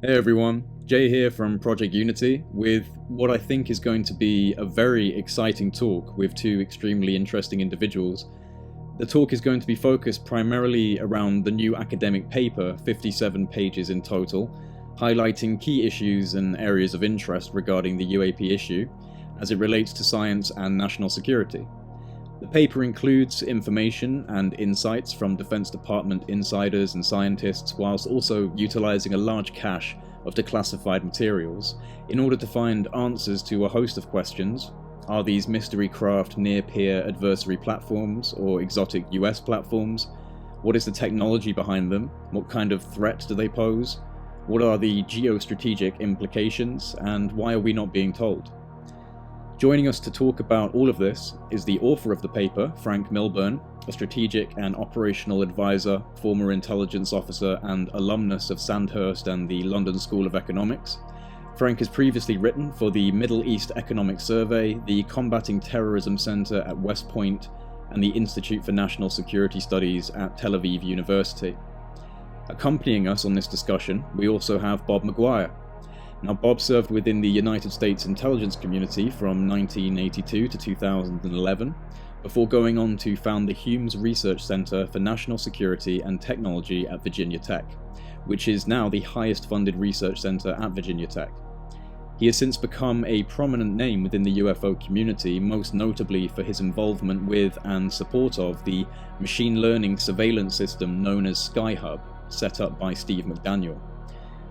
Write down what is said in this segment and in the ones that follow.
Hey everyone, Jay here from Project Unity with what I think is going to be a very exciting talk with two extremely interesting individuals. The talk is going to be focused primarily around the new academic paper, 57 pages in total, highlighting key issues and areas of interest regarding the UAP issue as it relates to science and national security. The paper includes information and insights from Defense Department insiders and scientists, whilst also utilizing a large cache of declassified materials in order to find answers to a host of questions. Are these mystery craft near-peer adversary platforms or exotic US platforms? What is the technology behind them? What kind of threat do they pose? What are the geostrategic implications, and why are we not being told? Joining us to talk about all of this is the author of the paper, Franc Milburn, a strategic and operational advisor, former intelligence officer and alumnus of Sandhurst and the London School of Economics. Franc has previously written for the Middle East Economic Survey, the Combating Terrorism Center at West Point, and the Institute for National Security Studies at Tel Aviv University. Accompanying us on this discussion, we also have Bob McGwier. Now, Bob served within the United States intelligence community from 1982 to 2011, before going on to found the Humes Research Center for National Security and Technology at Virginia Tech, which is now the highest funded research center at Virginia Tech. He has since become a prominent name within the UFO community, most notably for his involvement with and support of the machine learning surveillance system known as SkyHub, set up by Steve McDaniel.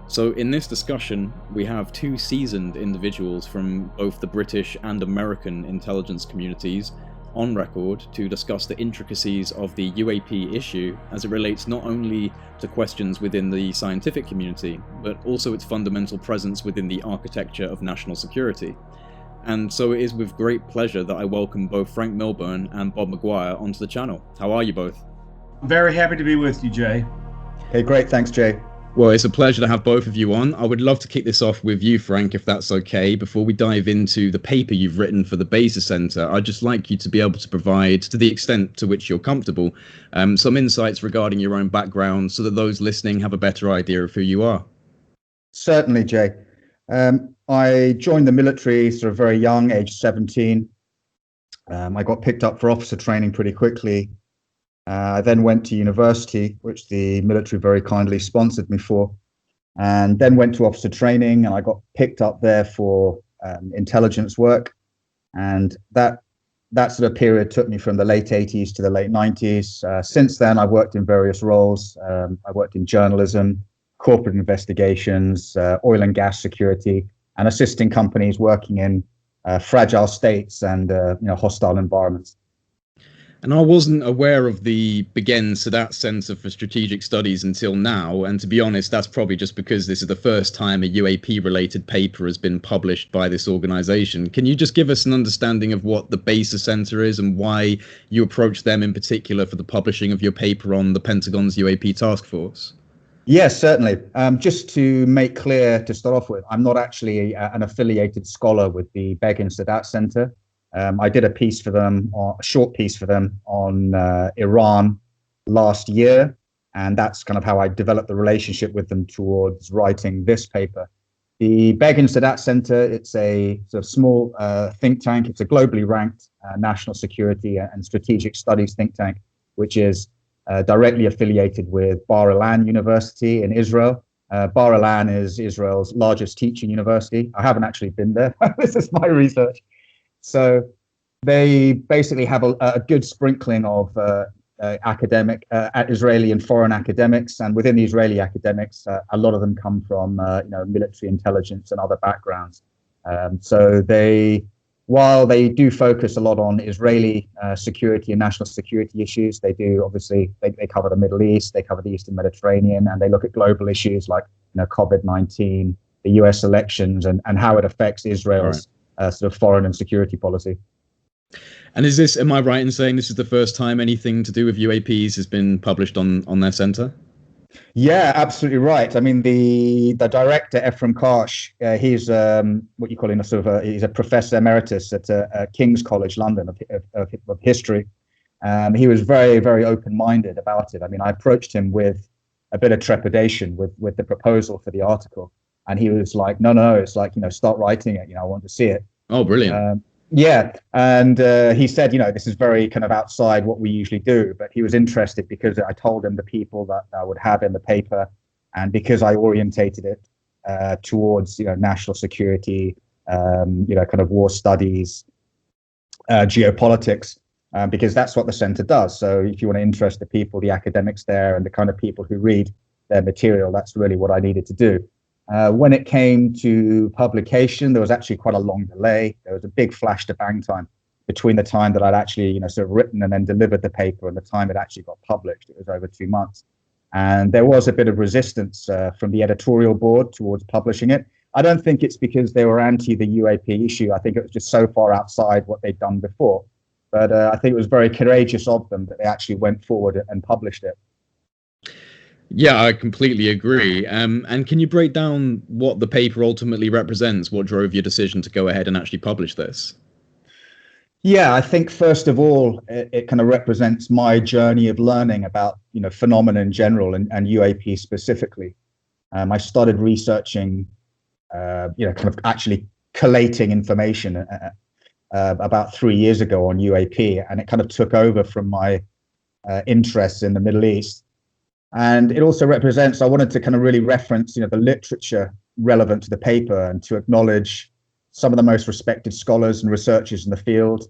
So in this discussion, we have two seasoned individuals from both the British and American intelligence communities on record to discuss the intricacies of the UAP issue as it relates not only to questions within the scientific community, but also its fundamental presence within the architecture of national security. And so it is with great pleasure that I welcome both Franc Milburn and Bob McGwier onto the channel. How are you both? I'm very happy to be with you, Jay. Hey, great. Thanks, Jay. Well, it's a pleasure to have both of you on. I would love to kick this off with you, Franc, if that's okay. Before we dive into the paper you've written for the Begin-Sadat Center, I'd just like you to be able to provide, to the extent to which you're comfortable, some insights regarding your own background so that those listening have a better idea of who you are. Certainly, Jay. I joined the military sort of very young, age 17. I got picked up for officer training pretty quickly. I then went to university, which the military very kindly sponsored me for, and then went to officer training, and I got picked up there for intelligence work. And that sort of period took me from the late 80s to the late 90s. Since then, I've worked in various roles. I worked in journalism, corporate investigations, oil and gas security, and assisting companies working in fragile states and hostile environments. And I wasn't aware of the Begin-Sadat Center for Strategic Studies until now, and to be honest, that's probably just because this is the first time a UAP-related paper has been published by this organization. Can you just give us an understanding of what the Begin-Sadat Center is and why you approached them in particular for the publishing of your paper on the Pentagons UAP Task Force? Yes, certainly. Just to make clear to start off with, I'm not actually an affiliated scholar with the Begin-Sadat Center. I did a piece for them, a short piece for them on Iran last year, and that's kind of how I developed the relationship with them towards writing this paper. The Begin-Sadat Center, it's a sort of small think tank. It's a globally ranked national security and strategic studies think tank, which is directly affiliated with Bar-Ilan University in Israel. Bar-Ilan is Israel's largest teaching university. I haven't actually been there. This is my research. So they basically have a good sprinkling of academic, Israeli and foreign academics, and within the Israeli academics, a lot of them come from military intelligence and other backgrounds. So while they do focus a lot on Israeli security and national security issues, they cover the Middle East, they cover the Eastern Mediterranean, and they look at global issues like COVID-19, the US elections, and how it affects Israel's sort of foreign and security policy. And am I right in saying this is the first time anything to do with UAPs has been published on their center? Yeah, absolutely right. I mean, the director, Ephraim Karsh, he's what you call he's a professor emeritus at King's College London of history. He was very, very open-minded about it. I mean, I approached him with a bit of trepidation with the proposal for the article. And he was like, no, it's like, start writing it. I want to see it. Oh, brilliant. Yeah. And he said, this is very kind of outside what we usually do. But he was interested because I told him the people that I would have in the paper. And because I orientated it towards, national security, kind of war studies, geopolitics, because that's what the center does. So if you want to interest the people, the academics there, and the kind of people who read their material, that's really what I needed to do. When it came to publication, there was actually quite a long delay. There was a big flash to bang time between the time that I'd actually, sort of written and then delivered the paper and the time it actually got published. It was over 2 months. And there was a bit of resistance from the editorial board towards publishing it. I don't think it's because they were anti the UAP issue. I think it was just so far outside what they'd done before. But I think it was very courageous of them that they actually went forward and published it. Yeah, I completely agree. And can you break down what the paper ultimately represents? What drove your decision to go ahead and actually publish this? Yeah, I think first of all, it kind of represents my journey of learning about, phenomena in general and UAP specifically. I started researching, kind of actually collating information about 3 years ago on UAP, and it kind of took over from my interests in the Middle East. And it also represents, I wanted to kind of really reference, the literature relevant to the paper and to acknowledge some of the most respected scholars and researchers in the field,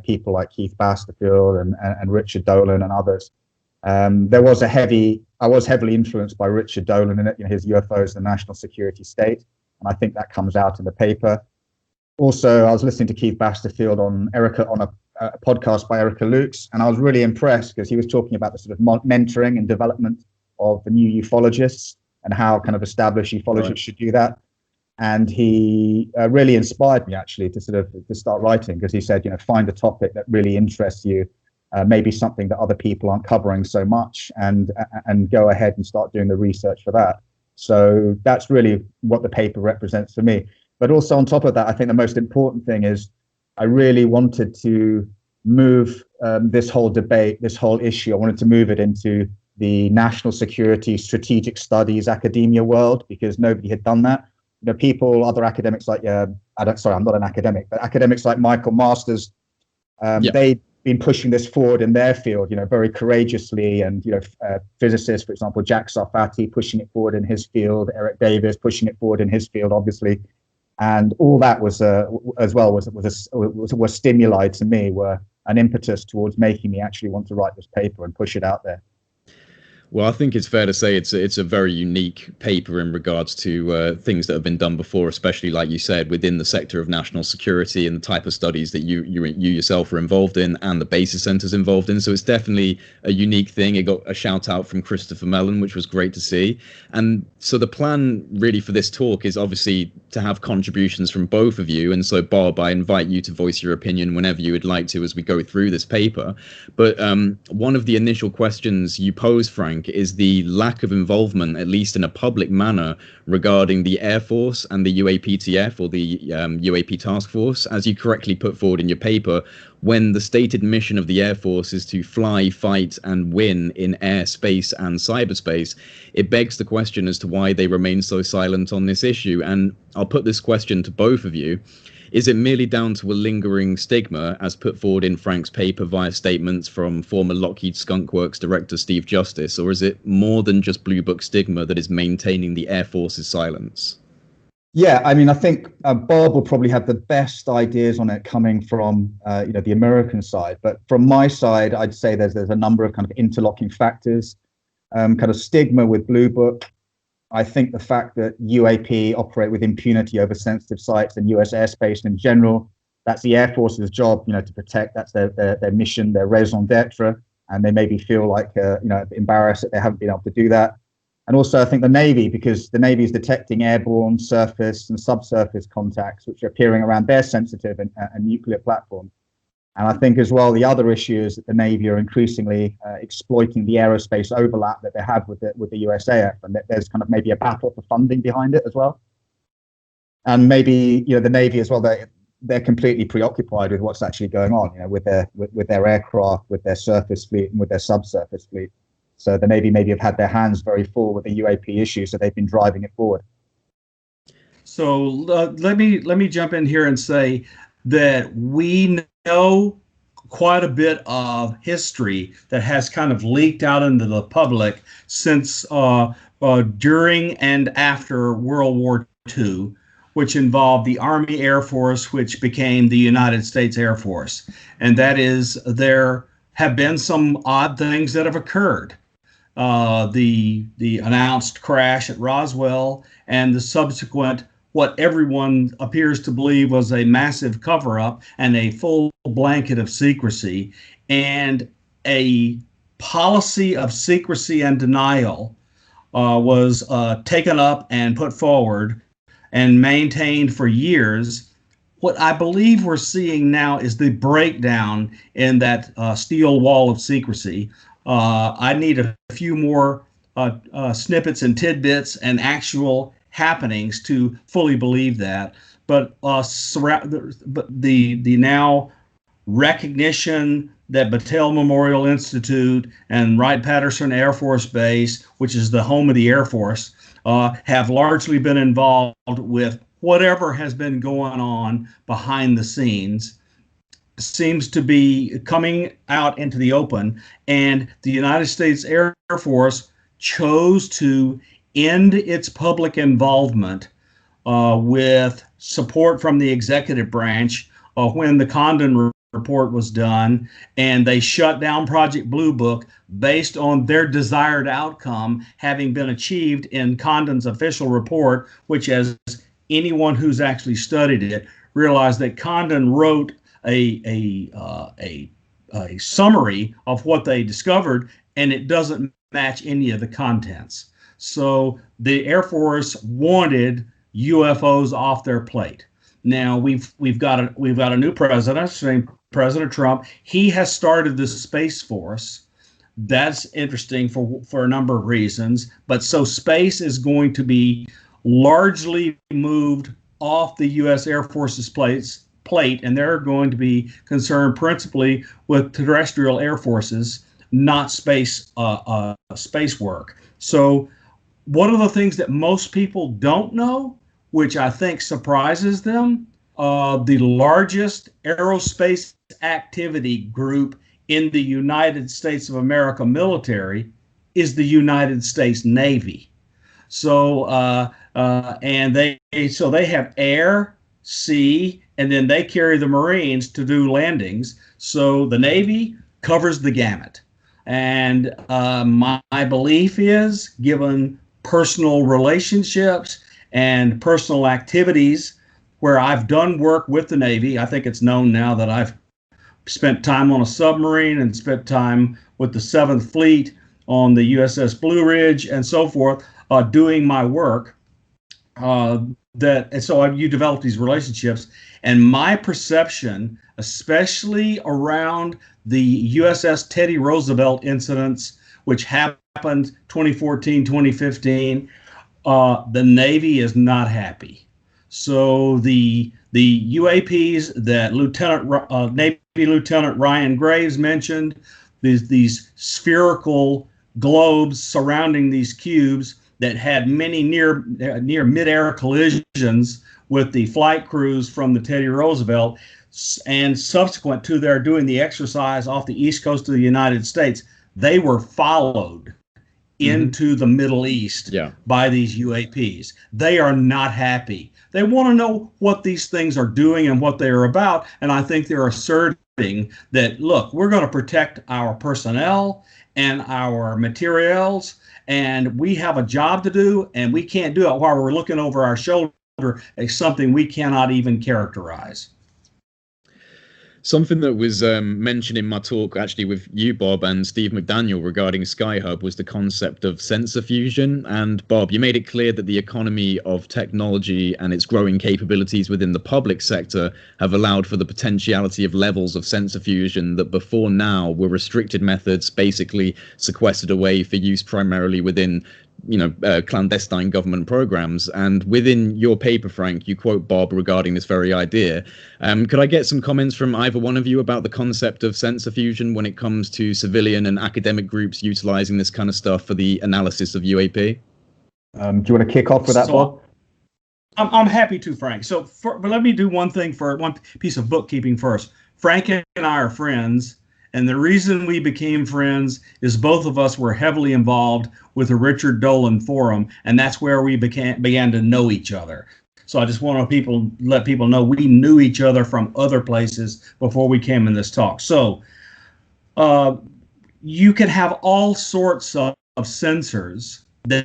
people like Keith Basterfield and Richard Dolan and others. I was heavily influenced by Richard Dolan in it, his UFOs, the national security state. And I think that comes out in the paper. Also, I was listening to Keith Basterfield on a podcast by Erica Lukes, and I was really impressed because he was talking about the sort of mentoring and development of the new ufologists and how kind of established ufologists should do that. And he really inspired me actually to start writing, because he said, find a topic that really interests you, maybe something that other people aren't covering so much, and go ahead and start doing the research for that. So that's really what the paper represents for me. But also on top of that, I think the most important thing is I really wanted to move this whole debate, this whole issue. I wanted to move it into the national security, strategic studies, academia world, because nobody had done that. Other academics like, I'm not an academic, but academics like Michael Masters, they'd been pushing this forward in their field, very courageously. And, physicists, for example, Jack Sarfati pushing it forward in his field, Eric Davis pushing it forward in his field, obviously. And all that was stimuli to me, were an impetus towards making me actually want to write this paper and push it out there. Well, I think it's fair to say it's a very unique paper in regards to things that have been done before, especially, like you said, within the sector of national security and the type of studies that you yourself are involved in and the basis centers involved in. So it's definitely a unique thing. It got a shout out from Christopher Mellon, which was great to see. And so the plan really for this talk is obviously to have contributions from both of you. And so, Bob, I invite you to voice your opinion whenever you would like to as we go through this paper. But one of the initial questions you posed, Frank, is the lack of involvement, at least in a public manner, regarding the Air Force and the UAPTF, or the UAP Task Force, as you correctly put forward in your paper, when the stated mission of the Air Force is to fly, fight, and win in air, space, and cyberspace. It begs the question as to why they remain so silent on this issue. And I'll put this question to both of you. Is it merely down to a lingering stigma, as put forward in Frank's paper via statements from former Lockheed Skunk Works director Steve Justice, or is it more than just Blue Book stigma that is maintaining the Air Force's silence? Yeah, I mean, I think Bob will probably have the best ideas on it coming from the American side. But from my side, I'd say there's a number of kind of interlocking factors, kind of stigma with Blue Book. I think the fact that UAP operate with impunity over sensitive sites and US airspace in general, that's the Air Force's job, to protect. That's their mission, their raison d'etre, and they maybe feel like, embarrassed that they haven't been able to do that. And also, I think the Navy, because the Navy is detecting airborne, surface, and subsurface contacts, which are appearing around their sensitive and nuclear platforms. And I think as well, the other issue is that the Navy are increasingly exploiting the aerospace overlap that they have with the USAF, and that there's kind of maybe a battle for funding behind it as well. And maybe the Navy as well, they're completely preoccupied with what's actually going on, with their aircraft, with their surface fleet, and with their subsurface fleet. So the Navy maybe have had their hands very full with the UAP issue, so they've been driving it forward. So let me jump in here and say that we know quite a bit of history that has kind of leaked out into the public since during and after World War II, which involved the Army Air Force, which became the United States Air Force. And that is, there have been some odd things that have occurred. The announced crash at Roswell and the subsequent, what everyone appears to believe was a massive cover-up and a full blanket of secrecy, and a policy of secrecy and denial was taken up and put forward and maintained for years. What I believe we're seeing now is the breakdown in that steel wall of secrecy. I need a few more snippets and tidbits and actual happenings to fully believe that. But the now recognition that Battelle Memorial Institute and Wright-Patterson Air Force Base, which is the home of the Air Force, have largely been involved with whatever has been going on behind the scenes, seems to be coming out into the open. And the United States Air Force chose to end its public involvement with support from the executive branch when the Condon report was done, and they shut down Project Blue Book based on their desired outcome having been achieved in Condon's official report, which, as anyone who's actually studied it, realized that Condon wrote a summary of what they discovered, and it doesn't match any of the contents. So the Air Force wanted UFOs off their plate. Now we've got a new president named President Trump. He has started the Space Force. That's interesting for a number of reasons. But so space is going to be largely moved off the U.S. Air Force's plate, and they're going to be concerned principally with terrestrial air forces, not space work. So one of the things that most people don't know, which I think surprises them, the largest aerospace activity group in the United States of America military is the United States Navy. So they have air, sea, and then they carry the Marines to do landings. So the Navy covers the gamut. And my belief is, given personal relationships and personal activities where I've done work with the Navy, I think it's known now that I've spent time on a submarine and spent time with the 7th Fleet on the USS Blue Ridge and so forth, doing my work. You develop these relationships. And my perception, especially around the USS Teddy Roosevelt incidents, which happened 2014, 2015, the Navy is not happy. So the UAPs that Navy Lieutenant Ryan Graves mentioned, these spherical globes surrounding these cubes that had many near mid-air collisions with the flight crews from the Teddy Roosevelt, and subsequent to their doing the exercise off the east coast of the United States, they were followed into the Middle East by these UAPs. They are not happy. They want to know what these things are doing and what they are about. And I think they're asserting that, look, we're going to protect our personnel and our materials, and we have a job to do, and we can't do it while we're looking over our shoulder at something we cannot even characterize. Something that was mentioned in my talk, actually, with you, Bob, and Steve McDaniel regarding SkyHub was the concept of sensor fusion. And Bob, you made it clear that the economy of technology and its growing capabilities within the public sector have allowed for the potentiality of levels of sensor fusion that before now were restricted methods, basically sequestered away for use primarily within clandestine government programs. And within your paper, Frank, you quote Bob regarding this very idea. Could I get some comments from either one of you about the concept of sensor fusion when it comes to civilian and academic groups utilizing this kind of stuff for the analysis of UAP? Do you want to kick off with that, Bob? I'm happy to, Frank. But let me do one piece of bookkeeping first. Frank and I are friends, and the reason we became friends is both of us were heavily involved with the Richard Dolan Forum, and that's where we began to know each other. So I just want to let people know we knew each other from other places before we came in this talk. So you can have all sorts of sensors that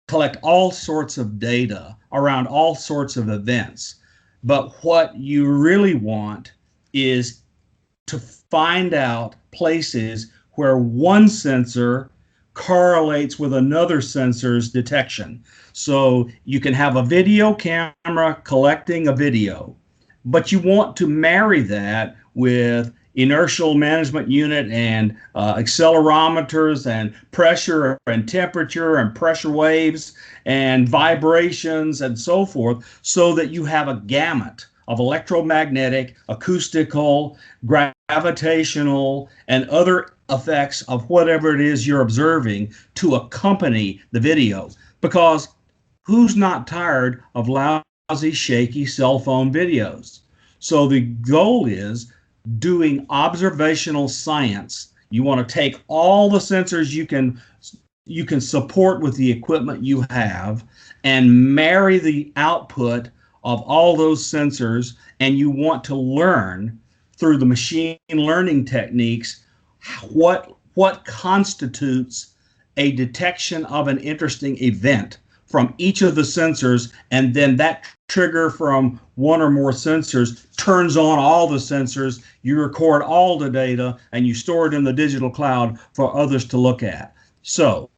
collect all sorts of data around all sorts of events. But what you really want is to find out places where one sensor correlates with another sensor's detection. So you can have a video camera collecting a video, but you want to marry that with inertial management unit and accelerometers and pressure and temperature and pressure waves and vibrations and so forth, so that you have a gamut of electromagnetic, acoustical, gravitational, and other effects of whatever it is you're observing to accompany the video. Because who's not tired of lousy, shaky cell phone videos? So the goal is doing observational science. You want to take all the sensors you can support with the equipment you have and marry the output of all those sensors, and you want to learn through the machine learning techniques what constitutes a detection of an interesting event from each of the sensors, and then that trigger from one or more sensors turns on all the sensors. You record all the data and you store it in the digital cloud for others to look at. So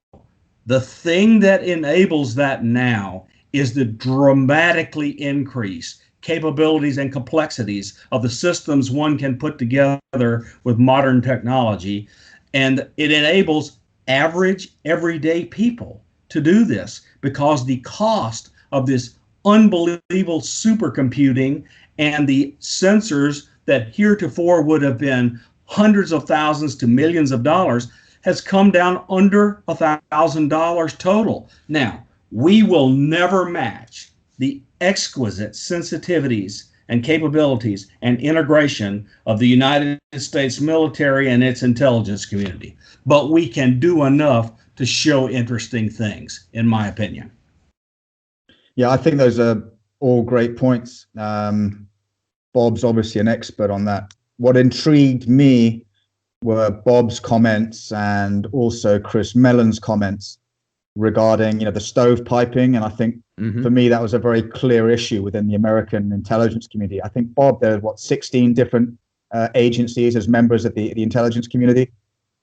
the thing that enables that now is the dramatically increased capabilities and complexities of the systems one can put together with modern technology. And it enables average, everyday people to do this, because the cost of this unbelievable supercomputing and the sensors that heretofore would have been hundreds of thousands to millions of dollars has come down under $1,000 total. Now, we will never match the exquisite sensitivities and capabilities and integration of the United States military and its intelligence community, but we can do enough to show interesting things, in my opinion. Yeah, I think those are all great points. Bob's obviously an expert on that. What intrigued me were Bob's comments and also Chris Mellon's comments regarding, the stovepiping. And I think for me, that was a very clear issue within the American intelligence community. I think, Bob, there are 16 different agencies as members of the intelligence community,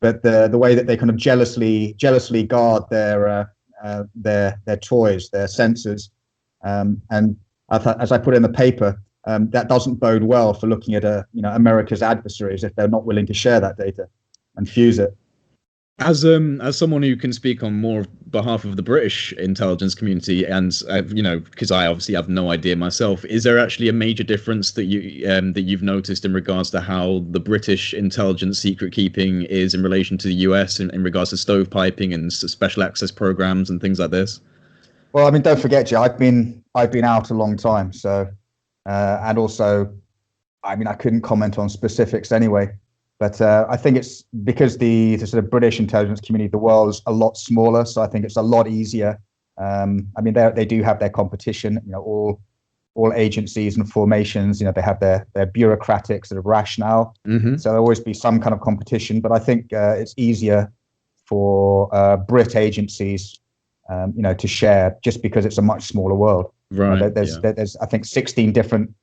but the way that they kind of jealously guard their toys, their sensors, and as I put in the paper, that doesn't bode well for looking at America's adversaries if they're not willing to share that data and fuse it. As someone who can speak on more behalf of the British intelligence community, and because I obviously have no idea myself, is there actually a major difference that you've noticed in regards to how the British intelligence secret keeping is in relation to the US in regards to stovepiping and special access programs and things like this? Well, I mean, don't forget, Jay, I've been out a long time, so and also, I mean, I couldn't comment on specifics anyway. But I think it's because the sort of British intelligence community, the world's a lot smaller, so I think it's a lot easier. I mean, they do have their competition. All agencies and formations, they have their bureaucratic sort of rationale. So there'll always be some kind of competition. But I think it's easier for Brit agencies, to share, just because it's a much smaller world. Right. There's I think 16 different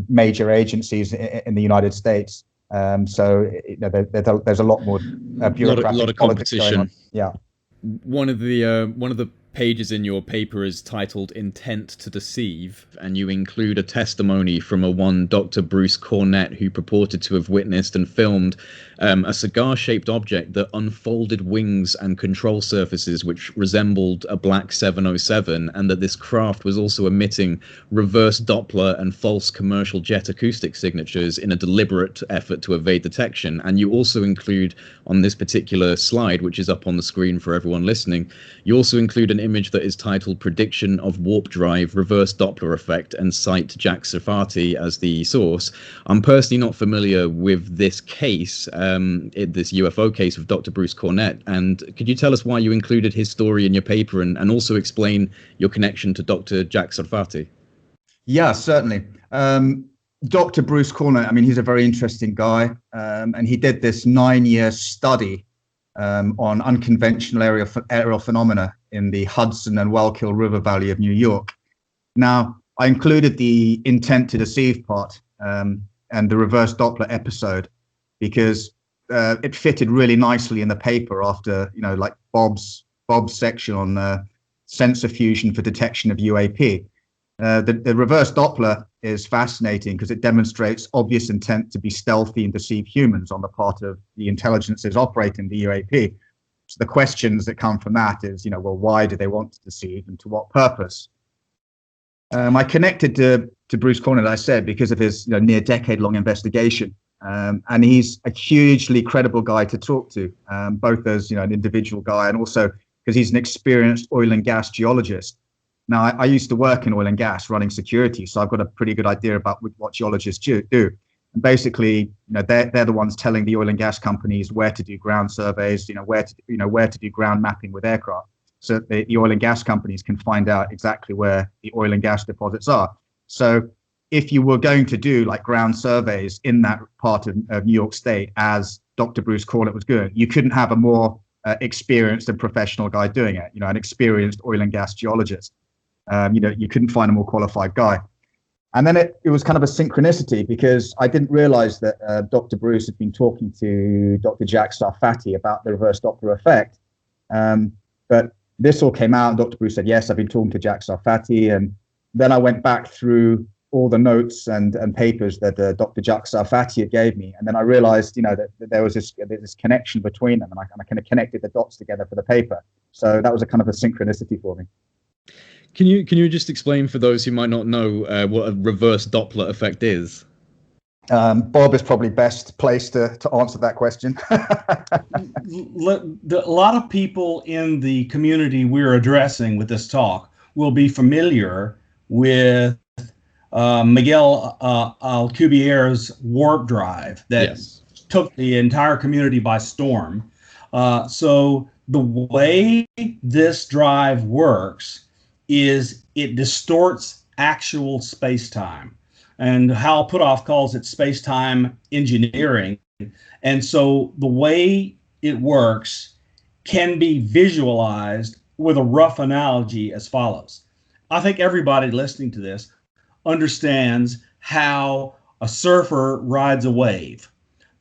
major agencies in the United States. So there's a lot more bureaucratic lot of competition. Yeah. One of the pages in your paper is titled "Intent to Deceive," and you include a testimony from one Dr. Bruce Cornett, who purported to have witnessed and filmed a cigar-shaped object that unfolded wings and control surfaces which resembled a black 707, and that this craft was also emitting reverse Doppler and false commercial jet acoustic signatures in a deliberate effort to evade detection. And you also include, on this particular slide, which is up on the screen for everyone listening, you also include an image that is titled Prediction of Warp Drive, Reverse Doppler Effect, and cite Jack Sarfati as the source. I'm personally not familiar with this case, this UFO case of Dr. Bruce Cornett. And could you tell us why you included his story in your paper, and also explain your connection to Dr. Jack Sarfati? Yeah, certainly. Dr. Bruce Cornett, I mean, he's a very interesting guy, and he did this 9-year study on unconventional aerial phenomena in the Hudson and Wallkill River Valley of New York. Now, I included the intent to deceive part and the reverse Doppler episode because it fitted really nicely in the paper after, like Bob's section on sensor fusion for detection of UAP. The reverse Doppler is fascinating because it demonstrates obvious intent to be stealthy and deceive humans on the part of the intelligences operating the UAP. So the questions that come from that is, well, why do they want to deceive and to what purpose? I connected to Bruce Cornett, I said, because of his near decade-long investigation. And he's a hugely credible guy to talk to, both as an individual guy and also because he's an experienced oil and gas geologist. Now, I used to work in oil and gas running security, so I've got a pretty good idea about what geologists do. And basically, they're the ones telling the oil and gas companies where to do ground surveys, where to do ground mapping with aircraft, so that the oil and gas companies can find out exactly where the oil and gas deposits are. So if you were going to do like ground surveys in that part of New York State, as Dr. Bruce Cornett was doing, you couldn't have a more experienced and professional guy doing it, an experienced oil and gas geologist. You couldn't find a more qualified guy. And then it was kind of a synchronicity because I didn't realize that Dr. Bruce had been talking to Dr. Jack Sarfati about the reverse Doppler effect. But this all came out and Dr. Bruce said, yes, I've been talking to Jack Sarfati. And then I went back through all the notes and papers that Dr. Jack Sarfati had gave me. And then I realized, that there was this connection between them, and I kind of connected the dots together for the paper. So that was a kind of a synchronicity for me. Can you just explain for those who might not know what a reverse Doppler effect is? Bob is probably best placed to answer that question. A lot of people in the community we're addressing with this talk will be familiar with Miguel Alcubierre's warp drive that took the entire community by storm. So the way this drive works is it distorts actual space-time. And Hal Puthoff calls it space-time engineering. And so the way it works can be visualized with a rough analogy as follows. I think everybody listening to this understands how a surfer rides a wave.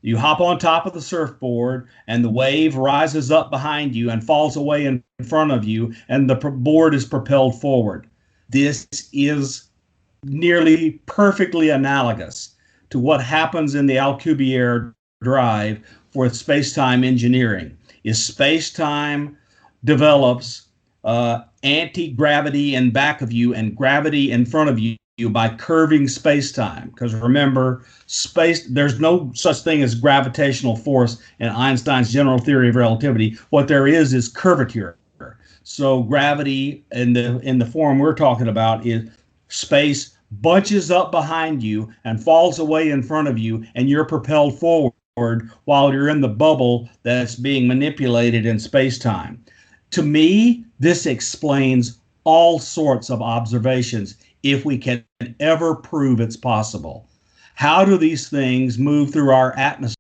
You hop on top of the surfboard and the wave rises up behind you and falls away in front of you and the board is propelled forward. This is nearly perfectly analogous to what happens in the Alcubierre drive for space-time engineering. Is space-time develops anti-gravity in back of you and gravity in front of you by curving space-time. Because remember, there's no such thing as gravitational force in Einstein's general theory of relativity. What there is curvature. So gravity in the form we're talking about is space bunches up behind you and falls away in front of you, and you're propelled forward while you're in the bubble that's being manipulated in space-time. To me, this explains all sorts of observations if we can ever prove it's possible. How do these things move through our atmosphere,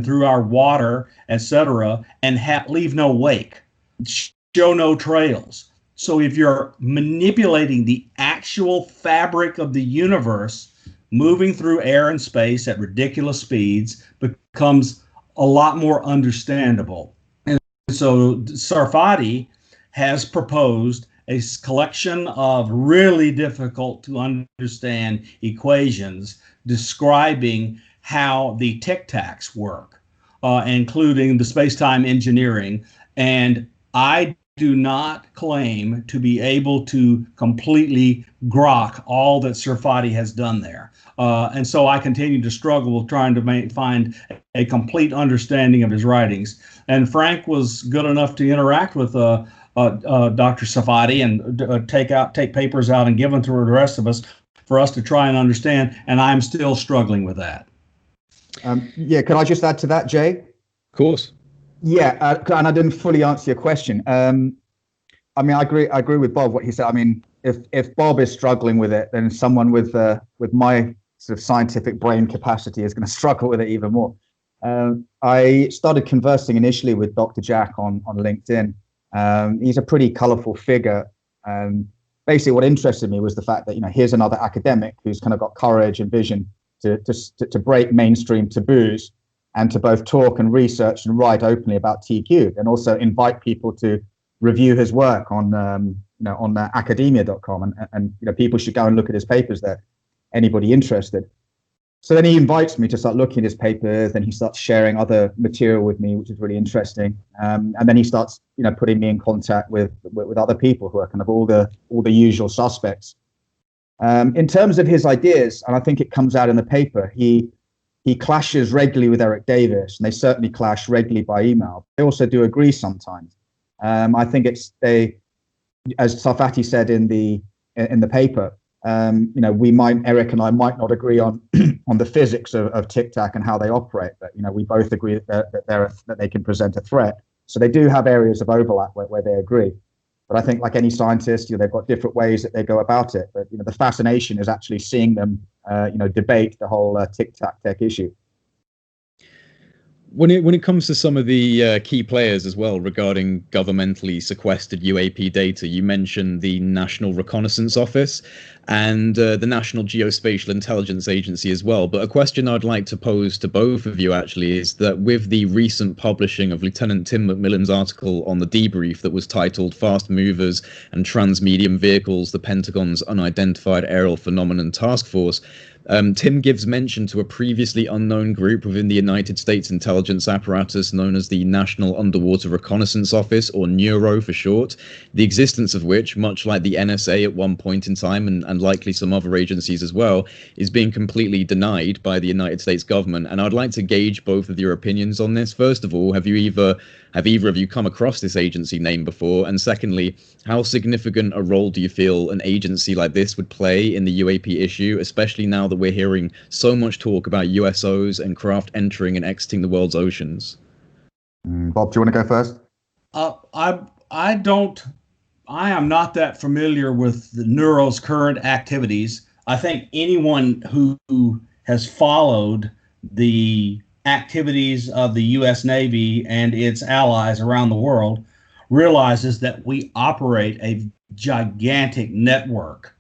through our water, etc., and leave no wake, show no trails? So if you're manipulating the actual fabric of the universe, moving through air and space at ridiculous speeds becomes a lot more understandable. And so Sarfati has proposed a collection of really difficult to understand equations describing how the tic-tacs work, including the space-time engineering. And I do not claim to be able to completely grok all that Sarfati has done there. And so I continue to struggle with trying to find a complete understanding of his writings. And Frank was good enough to interact with Dr. Safadi, and take papers out and give them to the rest of us for us to try and understand. And I'm still struggling with that. Yeah, can I just add to that, Jay? Of course. Yeah, and I didn't fully answer your question. I mean, I agree with Bob what he said. I mean, if Bob is struggling with it, then someone with my sort of scientific brain capacity is going to struggle with it even more. I started conversing initially with Dr. Jack on LinkedIn. He's a pretty colorful figure. Basically, what interested me was the fact that, you know, here's another academic who's kind of got courage and vision to break mainstream taboos and to both talk and research and write openly about TQ, and also invite people to review his work on academia.com, and you know, people should go and look at his papers there, anybody interested. So then he invites me to start looking at his papers, and he starts sharing other material with me, which is really interesting. And then he starts, you know, putting me in contact with other people who are kind of all the usual suspects. In terms of his ideas, and I think it comes out in the paper, he clashes regularly with Eric Davis, and they certainly clash regularly by email. They also do agree sometimes. I think as Safati said in the paper, you know, Eric and I might not agree on the physics of Tic Tac and how they operate, but you know, we both agree that they can present a threat. So they do have areas of overlap where they agree. But I think, like any scientist, you know, they've got different ways that they go about it. But you know, the fascination is actually seeing them, you know, debate the whole Tic Tac tech issue. When it comes to some of the key players as well regarding governmentally sequestered UAP data, you mentioned the National Reconnaissance Office and the National Geospatial Intelligence Agency as well. But a question I'd like to pose to both of you actually is that with the recent publishing of Lieutenant Tim McMillan's article on the debrief that was titled Fast Movers and Transmedium Vehicles, the Pentagon's Unidentified Aerial Phenomenon Task Force, Tim gives mention to a previously unknown group within the United States intelligence apparatus known as the National Underwater Reconnaissance Office, or NURO for short, the existence of which, much like the NSA at one point in time and likely some other agencies as well, is being completely denied by the United States government. And I'd like to gauge both of your opinions on this. First of all, have either of you come across this agency name before? And secondly, how significant a role do you feel an agency like this would play in the UAP issue, especially now that we're hearing so much talk about USOs and craft entering and exiting the world's oceans? Bob, do you want to go first? I am not that familiar with the NURO's current activities. I think anyone who has followed the activities of the U.S. Navy and its allies around the world realizes that we operate a gigantic network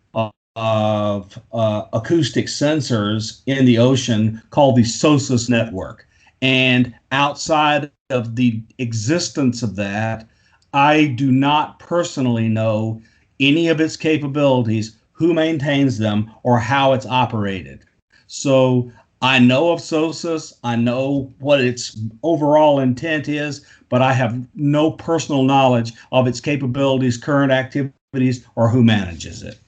of acoustic sensors in the ocean called the SOSUS network. And outside of the existence of that, I do not personally know any of its capabilities, who maintains them, or how it's operated. So I know of SOSUS, I know what its overall intent is, but I have no personal knowledge of its capabilities, current activities, or who manages it.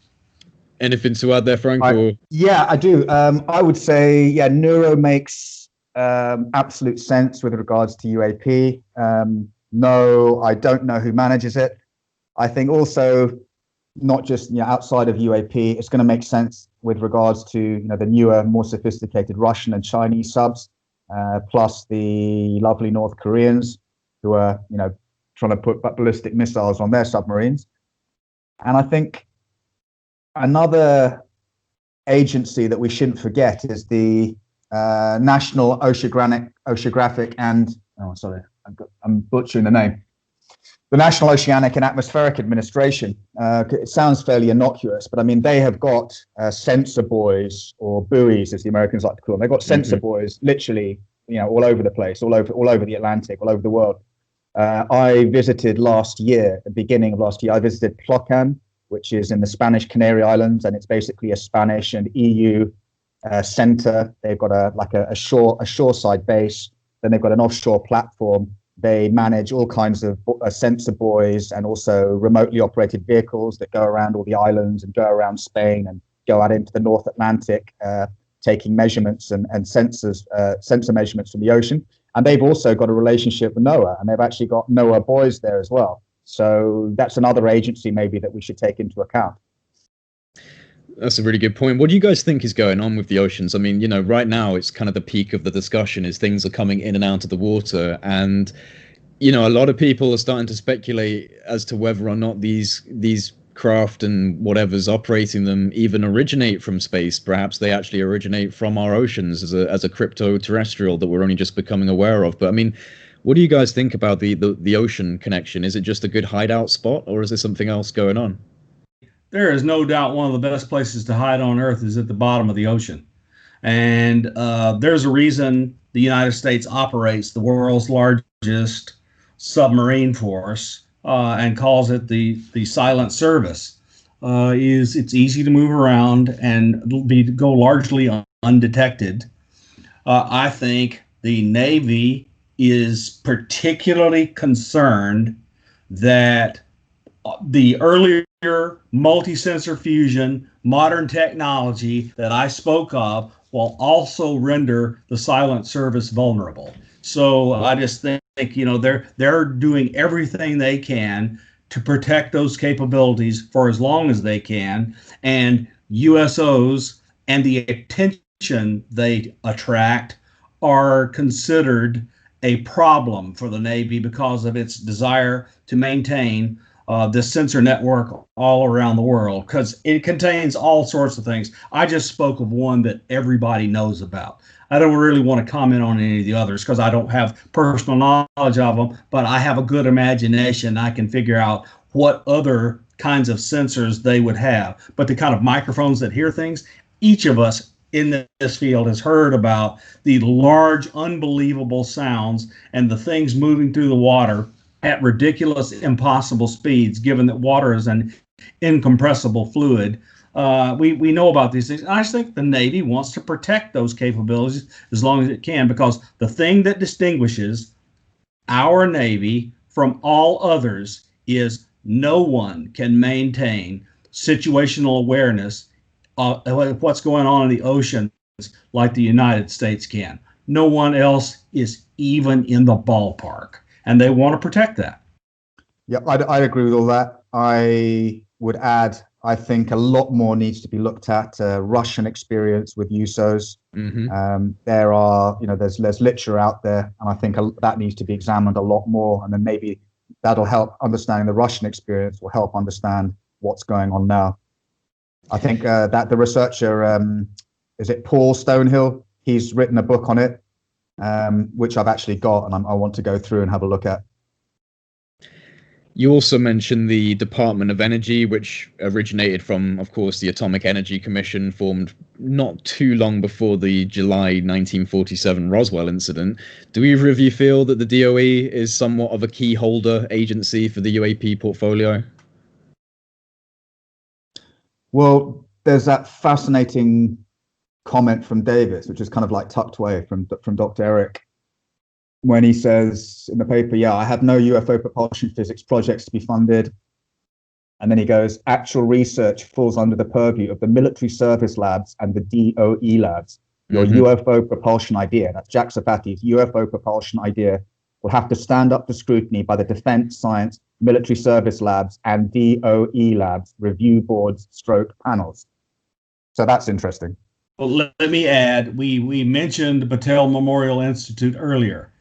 Anything to add there, Frank? Yeah, I do. I would say, yeah, NURO makes absolute sense with regards to UAP. No, I don't know who manages it. I think also, not just outside of UAP, it's going to make sense with regards to the newer, more sophisticated Russian and Chinese subs, plus the lovely North Koreans who are trying to put ballistic missiles on their submarines. And I think another agency that we shouldn't forget is the National Oceanographic and I'm butchering the name. The National Oceanic and Atmospheric Administration. It sounds fairly innocuous, but I mean, they have got sensor buoys, or buoys as the Americans like to call them. They've got sensor buoys literally, all over the place, all over the Atlantic, all over the world. I visited last year, at the beginning of last year, I visited Plocan, which is in the Spanish Canary Islands, and it's basically a Spanish and EU center. They've got a shoreside base, then they've got an offshore platform. They manage all kinds of sensor buoys and also remotely operated vehicles that go around all the islands and go around Spain and go out into the North Atlantic, taking measurements and sensor measurements from the ocean. And they've also got a relationship with NOAA, and they've actually got NOAA buoys there as well. So that's another agency maybe that we should take into account. That's a really good point. What do you guys think is going on with the oceans? I mean, right now it's kind of the peak of the discussion is things are coming in and out of the water. And, a lot of people are starting to speculate as to whether or not these craft and whatever's operating them even originate from space. Perhaps they actually originate from our oceans as a crypto-terrestrial that we're only just becoming aware of. But I mean, what do you guys think about the ocean connection? Is it just a good hideout spot, or is there something else going on? There is no doubt one of the best places to hide on Earth is at the bottom of the ocean. And there's a reason the United States operates the world's largest submarine force and calls it the silent service. It's easy to move around and go largely undetected. I think the Navy is particularly concerned that the earlier multi-sensor fusion, modern technology that I spoke of will also render the silent service vulnerable. So I just think, they're doing everything they can to protect those capabilities for as long as they can. And USOs and the attention they attract are considered a problem for the Navy because of its desire to maintain this sensor network all around the world, because it contains all sorts of things. I just spoke of one that everybody knows about. I don't really want to comment on any of the others because I don't have personal knowledge of them, but I have a good imagination. I can figure out what other kinds of sensors they would have. But the kind of microphones that hear things, each of us in this field has heard about the large, unbelievable sounds and the things moving through the water at ridiculous, impossible speeds, given that water is an incompressible fluid. We know about these things. I just think the Navy wants to protect those capabilities as long as it can, because the thing that distinguishes our Navy from all others is no one can maintain situational awareness of what's going on in the oceans like the United States can. No one else is even in the ballpark. And they want to protect that. Yeah, I agree with all that. I would add, I think a lot more needs to be looked at Russian experience with USOs. Mm-hmm. There's literature out there, and I think that needs to be examined a lot more. And then maybe that'll help understanding the Russian experience will help understand what's going on now. I think that the researcher, is it Paul Stonehill? He's written a book on it. Which I've actually got, and I want to go through and have a look at. You also mentioned the Department of Energy, which originated from, of course, the Atomic Energy Commission, formed not too long before the July 1947 Roswell incident. Do either of you feel that the DOE is somewhat of a key holder agency for the UAP portfolio? Well, there's that fascinating comment from Davis, which is kind of like tucked away from Dr. Eric, when he says in the paper, I have no UFO propulsion physics projects to be funded. And then he goes, actual research falls under the purview of the military service labs and the DOE labs. Your UFO propulsion idea, that's Jack Zapati's UFO propulsion idea, will have to stand up to scrutiny by the Defense Science Military Service Labs and DOE labs review boards / panels. So that's interesting. Well, let me add, we mentioned Battelle Memorial Institute earlier,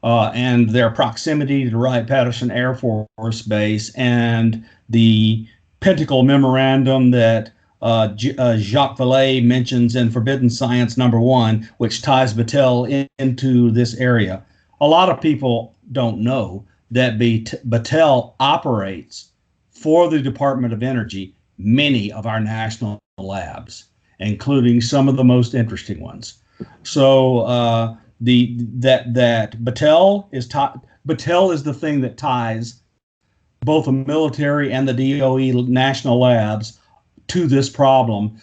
and their proximity to Wright-Patterson Air Force Base and the Pentacle Memorandum that Jacques Vallée mentions in Forbidden Science #1, which ties Battelle into this area. A lot of people don't know that Battelle operates for the Department of Energy many of our national labs, including some of the most interesting ones. So that Battelle is the thing that ties both the military and the DOE national labs to this problem,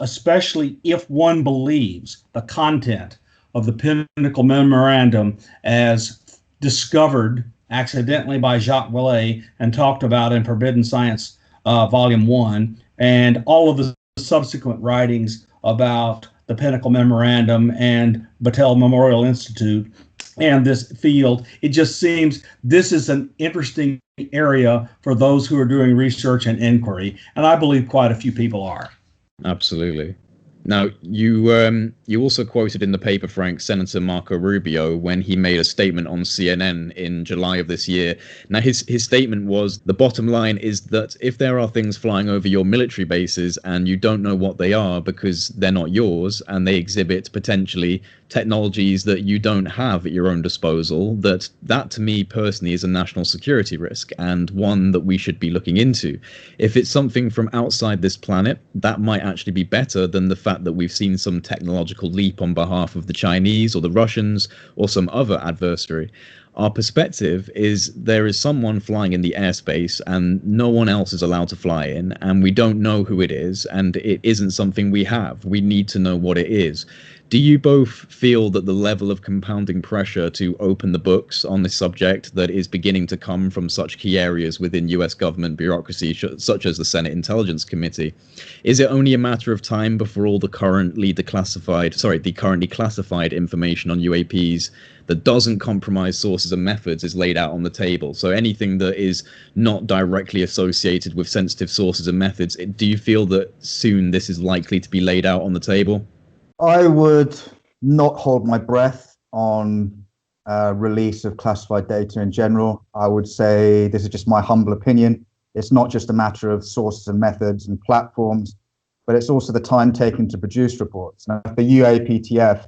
especially if one believes the content of the Pinnacle Memorandum as discovered accidentally by Jacques Vallée and talked about in Forbidden Science Volume 1, and all of the subsequent writings about the Pinnacle Memorandum and Battelle Memorial Institute and this field. It just seems this is an interesting area for those who are doing research and inquiry, and I believe quite a few people are. Absolutely. Now, you also quoted in the paper, Frank, Senator Marco Rubio when he made a statement on CNN in July of this year. Now, his statement was, the bottom line is that if there are things flying over your military bases and you don't know what they are because they're not yours and they exhibit potentially technologies that you don't have at your own disposal, that to me personally is a national security risk and one that we should be looking into. If it's something from outside this planet, that might actually be better than the fact that we've seen some technological leap on behalf of the Chinese or the Russians or some other adversary. Our perspective is there is someone flying in the airspace and no one else is allowed to fly in, and we don't know who it is, and it isn't something we have. We need to know what it is. Do you both feel that the level of compounding pressure to open the books on this subject that is beginning to come from such key areas within US government bureaucracy, such as the Senate Intelligence Committee, is it only a matter of time before all the currently classified information on UAPs that doesn't compromise sources and methods is laid out on the table? So anything that is not directly associated with sensitive sources and methods, do you feel that soon this is likely to be laid out on the table? I would not hold my breath on release of classified data in general. I would say, this is just my humble opinion, it's not just a matter of sources and methods and platforms, but it's also the time taken to produce reports. Now, the UAPTF,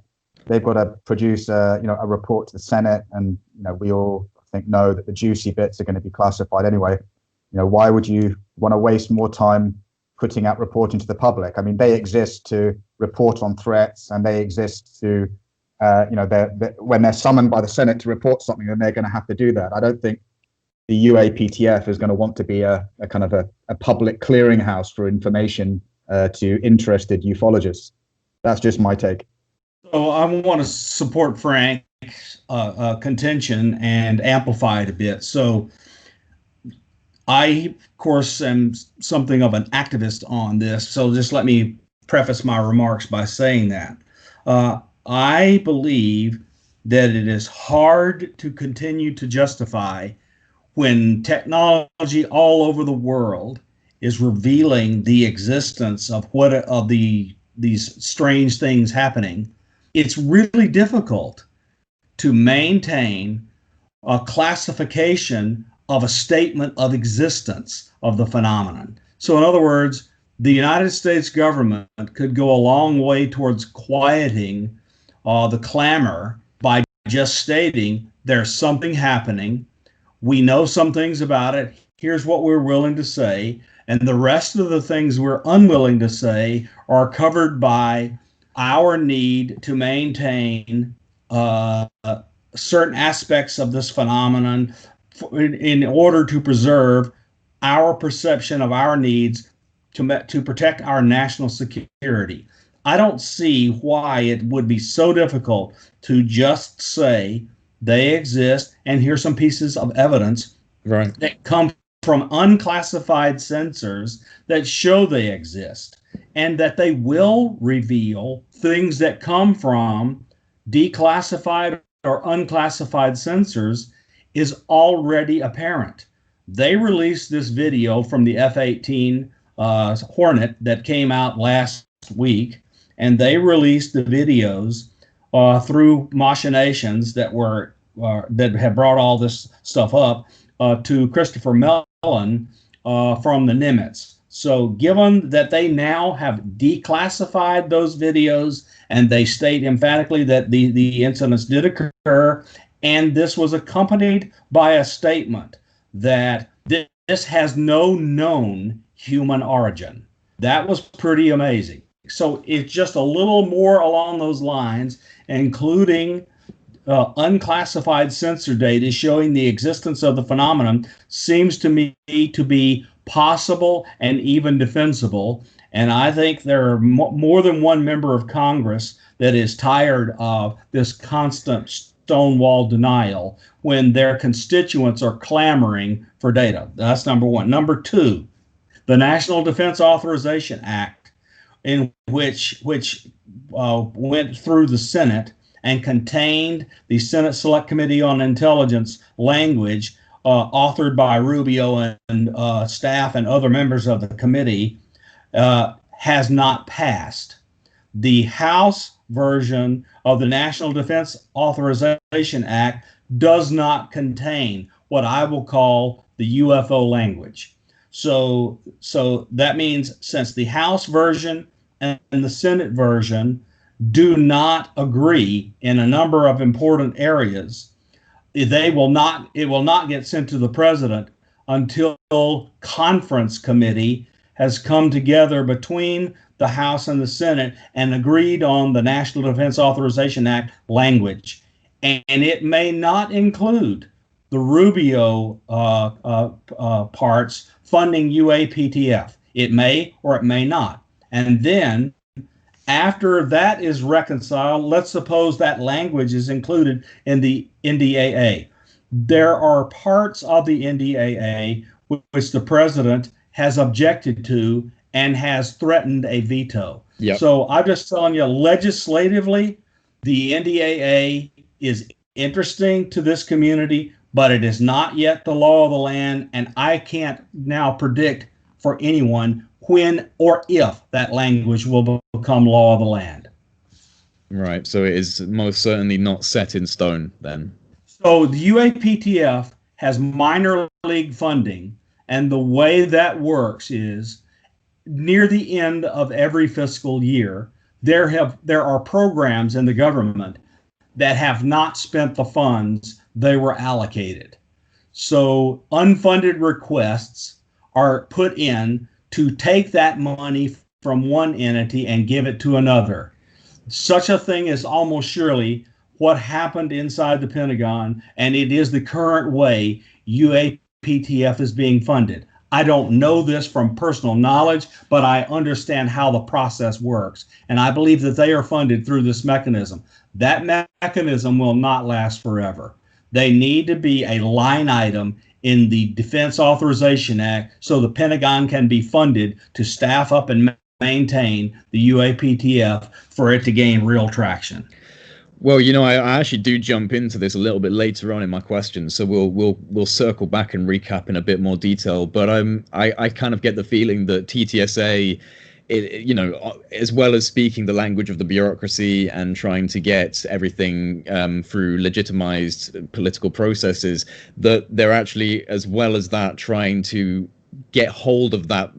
they've got to produce a report to the Senate, and we all I think know that the juicy bits are going to be classified anyway. Why would you want to waste more time putting out reporting to the public? I mean, they exist to report on threats, and they exist to, when they're summoned by the Senate to report something, then they're going to have to do that. I don't think the UAPTF is going to want to be a kind of a public clearinghouse for information to interested ufologists. That's just my take. So I want to support Frank's contention and amplify it a bit. So I, of course, am something of an activist on this, so just let me preface my remarks by saying that. I believe that it is hard to continue to justify when technology all over the world is revealing the existence of these strange things happening. It's really difficult to maintain a classification of a statement of existence of the phenomenon. So in other words, the United States government could go a long way towards quieting the clamor by just stating there's something happening, we know some things about it, here's what we're willing to say, and the rest of the things we're unwilling to say are covered by our need to maintain certain aspects of this phenomenon in order to preserve our perception of our needs to protect our national security. I don't see why it would be so difficult to just say they exist, and here's some pieces of evidence that come from unclassified sensors that show they exist, and that they will reveal things that come from declassified or unclassified sensors is already apparent. They released this video from the F-18 Hornet that came out last week, and they released the videos through machinations that have brought all this stuff up to Christopher Mellon from the Nimitz. So given that they now have declassified those videos and they state emphatically that the incidents did occur, and this was accompanied by a statement that this has no known human origin. That was pretty amazing. So it's just a little more along those lines, including unclassified sensor data showing the existence of the phenomenon, seems to me to be possible and even defensible. And I think there are more than one member of Congress that is tired of this constant stonewall denial when their constituents are clamoring for data. That's number one. Number two, the National Defense Authorization Act, in which went through the Senate and contained the Senate Select Committee on Intelligence language authored by Rubio and staff and other members of the committee has not passed. The House version of the National Defense Authorization Act does not contain what I will call the UFO language. So that means since the House version and the Senate version do not agree in a number of important areas, it will not get sent to the president until conference committee has come together between the House and the Senate and agreed on the National Defense Authorization Act language. And it may not include the Rubio parts funding UAPTF. It may or it may not. And then after that is reconciled, let's suppose that language is included in the NDAA. There are parts of the NDAA which the president has objected to and has threatened a veto. Yep. So I'm just telling you, legislatively, the NDAA is interesting to this community, but it is not yet the law of the land, and I can't now predict for anyone when or if that language will become law of the land. Right, so it is most certainly not set in stone then. So the UAPTF has minor league funding, and the way that works is near the end of every fiscal year, there are programs in the government that have not spent the funds they were allocated. So unfunded requests are put in to take that money from one entity and give it to another. Such a thing is almost surely what happened inside the Pentagon, and it is the current way UAPTF is being funded. I don't know this from personal knowledge, but I understand how the process works, and I believe that they are funded through this mechanism. That mechanism will not last forever. They need to be a line item in the Defense Authorization Act so the Pentagon can be funded to staff up and maintain the UAPTF for it to gain real traction. Well, you know, I actually do jump into this a little bit later on in my questions, so we'll circle back and recap in a bit more detail. But I kind of get the feeling that TTSA, you know, as well as speaking the language of the bureaucracy and trying to get everything through legitimized political processes, that they're actually, as well as that, trying to get hold of that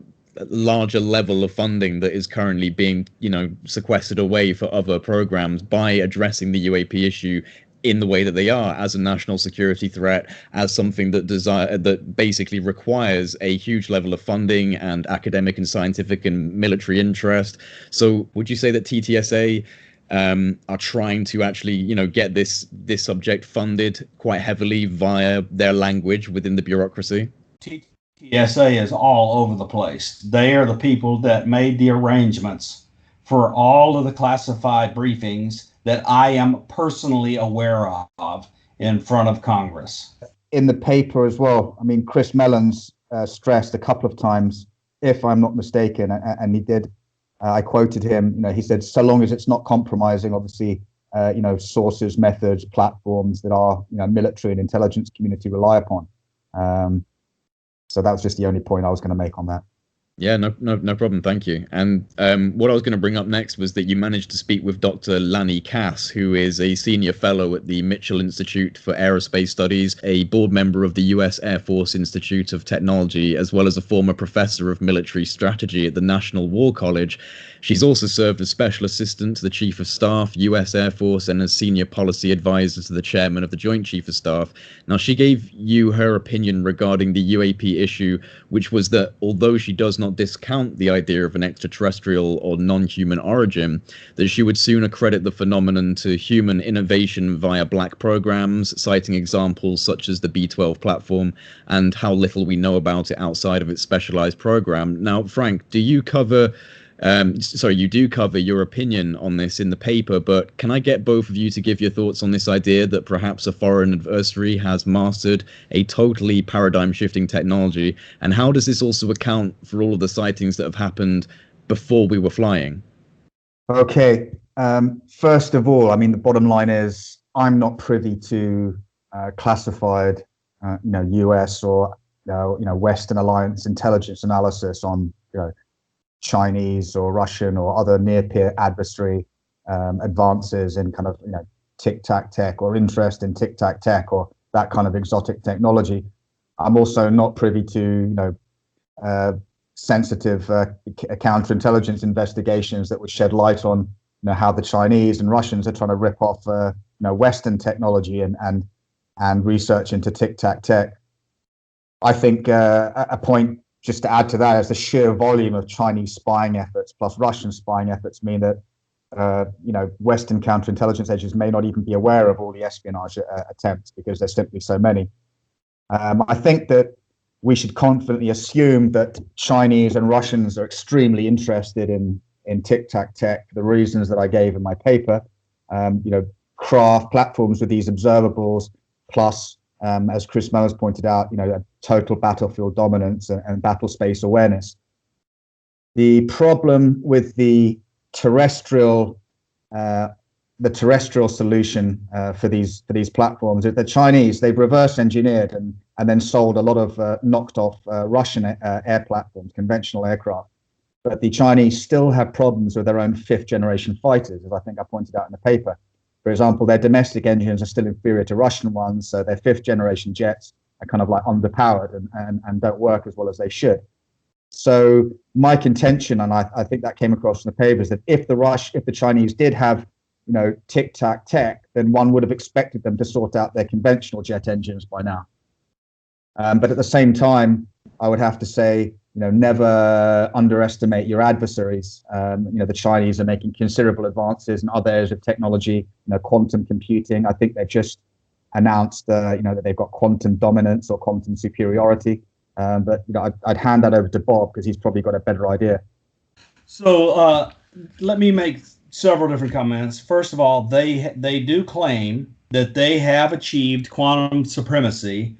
larger level of funding that is currently being, you know, sequestered away for other programs by addressing the UAP issue in the way that they are, as a national security threat, as something that basically requires a huge level of funding and academic and scientific and military interest. So would you say that TTSA are trying to actually, you know, get this subject funded quite heavily via their language within the bureaucracy? TSA is all over the place. They are the people that made the arrangements for all of the classified briefings that I am personally aware of in front of Congress. In the paper as well, I mean, Chris Mellons stressed a couple of times, if I'm not mistaken, and he did, I quoted him, you know, he said, so long as it's not compromising, obviously, you know, sources, methods, platforms that our, you know, military and intelligence community rely upon. So that was just the only point I was going to make on that. Yeah, no problem. Thank you. And what I was going to bring up next was that you managed to speak with Dr. Lanny Cass, who is a senior fellow at the Mitchell Institute for Aerospace Studies, a board member of the U.S. Air Force Institute of Technology, as well as a former professor of military strategy at the National War College. She's also served as special assistant to the Chief of Staff, U.S. Air Force, and as senior policy advisor to the chairman of the Joint Chief of Staff. Now, she gave you her opinion regarding the UAP issue, which was that although she does not discount the idea of an extraterrestrial or non-human origin, that she would sooner credit the phenomenon to human innovation via black programs, citing examples such as the B-12 platform and how little we know about it outside of its specialized program. Now, Frank, do you cover you do cover your opinion on this in the paper, but can I get both of you to give your thoughts on this idea that perhaps a foreign adversary has mastered a totally paradigm-shifting technology, and how does this also account for all of the sightings that have happened before we were flying? Okay, First of all, I mean, the bottom line is I'm not privy to classified, U.S. or Western alliance intelligence analysis on Chinese or Russian or other near-peer adversary advances in kind of tic-tac tech or interest in tic-tac tech or that kind of exotic technology. I'm also not privy to sensitive counterintelligence investigations that would shed light on how the Chinese and Russians are trying to rip off Western technology and research into tic-tac tech. I think a point just to add to that is the sheer volume of Chinese spying efforts plus Russian spying efforts mean that Western counterintelligence agencies may not even be aware of all the espionage attempts because there's simply so many. I think that we should confidently assume that Chinese and Russians are extremely interested in tic-tac tech for the reasons that I gave in my paper. Craft platforms with these observables, plus, as Chris Mellors pointed out, a total battlefield dominance and battle space awareness. The problem with the terrestrial solution for these platforms is the Chinese, they've reverse engineered and then sold a lot of knocked off Russian air platforms, conventional aircraft. But the Chinese still have problems with their own fifth generation fighters, as I think I pointed out in the paper. For example, their domestic engines are still inferior to Russian ones, so their fifth generation jets are kind of like underpowered and don't work as well as they should. So my contention, and I think that came across in the paper, is that if the Chinese did have tic-tac tech, then one would have expected them to sort out their conventional jet engines by now. But at the same time, I would have to say, never underestimate your adversaries. The Chinese are making considerable advances in other areas of technology, quantum computing. I think they've just announced, that they've got quantum dominance or quantum superiority. But I'd hand that over to Bob because he's probably got a better idea. So let me make several different comments. First of all, they do claim that they have achieved quantum supremacy,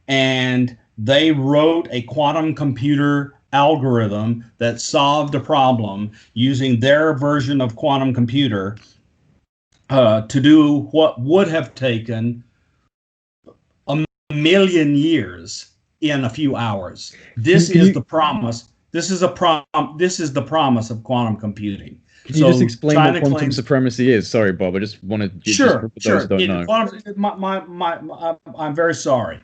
and they wrote a quantum computer algorithm that solved a problem using their version of quantum computer to do what would have taken a million years in a few hours. This is the promise. This is the promise of quantum computing. Can you just explain what quantum supremacy is? Sorry, Bob. I just wanted to sure. Those don't know. I'm very sorry.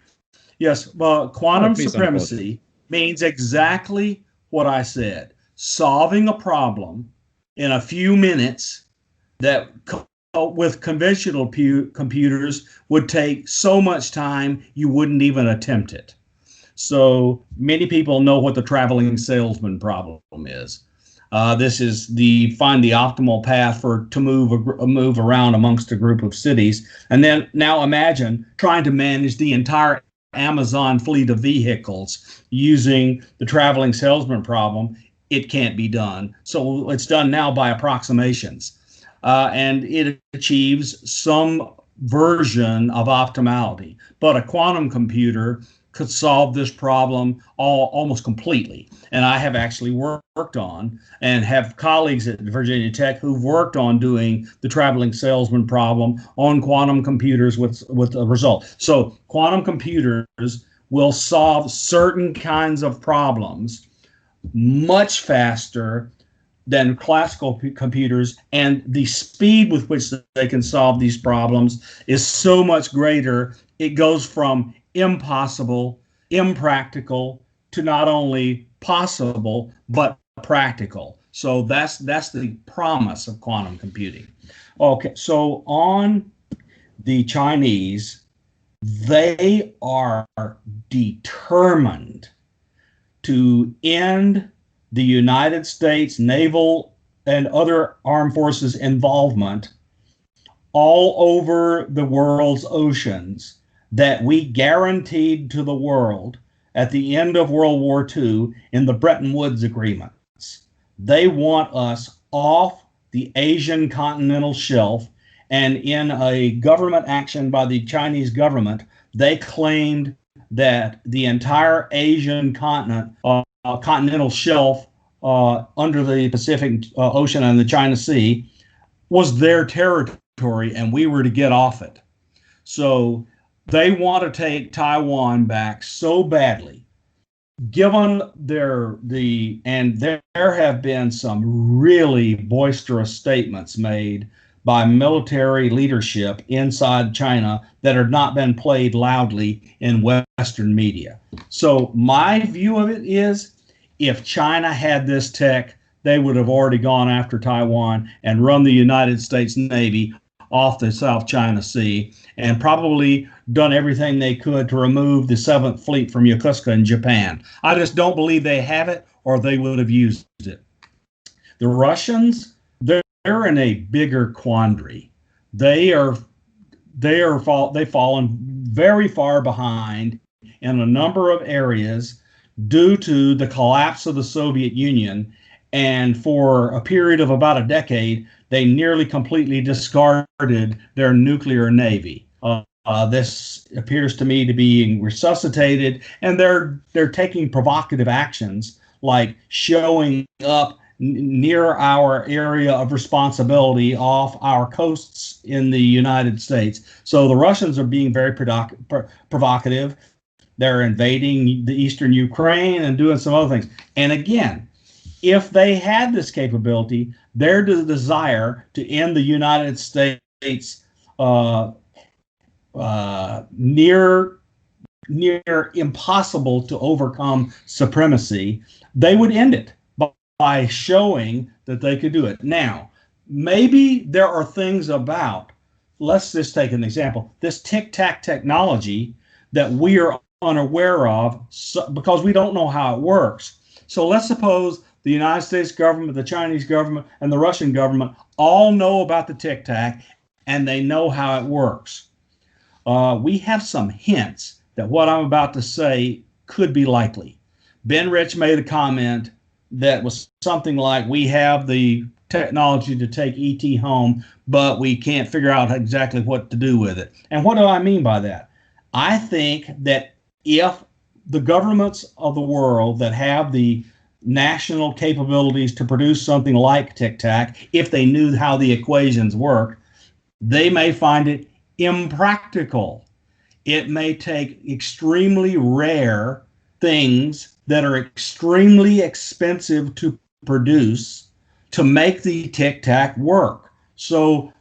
Yes, quantum supremacy means exactly what I said. Solving a problem in a few minutes that with conventional computers would take so much time you wouldn't even attempt it. So many people know what the traveling salesman problem is. This is find the optimal path to move around amongst a group of cities. And then now imagine trying to manage the entire Amazon fleet of vehicles using the traveling salesman problem. It can't be done. So it's done now by approximations. And it achieves some version of optimality. But a quantum computer could solve this problem almost completely. And I have actually worked on and have colleagues at Virginia Tech who've worked on doing the traveling salesman problem on quantum computers with a result. So quantum computers will solve certain kinds of problems much faster than classical computers, and the speed with which they can solve these problems is so much greater. It goes from impossible, impractical, to not only possible, but practical. So that's the promise of quantum computing. Okay, so on the Chinese, they are determined to end the United States naval and other armed forces involvement all over the world's oceans that we guaranteed to the world at the end of World War II in the Bretton Woods agreements. They want us off the Asian continental shelf, and in a government action by the Chinese government, they claimed that the entire Asian continental shelf under the Pacific Ocean and the China Sea was their territory and we were to get off it. So they want to take Taiwan back so badly, given there have been some really boisterous statements made by military leadership inside China that have not been played loudly in Western media. So my view of it is, if China had this tech, they would have already gone after Taiwan and run the United States Navy off the South China Sea, and probably done everything they could to remove the 7th Fleet from Yokosuka in Japan. I just don't believe they have it, or they would have used it. The Russians, they're in a bigger quandary. They've fallen very far behind in a number of areas due to the collapse of the Soviet Union, and for a period of about a decade, they nearly completely discarded their nuclear navy. This appears to me to be resuscitated, and they're taking provocative actions like showing up near our area of responsibility off our coasts in the United States. So the Russians are being very provocative. They're invading the eastern Ukraine and doing some other things. And again, if they had this capability, their desire to end the United States near impossible to overcome supremacy, they would end it by showing that they could do it. Now, maybe there are things about, let's just take an example, this tic-tac technology that we are unaware of because we don't know how it works. So let's suppose the United States government, the Chinese government, and the Russian government all know about the tic-tac and they know how it works. We have some hints that what I'm about to say could be likely. Ben Rich made a comment that was something like, we have the technology to take ET home, but we can't figure out exactly what to do with it. And what do I mean by that? I think that if the governments of the world that have the national capabilities to produce something like tic-tac, if they knew how the equations work, they may find it impractical. It may take extremely rare things that are extremely expensive to produce to make the tic-tac work. So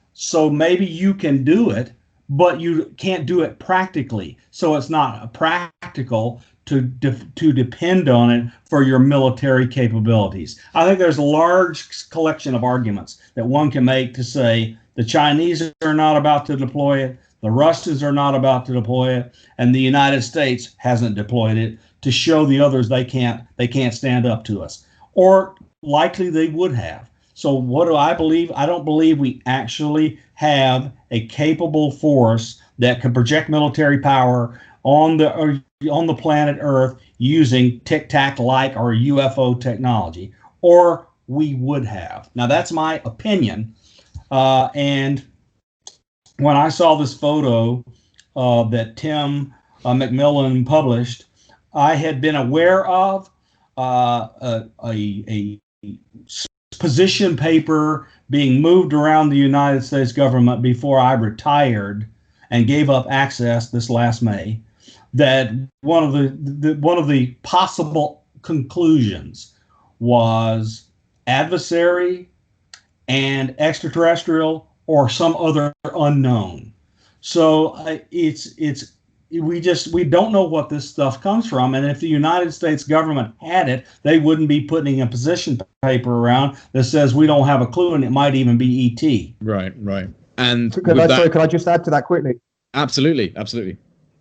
maybe you can do it, but you can't do it practically. So it's not practical to depend on it for your military capabilities. I think there's a large collection of arguments that one can make to say the Chinese are not about to deploy it, the Russians are not about to deploy it, and the United States hasn't deployed it, to show the others they can't stand up to us. Or likely they would have. So what do I believe? I don't believe we actually have a capable force that can project military power on the planet Earth using tic-tac-like or UFO technology, or we would have. Now that's my opinion. And when I saw this photo that Tim McMillan published, I had been aware of a position paper being moved around the United States government before I retired and gave up access this last May, that one of the possible conclusions was adversary and extraterrestrial or some other unknown. So we don't know what this stuff comes from, and if the United States government had it, they wouldn't be putting a position paper around that says we don't have a clue, and it might even be ET. Right. And could I just add to that quickly? Absolutely.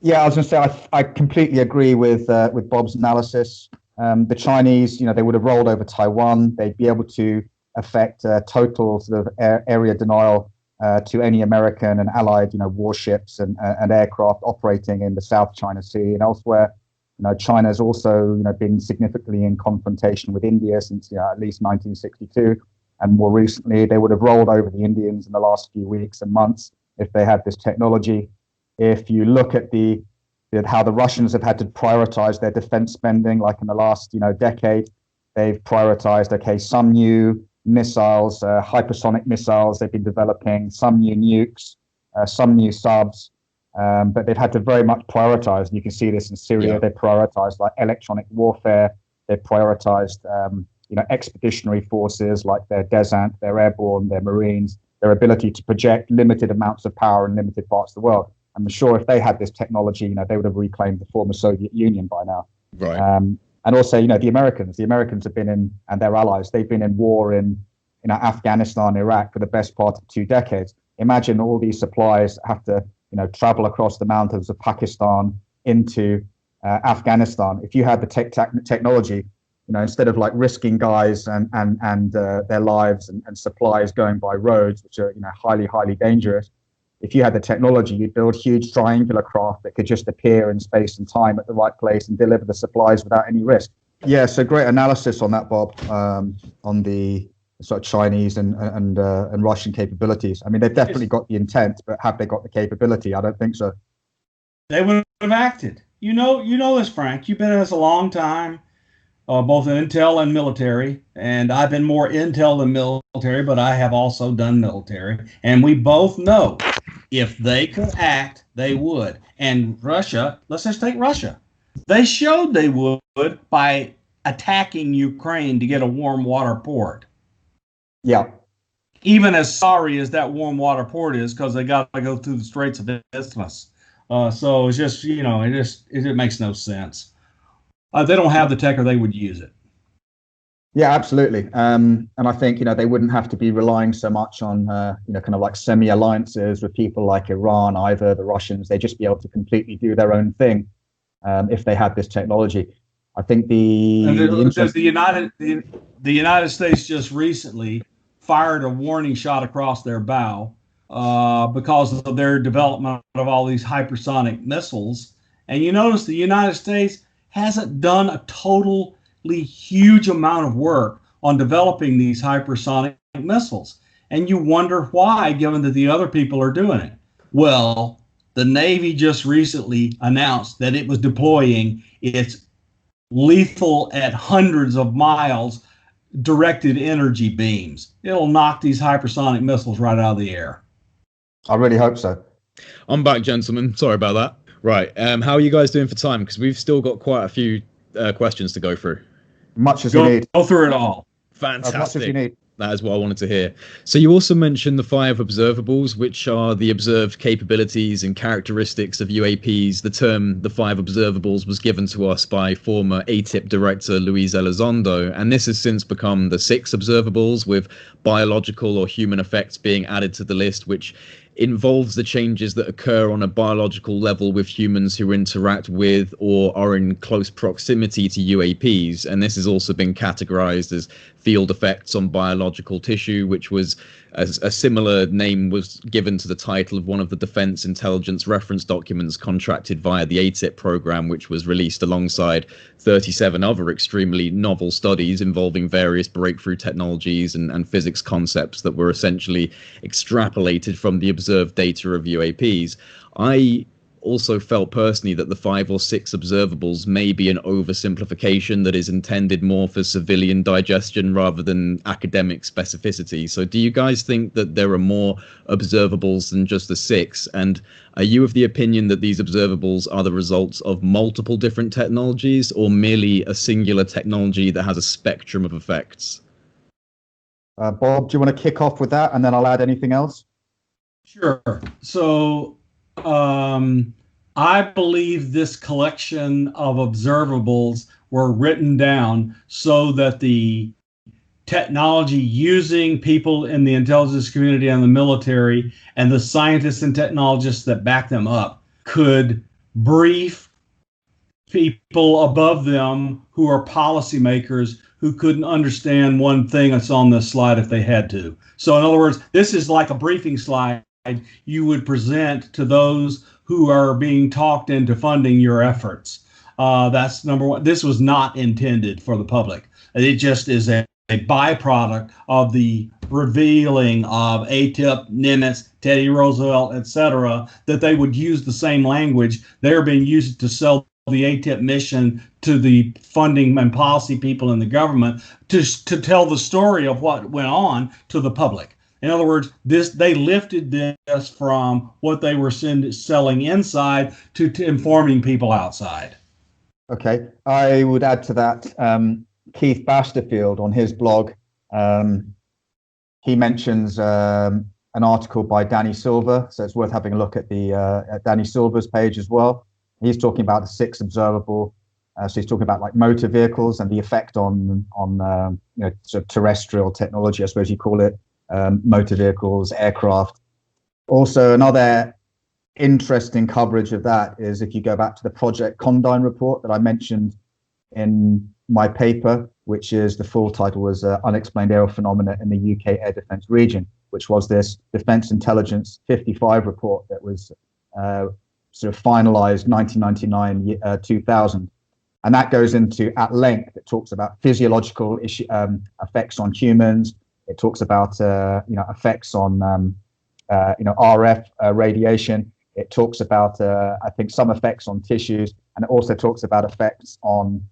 Yeah, I was going to say I completely agree with Bob's analysis. The Chinese, they would have rolled over Taiwan. They'd be able to affect total sort of area denial to any American and allied, warships and aircraft operating in the South China Sea and elsewhere. China's also, been significantly in confrontation with India since at least 1962, and more recently they would have rolled over the Indians in the last few weeks and months if they had this technology. If you look at how the Russians have had to prioritize their defense spending, like in the last decade, they've prioritized some new missiles, hypersonic missiles. They've been developing some new nukes, some new subs, but they've had to very much prioritize. And you can see this in Syria. Yeah. They prioritized like electronic warfare. They prioritized, expeditionary forces like their desant, their airborne, their marines, their ability to project limited amounts of power in limited parts of the world. I'm sure if they had this technology, they would have reclaimed the former Soviet Union by now. Right. And also, the Americans have been in, and their allies, they've been in war in Afghanistan, Iraq for the best part of 2 decades. Imagine all these supplies have to, travel across the mountains of Pakistan into Afghanistan. If you had the technology, instead of like risking guys and their lives and supplies going by roads, which are, highly, highly dangerous, if you had the technology, you'd build huge triangular craft that could just appear in space and time at the right place and deliver the supplies without any risk. Yeah, so great analysis on that, Bob, on the sort of Chinese and Russian capabilities. I mean, they've definitely got the intent, but have they got the capability? I don't think so. They would have acted. You know this, Frank. You've been in this a long time, both in intel and military. And I've been more intel than military, but I have also done military. And we both know if they could act, they would. And Russia, let's just take Russia. They showed they would by attacking Ukraine to get a warm water port. Yeah. Even as sorry as that warm water port is, because they got to go through the Straits of Isthmus. So it's just, it makes no sense. They don't have the tech, or they would use it. Yeah, absolutely. And I think, they wouldn't have to be relying so much on, kind of like semi-alliances with people like Iran, either the Russians. They'd just be able to completely do their own thing if they had this technology. I think the United States just recently fired a warning shot across their bow because of their development of all these hypersonic missiles. And you notice the United States hasn't done a totally huge amount of work on developing these hypersonic missiles. And you wonder why, given that the other people are doing it. Well, the Navy just recently announced that it was deploying its lethal at hundreds of miles directed energy beams. It'll knock these hypersonic missiles right out of the air. I really hope so. I'm back, gentlemen. Sorry about that. Right. How are you guys doing for time? Because we've still got quite a few questions to go through. Much as you need. Go through it all. Fantastic. As much as you need. That is what I wanted to hear. So you also mentioned the 5 observables, which are the observed capabilities and characteristics of UAPs. The term the 5 observables was given to us by former ATIP director Luis Elizondo, and this has since become the 6 observables, with biological or human effects being added to the list, which involves the changes that occur on a biological level with humans who interact with or are in close proximity to UAPs. And this has also been categorized as field effects on biological tissue, which was a similar name was given to the title of one of the Defense Intelligence Reference Documents contracted via the ATIP program, which was released alongside 37 other extremely novel studies involving various breakthrough technologies and physics concepts that were essentially extrapolated from the observed data of UAPs. I also felt personally that the 5 or 6 observables may be an oversimplification that is intended more for civilian digestion rather than academic specificity. So do you guys think that there are more observables than just the 6? And are you of the opinion that these observables are the results of multiple different technologies, or merely a singular technology that has a spectrum of effects? Bob, do you want to kick off with that, and then I'll add anything else? Sure. So I believe this collection of observables were written down so that the technology using people in the intelligence community and the military and the scientists and technologists that back them up could brief people above them who are policymakers who couldn't understand one thing that's on this slide if they had to. So in other words, this is like a briefing slide you would present to those who are being talked into funding your efforts. That's number one. This was not intended for the public. It just is a byproduct of the revealing of ATIP, Nimitz, Teddy Roosevelt, etc., that they would use the same language. They're being used to sell the ATIP mission to the funding and policy people in the government to tell the story of what went on to the public. In other words, they lifted this from what they were selling inside to informing people outside. Okay, I would add to that Keith Basterfield on his blog. He mentions an article by Danny Silver, so it's worth having a look at the at Danny Silver's page as well. He's talking about the 6 observable. So he's talking about like motor vehicles and the effect on sort of terrestrial technology, I suppose you call it, motor vehicles, aircraft. Also, another interesting coverage of that is if you go back to the Project Condign report that I mentioned in my paper, which is the full title was Unexplained Aerial Phenomena in the UK Air Defence Region, which was this Defence Intelligence 55 report that was sort of finalised 1999-2000. And that goes into at length, it talks about physiological effects on humans. It talks about effects on RF radiation. It talks about I think some effects on tissues, and it also talks about effects on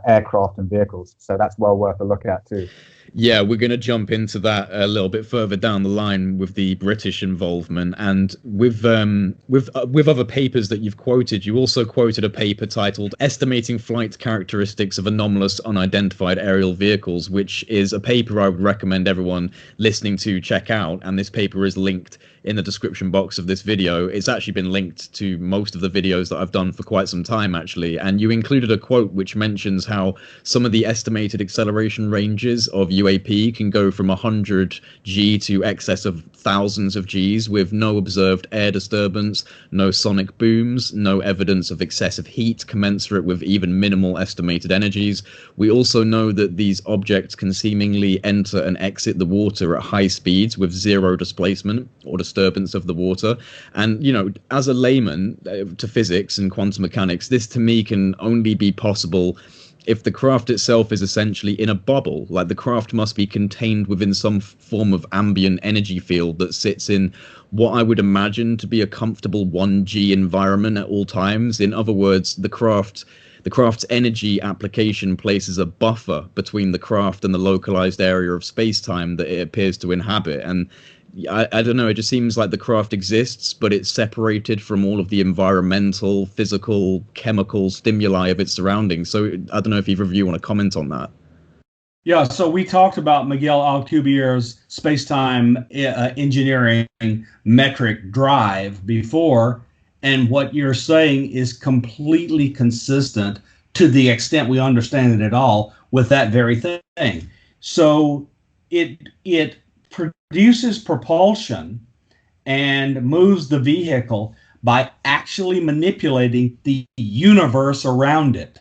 aircraft and vehicles. So that's well worth a look at too. Yeah, we're going to jump into that a little bit further down the line with the British involvement, and with other papers that you've quoted. You also quoted a paper titled "Estimating Flight Characteristics of Anomalous Unidentified Aerial Vehicles," which is a paper I would recommend everyone listening to check out. And this paper is linked in the description box of this video. It's actually been linked to most of the videos that I've done for quite some time, actually. And you included a quote which mentions how some of the estimated acceleration ranges of UAP can go from 100 G to excess of thousands of Gs with no observed air disturbance, no sonic booms, no evidence of excessive heat commensurate with even minimal estimated energies. We also know that these objects can seemingly enter and exit the water at high speeds with zero displacement or disturbance of the water. And, as a layman to physics and quantum mechanics, this to me can only be possible if the craft itself is essentially in a bubble. Like, the craft must be contained within some form of ambient energy field that sits in what I would imagine to be a comfortable 1G environment at all times. In other words, the craft's energy application places a buffer between the craft and the localized area of space-time that it appears to inhabit. And I don't know, it just seems like the craft exists, but it's separated from all of the environmental, physical, chemical stimuli of its surroundings. So I don't know if either of you want to comment on that. Yeah, so we talked about Miguel Alcubierre's space-time engineering metric drive before, and what you're saying is completely consistent to the extent we understand it at all with that very thing. So it produces propulsion and moves the vehicle by actually manipulating the universe around it.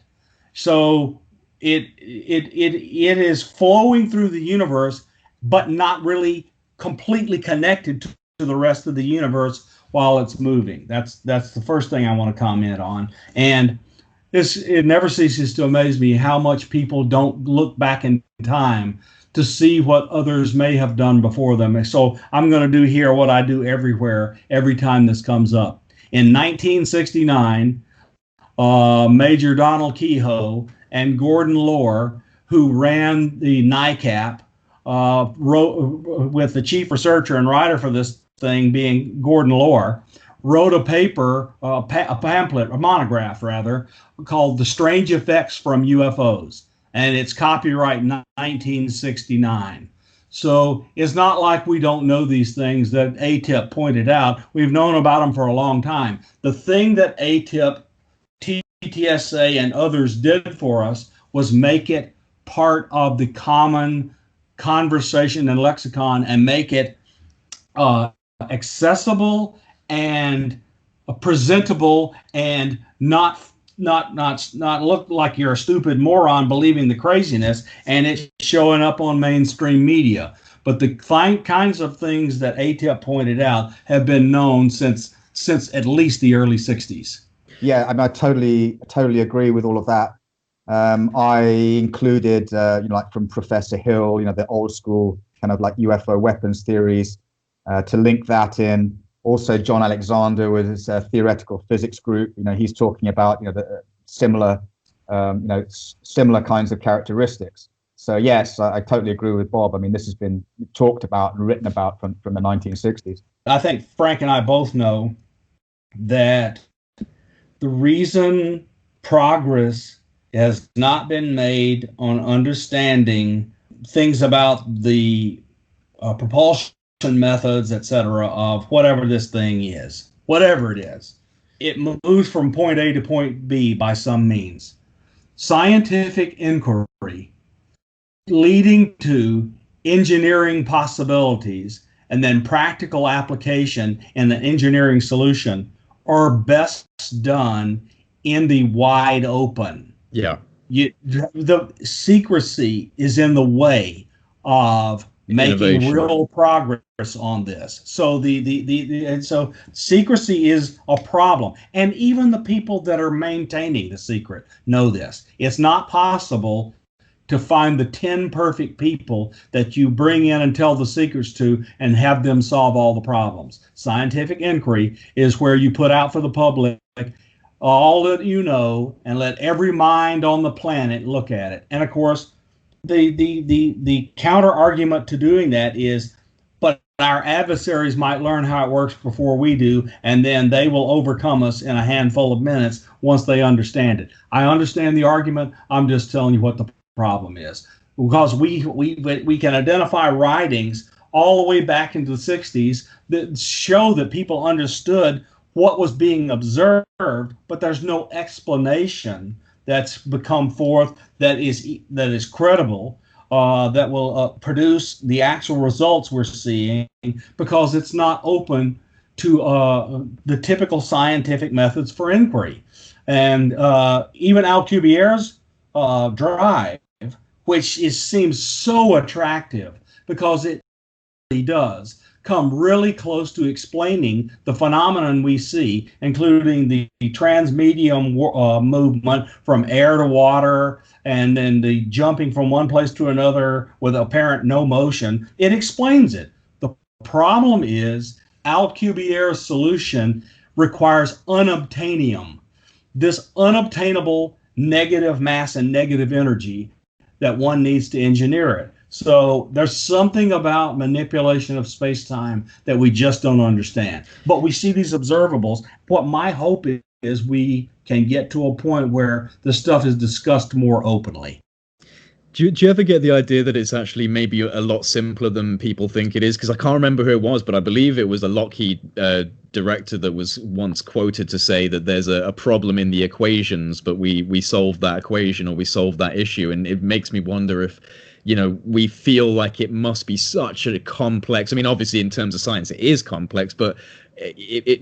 So it is flowing through the universe, but not really completely connected to the rest of the universe while it's moving. That's the first thing I want to comment on. And it never ceases to amaze me how much people don't look back in time to see what others may have done before them. So I'm going to do here what I do everywhere, every time this comes up. In 1969, Major Donald Kehoe and Gordon Lohr, who ran the NICAP, wrote, with the chief researcher and writer for this thing being Gordon Lohr, wrote a paper, a pamphlet, a monograph rather, called The Strange Effects from UFOs. And it's copyright 1969. So it's not like we don't know these things that ATIP pointed out. We've known about them for a long time. The thing that ATIP, TTSA, and others did for us was make it part of the common conversation and lexicon and make it accessible and presentable and not look like you're a stupid moron believing the craziness and it's showing up on mainstream media. But the kinds of things that ATIP pointed out have been known since at least the early 60s. Yeah, I mean, I totally agree with all of that. I included, like from Professor Hill, the old school kind of like UFO weapons theories, to link that in. Also, John Alexander with his theoretical physics group, he's talking about, the similar, similar kinds of characteristics. So yes, I totally agree with Bob. I mean, this has been talked about and written about from the 1960s. I think Frank and I both know that the reason progress has not been made on understanding things about the propulsion methods, etc., of whatever this thing is, whatever it is. It moves from point A to point B by some means. Scientific inquiry leading to engineering possibilities and then practical application in the engineering solution are best done in the wide open. Yeah. The secrecy is in the way of making real progress on this. So so secrecy is a problem. And even the people that are maintaining the secret know this. It's not possible to find the 10 perfect people that you bring in and tell the secrets to and have them solve all the problems. Scientific inquiry is where you put out for the public all that you know and let every mind on the planet look at it. And of course, the counter argument to doing that is, but our adversaries might learn how it works before we do, and then they will overcome us in a handful of minutes once they understand it. I understand the argument. I'm just telling you what the problem is, because we can identify writings all the way back into the 60s that show that people understood what was being observed, but there's no explanation that's become forth that is credible, that will produce the actual results we're seeing, because it's not open to the typical scientific methods for inquiry. And even Alcubierre's drive, which seems so attractive because it really does come really close to explaining the phenomenon we see, including the transmedium movement from air to water, and then the jumping from one place to another with apparent no motion. It explains it. The problem is Alcubierre's solution requires unobtainium, this unobtainable negative mass and negative energy that one needs to engineer it. So there's something about manipulation of space-time that we just don't understand. But we see these observables. What my hope is we can get to a point where the stuff is discussed more openly. Do you ever get the idea that it's actually maybe a lot simpler than people think it is? Because I can't remember who it was, but I believe it was a Lockheed director that was once quoted to say that there's a problem in the equations, but we solved that equation, or we solved that issue. And it makes me wonder if, we feel like it must be such a complex. I mean, obviously, in terms of science, it is complex, but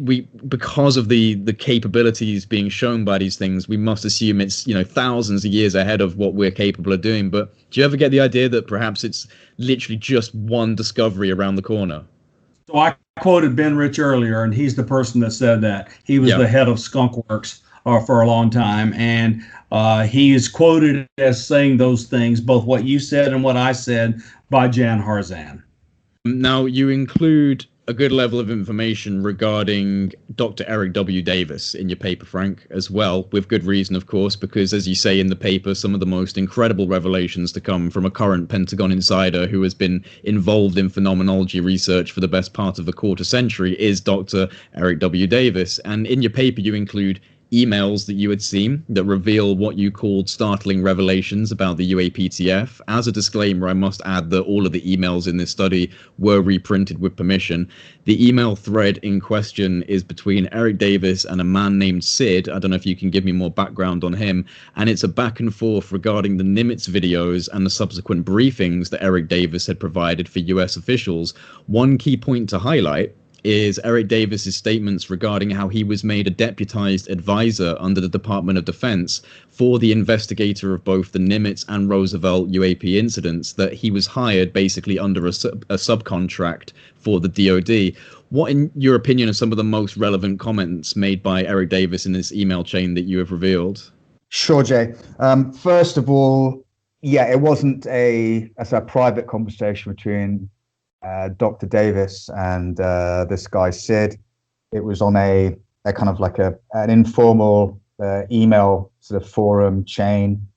we because of the capabilities being shown by these things, we must assume it's thousands of years ahead of what we're capable of doing. But do you ever get the idea that perhaps it's literally just one discovery around the corner? So I quoted Ben Rich earlier, and he's the person that said that. He was the head of Skunk Works for a long time, and he is quoted as saying those things, both what you said and what I said, by Jan Harzan. Now, you include a good level of information regarding Dr. Eric W. Davis in your paper, Frank, as well, with good reason, of course, because, as you say in the paper, some of the most incredible revelations to come from a current Pentagon insider who has been involved in phenomenology research for the best part of a quarter century is Dr. Eric W. Davis. And in your paper, you include emails that you had seen that reveal what you called startling revelations about the UAPTF. As a disclaimer, I must add that all of the emails in this study were reprinted with permission. The email thread in question is between Eric Davis and a man named Sid. I don't know if you can give me more background on him. And it's a back and forth regarding the Nimitz videos and the subsequent briefings that Eric Davis had provided for US officials. One key point to highlight is Eric Davis's statements regarding how he was made a deputized advisor under the Department of Defense for the investigator of both the Nimitz and Roosevelt UAP incidents, that he was hired basically under a subcontract for the DoD. What, in your opinion, are some of the most relevant comments made by Eric Davis in this email chain that you have revealed? Sure, Jay. First of all, it wasn't a private conversation between Dr. Davis and this guy Sid. it was on a kind of like an informal email sort of forum chain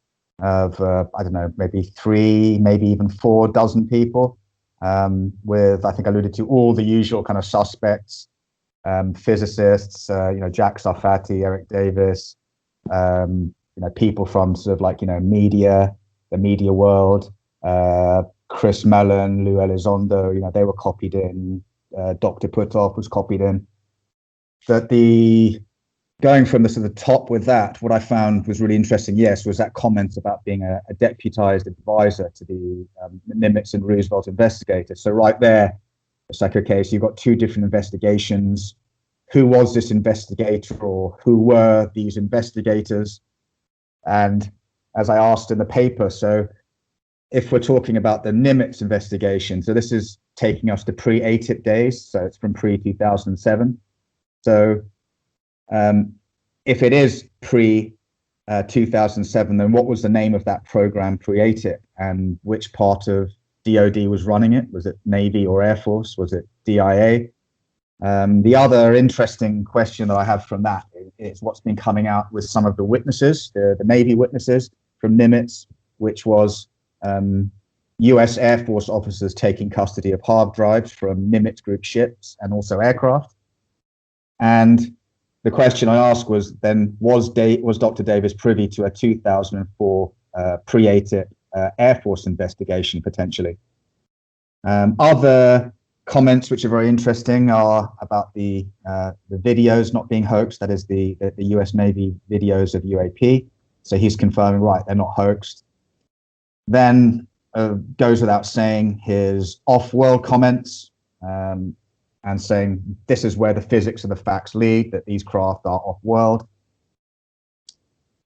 of I don't know, maybe 3, maybe even 4 dozen people, with, I think I alluded to, all the usual kind of suspects, physicists, Jack Sarfati, Eric Davis, people from sort of like, the media world, Chris Mellon, Lou Elizondo, they were copied in, Dr. Puthoff was copied in. That going from the sort of top with that, what I found was really interesting, yes, was that comment about being a deputized advisor to the Nimitz and Roosevelt investigators. So right there, it's like, okay, so you've got 2 different investigations. Who was this investigator, or who were these investigators? And as I asked in the paper, so if we're talking about the Nimitz investigation, so this is taking us to pre-ATIP days, so it's from pre-2007. So if it is pre-2007, then what was the name of that program pre-ATIP, and which part of DOD was running it? Was it Navy or Air Force? Was it DIA? The other interesting question that I have from that is what's been coming out with some of the witnesses, the Navy witnesses from Nimitz, which was US Air Force officers taking custody of hard drives from Nimitz Group ships and also aircraft. And the question I asked was then, was Dr. Davis privy to a 2004 pre-ATIP Air Force investigation potentially? Other comments which are very interesting are about the videos not being hoaxed, that is the US Navy videos of UAP. So he's confirming, right, they're not hoaxed. Then goes without saying his off-world comments, and saying this is where the physics and the facts lead, that these craft are off-world.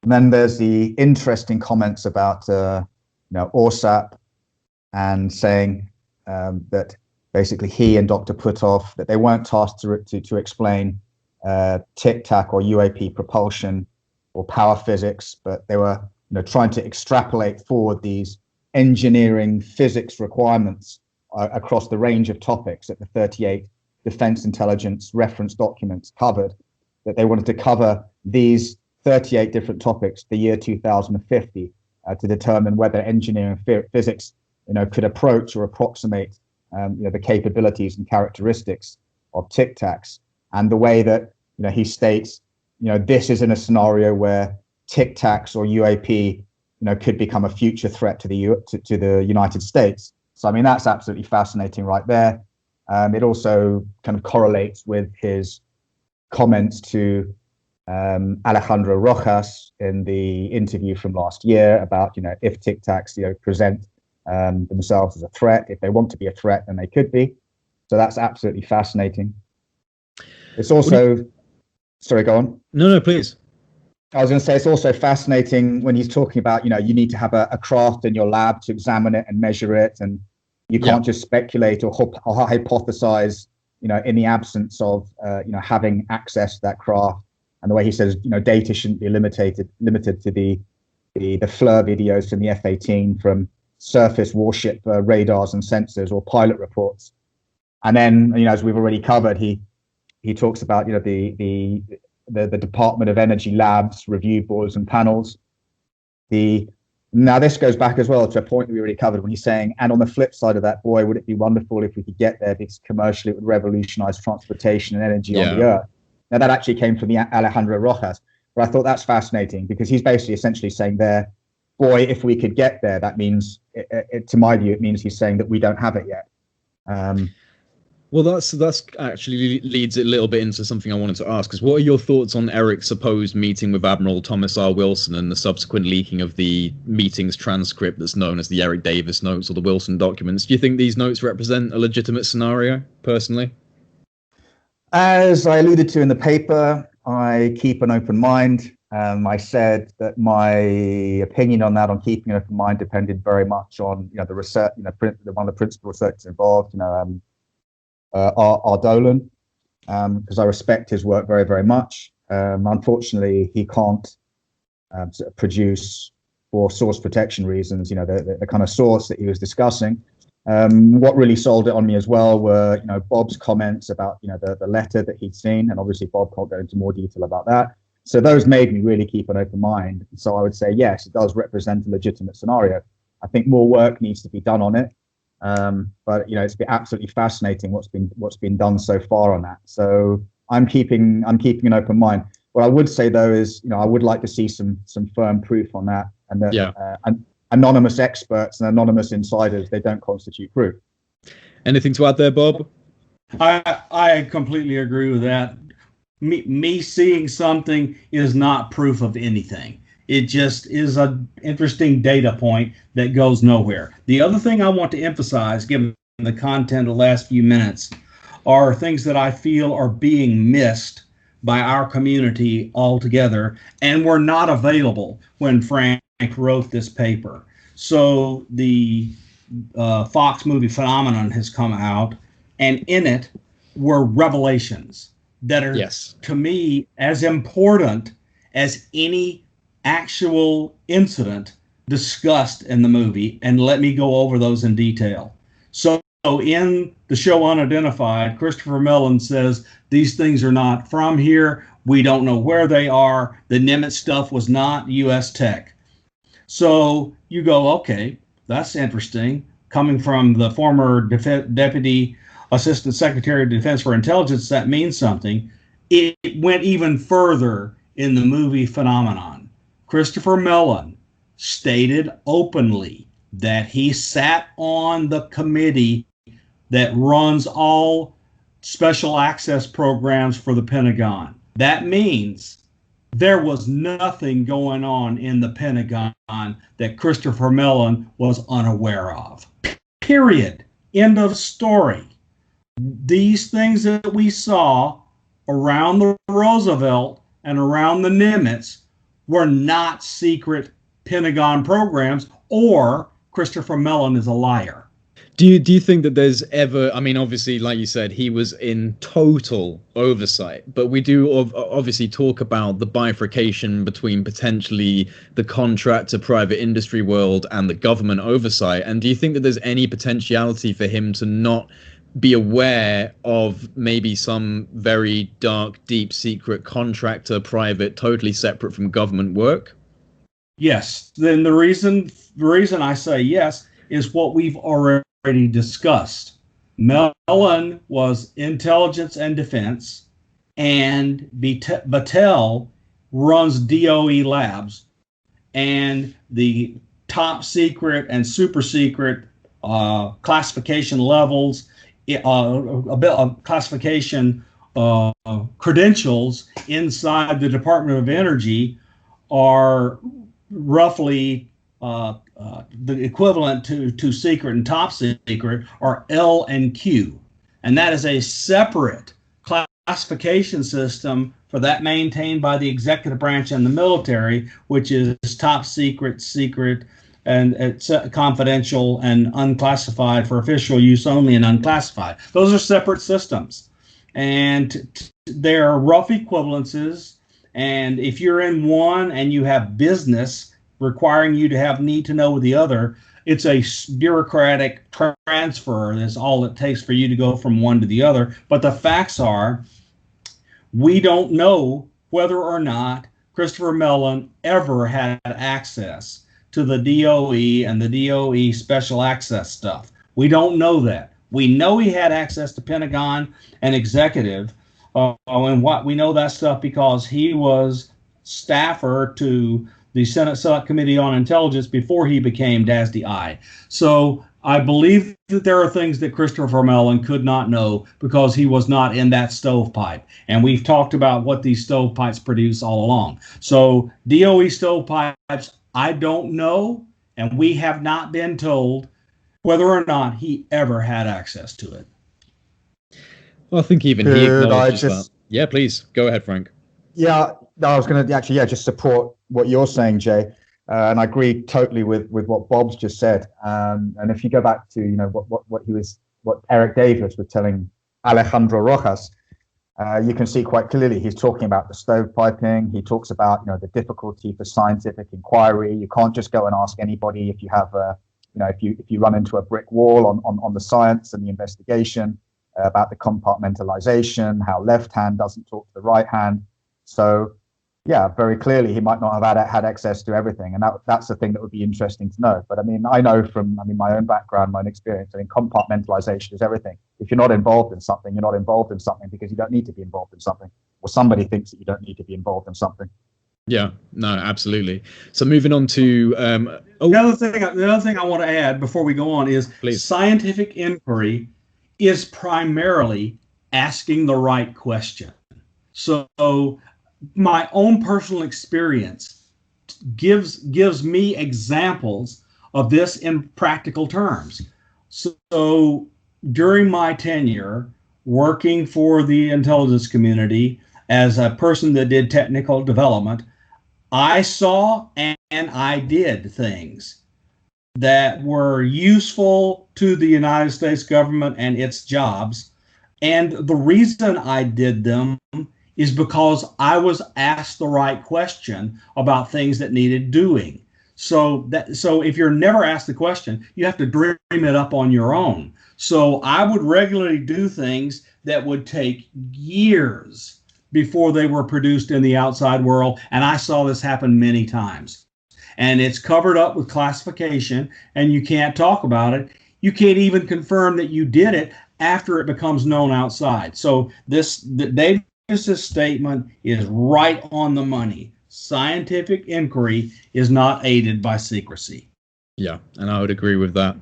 And then there's the interesting comments about ORSAP, and saying that basically he and Dr. Puthoff, that they weren't tasked to explain tic-tac or UAP propulsion or power physics, but they were trying to extrapolate forward these engineering physics requirements across the range of topics that the 38 Defense Intelligence reference documents covered, that they wanted to cover these 38 different topics the year 2050 to determine whether engineering physics could approach or approximate the capabilities and characteristics of tic-tacs. And the way that he states, this is in a scenario where tic-tacs or UAP could become a future threat to the United States. So I mean, that's absolutely fascinating right there. It also kind of correlates with his comments to Alejandro Rojas in the interview from last year about, if tic-tacs, present themselves as a threat. If they want to be a threat, then they could be. So that's absolutely fascinating. It's also, sorry, go on. No, please. I was going to say, it's also fascinating when he's talking about, you need to have a craft in your lab to examine it and measure it, and you can't just speculate or hypothesize, in the absence of, having access to that craft. And the way he says, data shouldn't be limited to the FLIR videos from the F-18, from surface warship radars and sensors, or pilot reports. And then, as we've already covered, he talks about, the Department of Energy labs, review boards and panels. Now this goes back as well to a point that we already covered when he's saying, and on the flip side of that, boy, would it be wonderful if we could get there, because commercially it would revolutionize transportation and energy on the Earth. Now that actually came from the Alejandro Rojas, but I thought that's fascinating, because he's basically essentially saying there, boy, if we could get there, that means, to my view, it means he's saying that we don't have it yet. Well, that's actually leads it a little bit into something I wanted to ask, because what are your thoughts on Eric's supposed meeting with Admiral Thomas R. Wilson and the subsequent leaking of the meeting's transcript that's known as the Eric Davis notes or the Wilson documents? Do you think these notes represent a legitimate scenario, personally? As I alluded to in the paper, I keep an open mind. I said that my opinion on that, on keeping an open mind, depended very much on the research. One of the principal researchers involved, Dolan, because I respect his work very, very much. Unfortunately, he can't produce, for source protection reasons, the kind of source that he was discussing. What really sold it on me as well were, Bob's comments about, the letter that he'd seen, and obviously Bob can't go into more detail about that. So those made me really keep an open mind. So I would say, yes, it does represent a legitimate scenario. I think more work needs to be done on it. But it's been absolutely fascinating what's been done so far on that. So I'm keeping an open mind. What I would say though is, I would like to see some firm proof on that, and that anonymous experts and anonymous insiders, they don't constitute proof. Anything to add there, Bob? I completely agree with that. Me seeing something is not proof of anything. It just is an interesting data point that goes nowhere. The other thing I want to emphasize, given the content of the last few minutes, are things that I feel are being missed by our community altogether and were not available when Frank wrote this paper. So the Fox movie Phenomenon has come out, and in it were revelations that are, to me, as important as any actual incident discussed in the movie. And let me go over those in detail. So in the show Unidentified, Christopher Mellon says these things are not from here. We don't know where they are. The Nimitz stuff was not U.S. Tech. So you go, okay, that's interesting. Coming from the former Deputy Assistant Secretary of Defense for Intelligence, that means something. It went even further in the movie Phenomenon. Christopher Mellon stated openly that he sat on the committee that runs all special access programs for the Pentagon. That means there was nothing going on in the Pentagon that Christopher Mellon was unaware of. Period. End of story. These things that we saw around the Roosevelt and around the Nimitz were not secret Pentagon programs, or Christopher Mellon is a liar. Do you think that there's ever, I mean, obviously, like you said, he was in total oversight, but we do obviously talk about the bifurcation between potentially the contractor private industry world and the government oversight. And do you think that there's any potentiality for him to not be aware of maybe some very dark, deep secret contractor private, totally separate from government work? Yes. Then the reason I say yes is what we've already discussed. Mellon was intelligence and defense, and Battelle runs DOE labs, and the top secret and super secret classification levels, classification credentials inside the Department of Energy are roughly the equivalent to secret and top secret are L and Q. And that is a separate classification system for that maintained by the executive branch and the military, which is top secret, secret, and it's confidential and unclassified for official use only, and unclassified. Those are separate systems. And there are rough equivalences. And if you're in one and you have business requiring you to need to know the other, it's a bureaucratic transfer. That's all it takes for you to go from one to the other. But the facts are, we don't know whether or not Christopher Mellon ever had access to the DOE and the DOE special access stuff. We don't know that. We know he had access to Pentagon and executive, and what we know that stuff because he was staffer to the Senate Select Committee on Intelligence before he became DASDI. So I believe that there are things that Christopher Mellon could not know because he was not in that stovepipe. And we've talked about what these stovepipes produce all along. So DOE stovepipes, I don't know, and we have not been told whether or not he ever had access to it. Well, I think even he acknowledges that. Yeah, please, go ahead, Frank. Yeah, no, I was going to actually, just support what you're saying, Jay. And I agree totally with what Bob's just said. And if you go back to, what Eric Davis was telling Alejandro Rojas, you can see quite clearly he's talking about the stovepiping. He talks about, the difficulty for scientific inquiry. You can't just go and ask anybody if you have if you run into a brick wall on the science and the investigation, about the compartmentalization, how left hand doesn't talk to the right hand. So yeah, very clearly he might not have had access to everything, and that's the thing that would be interesting to know. But I know from my own background, my own experience. Compartmentalization is everything. If you're not involved in something, you're not involved in something because you don't need to be involved in something, or somebody thinks that you don't need to be involved in something. Yeah, no, absolutely. So moving on to the other thing I want to add before we go on is scientific inquiry is primarily asking the right question. So my own personal experience gives me examples of this in practical terms. So during my tenure working for the intelligence community as a person that did technical development, I saw and I did things that were useful to the United States government and its jobs. And the reason I did them is because I was asked the right question about things that needed doing. So if you're never asked the question, you have to dream it up on your own. So I would regularly do things that would take years before they were produced in the outside world. And I saw this happen many times. And it's covered up with classification, and you can't talk about it. You can't even confirm that you did it after it becomes known outside. So Davis's statement is right on the money. Scientific inquiry is not aided by secrecy. Yeah, and I would agree with that.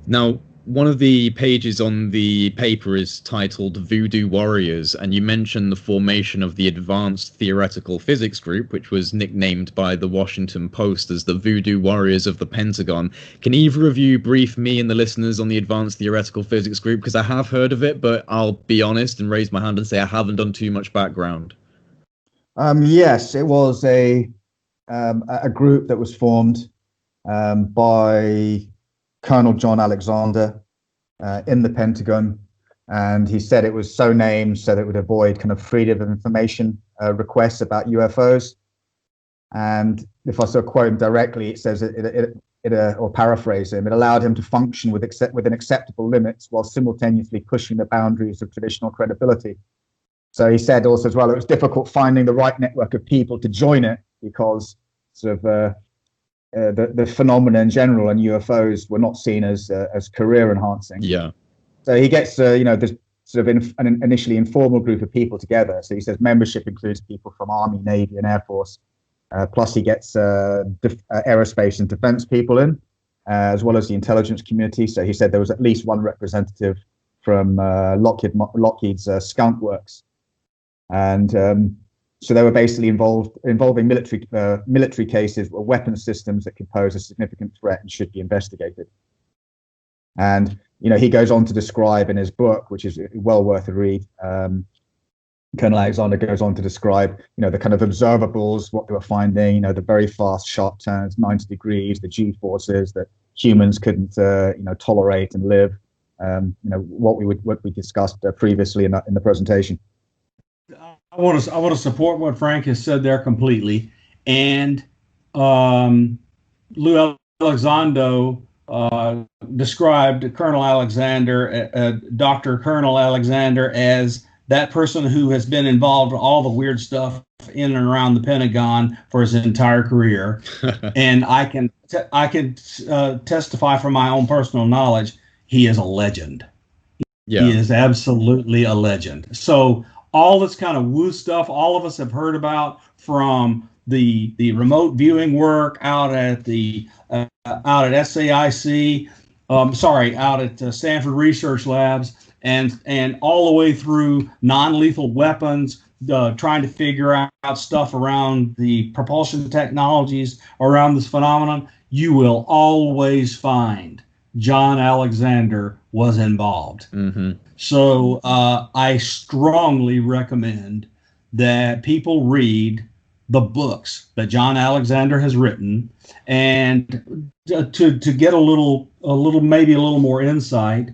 Now, one of the pages on the paper is titled Voodoo Warriors, and you mentioned the formation of the Advanced Theoretical Physics Group, which was nicknamed by the Washington Post as the Voodoo Warriors of the Pentagon. Can either of you brief me and the listeners on the Advanced Theoretical Physics Group? Because I have heard of it, but I'll be honest and raise my hand and say I haven't done too much background. Yes, it was a group that was formed by Colonel John Alexander in the Pentagon, and he said it was so named so that it would avoid kind of freedom of information requests about UFOs. And if I sort of quote him directly, it says or paraphrase him, it allowed him to function within acceptable limits while simultaneously pushing the boundaries of traditional credibility. So he said also as well, it was difficult finding the right network of people to join it because sort of the phenomena in general and UFOs were not seen as career enhancing. Yeah. So he gets this sort of an initially informal group of people together. So he says membership includes people from Army, Navy, and Air Force. Plus he gets aerospace and defense people in, as well as the intelligence community. So he said there was at least one representative from Lockheed's Skunk Works, and so they were basically involving military cases or weapons systems that could pose a significant threat and should be investigated. And he goes on to describe in his book, which is well worth a read. Colonel Alexander goes on to describe, the kind of observables, what they were finding, the very fast sharp turns, 90 degrees, the G forces that humans couldn't, tolerate and live. What we discussed previously in the presentation. I want to support what Frank has said there completely. And Lou Elizondo described Colonel Alexander, Dr. Colonel Alexander, as that person who has been involved in all the weird stuff in and around the Pentagon for his entire career. And I can testify from my own personal knowledge, he is a legend. Yeah. He is absolutely a legend. So all this kind of woo stuff all of us have heard about, from the remote viewing work out at SAIC, out at Stanford Research Labs, and all the way through non-lethal weapons, trying to figure out stuff around the propulsion technologies around this phenomenon, you will always find John Alexander was involved. Mm-hmm. So I strongly recommend that people read the books that John Alexander has written, and to get a little more insight.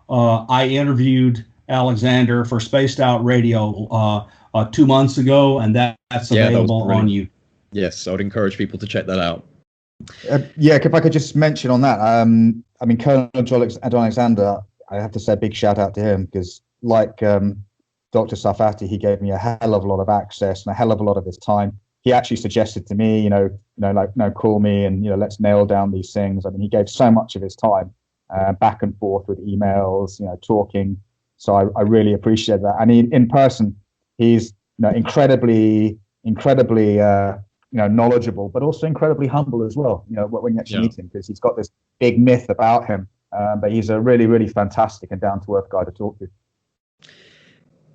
I interviewed Alexander for Spaced Out Radio 2 months ago, and that's available on YouTube. Yes, I would encourage people to check that out. Yeah, if I could just mention on that, I mean, Colonel John Alexander, I have to say a big shout out to him because, like Dr. Safati, he gave me a hell of a lot of access and a hell of a lot of his time. He actually suggested to me, like, no, call me and let's nail down these things. I mean, he gave so much of his time back and forth with emails, talking. So I really appreciate that. And in person, he's incredibly knowledgeable, but also incredibly humble as well. When you actually meet him, because he's got this big myth about him, but he's a really, really fantastic and down-to-earth guy to talk to.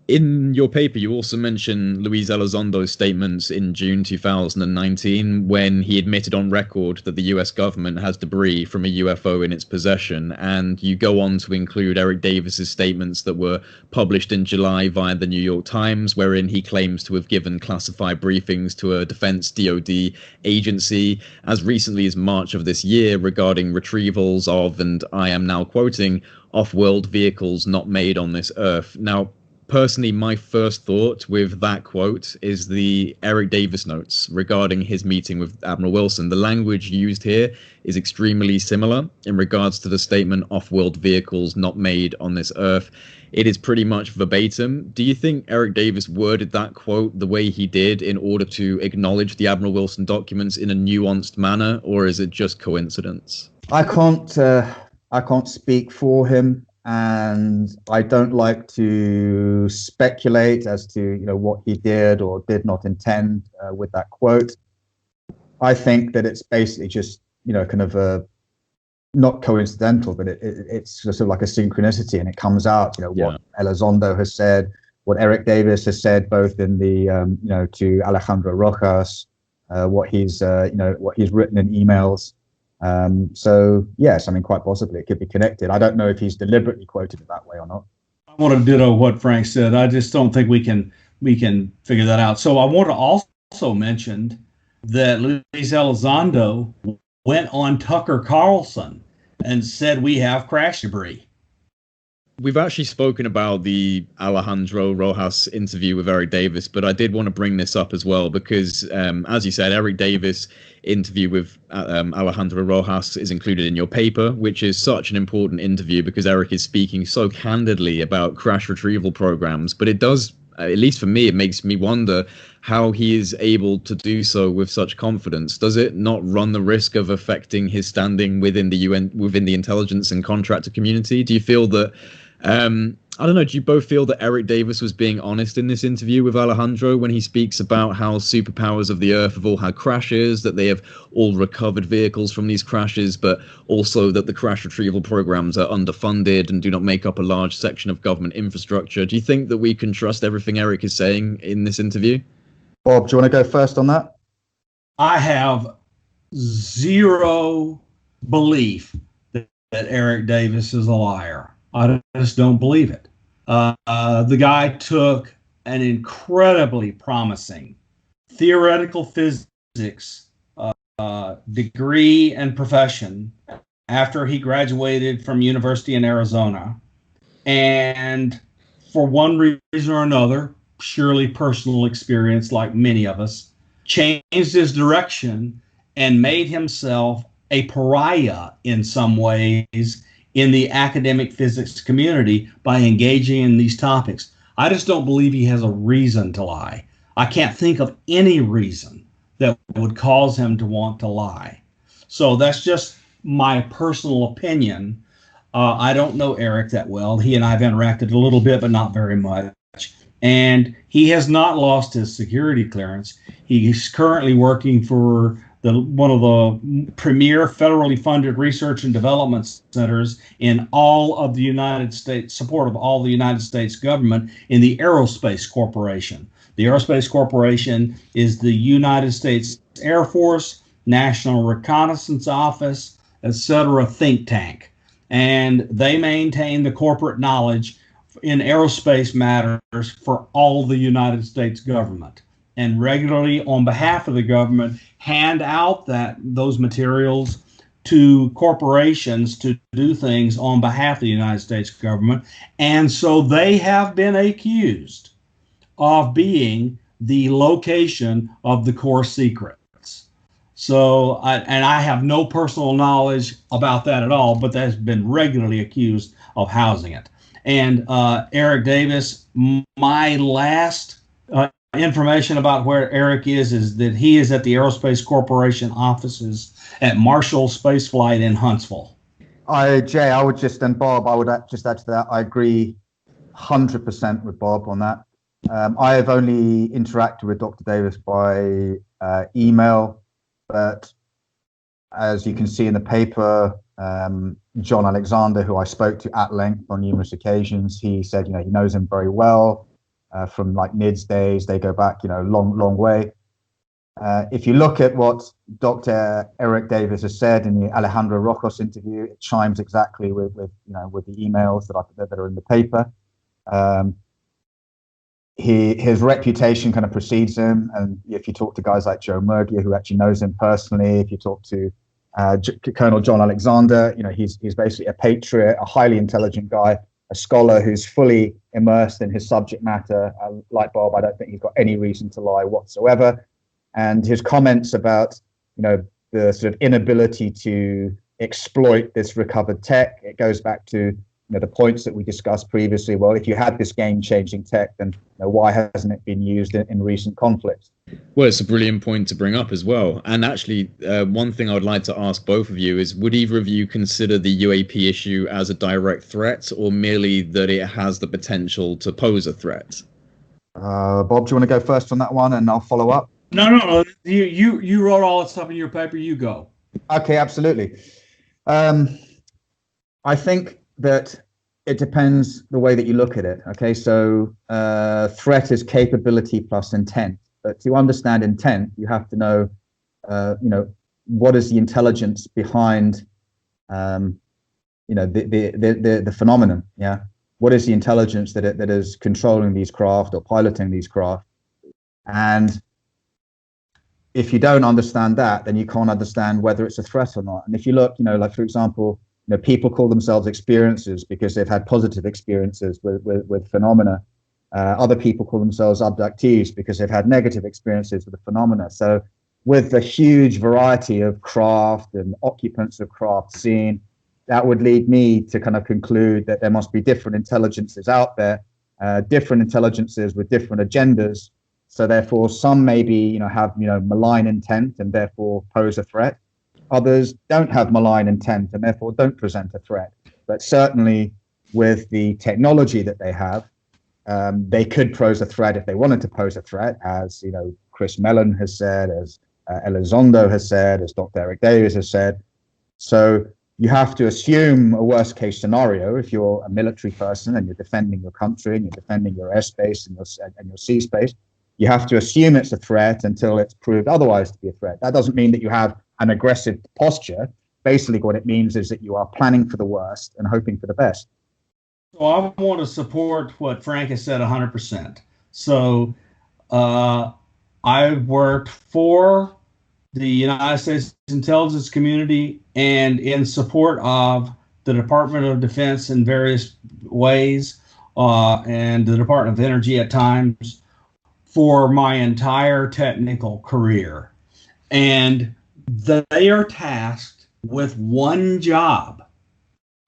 In your paper, you also mention Luis Elizondo's statements in June 2019 when he admitted on record that the US government has debris from a UFO in its possession. And you go on to include Eric Davis's statements that were published in July via the New York Times, wherein he claims to have given classified briefings to a defense DoD agency as recently as March of this year regarding retrievals of, and I am now quoting, off-world vehicles not made on this earth. Now, personally, my first thought with that quote is the Eric Davis notes regarding his meeting with Admiral Wilson. The language used here is extremely similar in regards to the statement off-world vehicles not made on this earth. It is pretty much verbatim. Do you think Eric Davis worded that quote the way he did in order to acknowledge the Admiral Wilson documents in a nuanced manner, or is it just coincidence? I can't speak for him. And I don't like to speculate as to what he did or did not intend with that quote. I think that it's basically just kind of a not coincidental, but it's sort of like a synchronicity, and it comes out what Elizondo has said, what Eric Davis has said, both in the to Alejandro Rojas, what he's written in emails. So yes, I mean, quite possibly it could be connected. I don't know if he's deliberately quoted it that way or not. I want to ditto what Frank said. I just don't think we can figure that out. So I want to also mention that Luis Elizondo went on Tucker Carlson and said we have crash debris. We've actually spoken about the Alejandro Rojas interview with Eric Davis, but I did want to bring this up as well because, as you said, Eric Davis' interview with Alejandro Rojas is included in your paper, which is such an important interview because Eric is speaking so candidly about crash retrieval programs. But it does, at least for me, it makes me wonder how he is able to do so with such confidence. Does it not run the risk of affecting his standing within the UN, within the intelligence and contractor community? Do you feel that I don't know, do you both feel that Eric Davis was being honest in this interview with Alejandro when he speaks about how superpowers of the earth have all had crashes, that they have all recovered vehicles from these crashes, but also that the crash retrieval programs are underfunded and do not make up a large section of government infrastructure? Do you think that we can trust everything Eric is saying in this interview? Bob, do you want to go first on that? I have zero belief that Eric Davis is a liar. I just don't believe it. The guy took an incredibly promising theoretical physics degree and profession after he graduated from University in Arizona. And for one reason or another, surely personal experience like many of us, changed his direction and made himself a pariah in some ways in the academic physics community by engaging in these topics. I just don't believe he has a reason to lie. I can't think of any reason that would cause him to want to lie. So that's just my personal opinion. I don't know Eric that well. He and I have interacted a little bit, but not very much. And he has not lost his security clearance. He's currently working for one of the premier federally funded research and development centers in all of the United States, support of all the United States government in the Aerospace Corporation. The Aerospace Corporation is the United States Air Force, National Reconnaissance Office, etc. think tank. And they maintain the corporate knowledge in aerospace matters for all the United States government, and regularly on behalf of the government hand out those materials to corporations to do things on behalf of the United States government. And so they have been accused of being the location of the core secrets. So, I have no personal knowledge about that at all, but that's been regularly accused of housing it. And Eric Davis, my last information about where Eric is that he is at the Aerospace Corporation offices at Marshall Space Flight in Huntsville. Jay, I would just, and Bob, I would just add to that. I agree 100% with Bob on that. I have only interacted with Dr. Davis by email, but as you can see in the paper, John Alexander, who I spoke to at length on numerous occasions, he said, he knows him very well from like NIDS days. They go back, long way. If you look at what Dr. Eric Davis has said in the Alejandro Rocos interview, it chimes exactly with the emails that are in the paper. His reputation kind of precedes him, and if you talk to guys like Joe McGwier, who actually knows him personally, if you talk to Colonel John Alexander, he's basically a patriot, a highly intelligent guy, a scholar who's fully immersed in his subject matter. Like Bob, I don't think he's got any reason to lie whatsoever. And his comments about, the sort of inability to exploit this recovered tech, it goes back to the points that we discussed previously. Well, if you had this game-changing tech, then why hasn't it been used in recent conflicts? Well, it's a brilliant point to bring up as well. And actually, one thing I would like to ask both of you is, would either of you consider the UAP issue as a direct threat, or merely that it has the potential to pose a threat? Bob, do you want to go first on that one, and I'll follow up? No. You wrote all that stuff in your paper. You go. Okay, absolutely. I think that it depends the way that you look at it. Okay, so threat is capability plus intent. But to understand intent, you have to know, what is the intelligence behind, the phenomenon. Yeah, what is the intelligence that is controlling these craft or piloting these craft? And if you don't understand that, then you can't understand whether it's a threat or not. And if you look, like for example, people call themselves experiencers because they've had positive experiences with phenomena. Other people call themselves abductees because they've had negative experiences with the phenomena. So with the huge variety of craft and occupants of craft seen, that would lead me to kind of conclude that there must be different intelligences out there, different intelligences with different agendas. So therefore, some maybe have malign intent and therefore pose a threat. Others don't have malign intent and therefore don't present a threat. But certainly with the technology that they have, they could pose a threat if they wanted to pose a threat, as Chris Mellon has said, as Elizondo has said, as Dr. Eric Davis has said. So you have to assume a worst case scenario if you're a military person and you're defending your country and you're defending your airspace and your sea space. You have to assume it's a threat until it's proved otherwise to be a threat. That doesn't mean that you have an aggressive posture. Basically, what it means is that you are planning for the worst and hoping for the best. So I want to support what Frank has said 100%. So I worked for the United States intelligence community and in support of the Department of Defense in various ways, and the Department of Energy at times, for my entire technical career. And they are tasked with one job: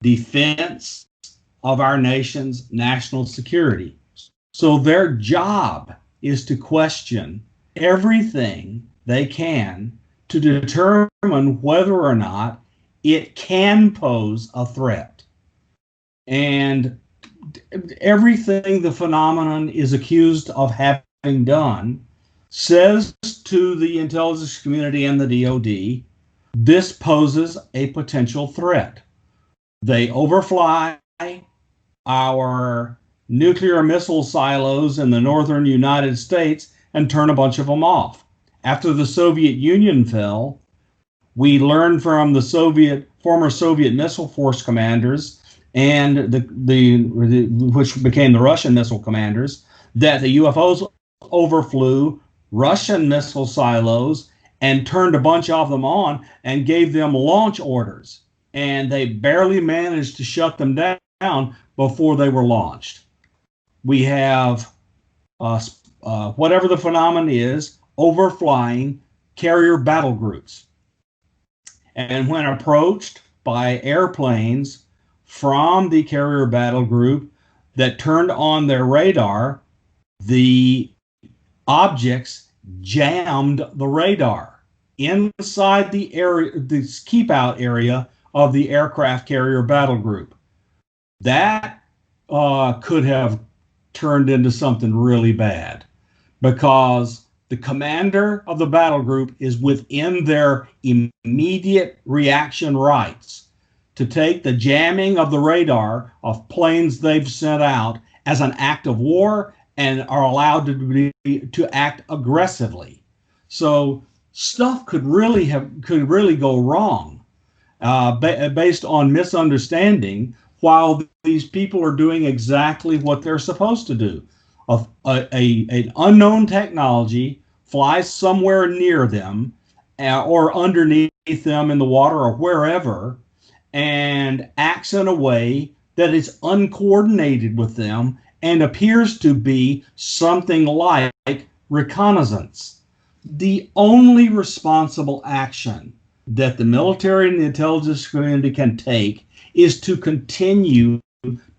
defense of our nation's national security. So their job is to question everything they can to determine whether or not it can pose a threat. And everything the phenomenon is accused of having done says to the intelligence community and the DoD, this poses a potential threat. They overfly our nuclear missile silos in the northern United States and turn a bunch of them off. After the Soviet Union fell, we learned from the former Soviet missile force commanders and which became the Russian missile commanders, that the UFOs overflew Russian missile silos and turned a bunch of them on and gave them launch orders. And they barely managed to shut them down before they were launched. We have whatever the phenomenon is, overflying carrier battle groups. And when approached by airplanes from the carrier battle group that turned on their radar, the objects jammed the radar inside the area, this keep out area of the aircraft carrier battle group. That could have turned into something really bad, because the commander of the battle group is within their immediate reaction rights to take the jamming of the radar of planes they've sent out as an act of war, and are allowed to act aggressively. So stuff could really go wrong based on misunderstanding, while these people are doing exactly what they're supposed to do. An unknown technology flies somewhere near them or underneath them in the water or wherever, and acts in a way that is uncoordinated with them and appears to be something like reconnaissance. The only responsible action that the military and the intelligence community can take is to continue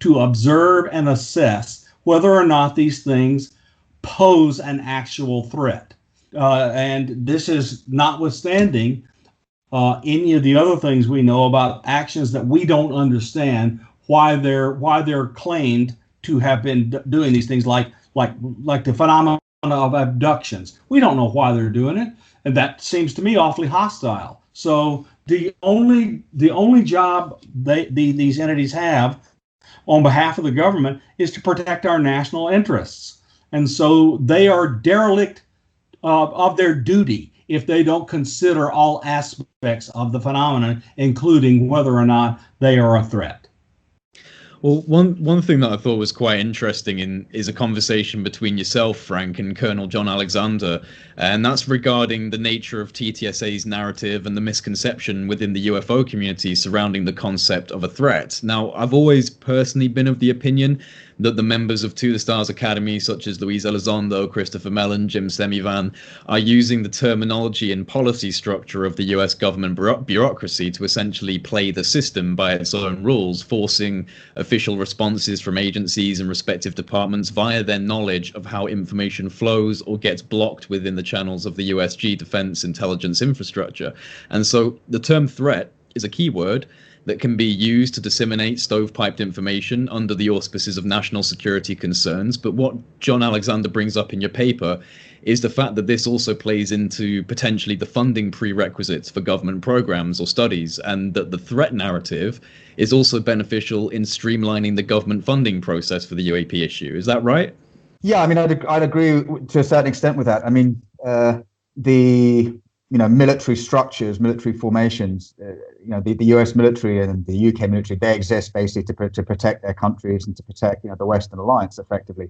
to observe and assess whether or not these things pose an actual threat. And this is notwithstanding any of the other things we know about actions that we don't understand why they're claimed to have been doing these things, like the phenomena of abductions. We don't know why they're doing it, and that seems to me awfully hostile. So the only job these entities have on behalf of the government is to protect our national interests, and so they are derelict of their duty if they don't consider all aspects of the phenomenon, including whether or not they are a threat. Well, one thing that I thought was quite interesting is a conversation between yourself, Frank, and Colonel John Alexander, and that's regarding the nature of TTSA's narrative and the misconception within the UFO community surrounding the concept of a threat. Now, I've always personally been of the opinion that the members of To the Stars Academy, such as Luis Elizondo, Christopher Mellon, Jim Semivan, are using the terminology and policy structure of the US government bureaucracy to essentially play the system by its own rules, forcing official responses from agencies and respective departments via their knowledge of how information flows or gets blocked within the channels of the USG defense intelligence infrastructure. And so the term threat is a keyword that can be used to disseminate stovepiped information under the auspices of national security concerns. But what John Alexander brings up in your paper is the fact that this also plays into potentially the funding prerequisites for government programs or studies, and that the threat narrative is also beneficial in streamlining the government funding process for the UAP issue. Is that right? Yeah, I mean, I'd agree to a certain extent with that. I mean, the military structures, military formations, the US military and the UK military, they exist basically to protect their countries and to protect, the Western alliance effectively.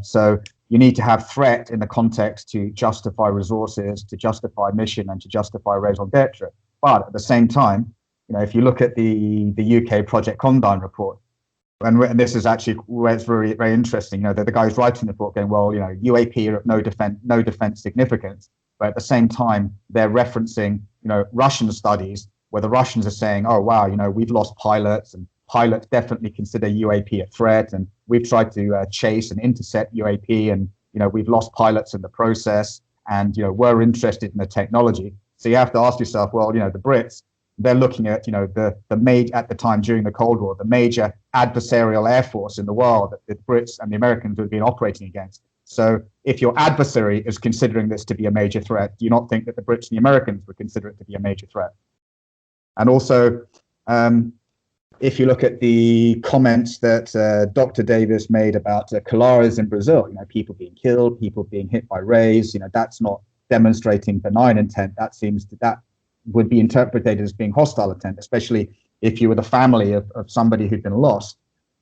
So you need to have threat in the context to justify resources, to justify mission, and to justify raison d'etre. But at the same time, if you look at the UK Project Condign report, and this is actually where it's very, very interesting, that the guys writing the report going, well, UAP are of no defense significance. But at the same time, they're referencing, Russian studies where the Russians are saying, oh, wow, we've lost pilots, and pilots definitely consider UAP a threat. And we've tried to chase and intercept UAP, and, we've lost pilots in the process, and, we're interested in the technology. So you have to ask yourself, well, the Brits, they're looking at, at the time during the Cold War, the major adversarial air force in the world that the Brits and the Americans have been operating against. So if your adversary is considering this to be a major threat, do you not think that the Brits and the Americans would consider it to be a major threat? And also, if you look at the comments that Dr. Davis made about Colares in Brazil, people being killed, people being hit by rays, that's not demonstrating benign intent. That would be interpreted as being hostile intent, especially if you were the family of somebody who'd been lost.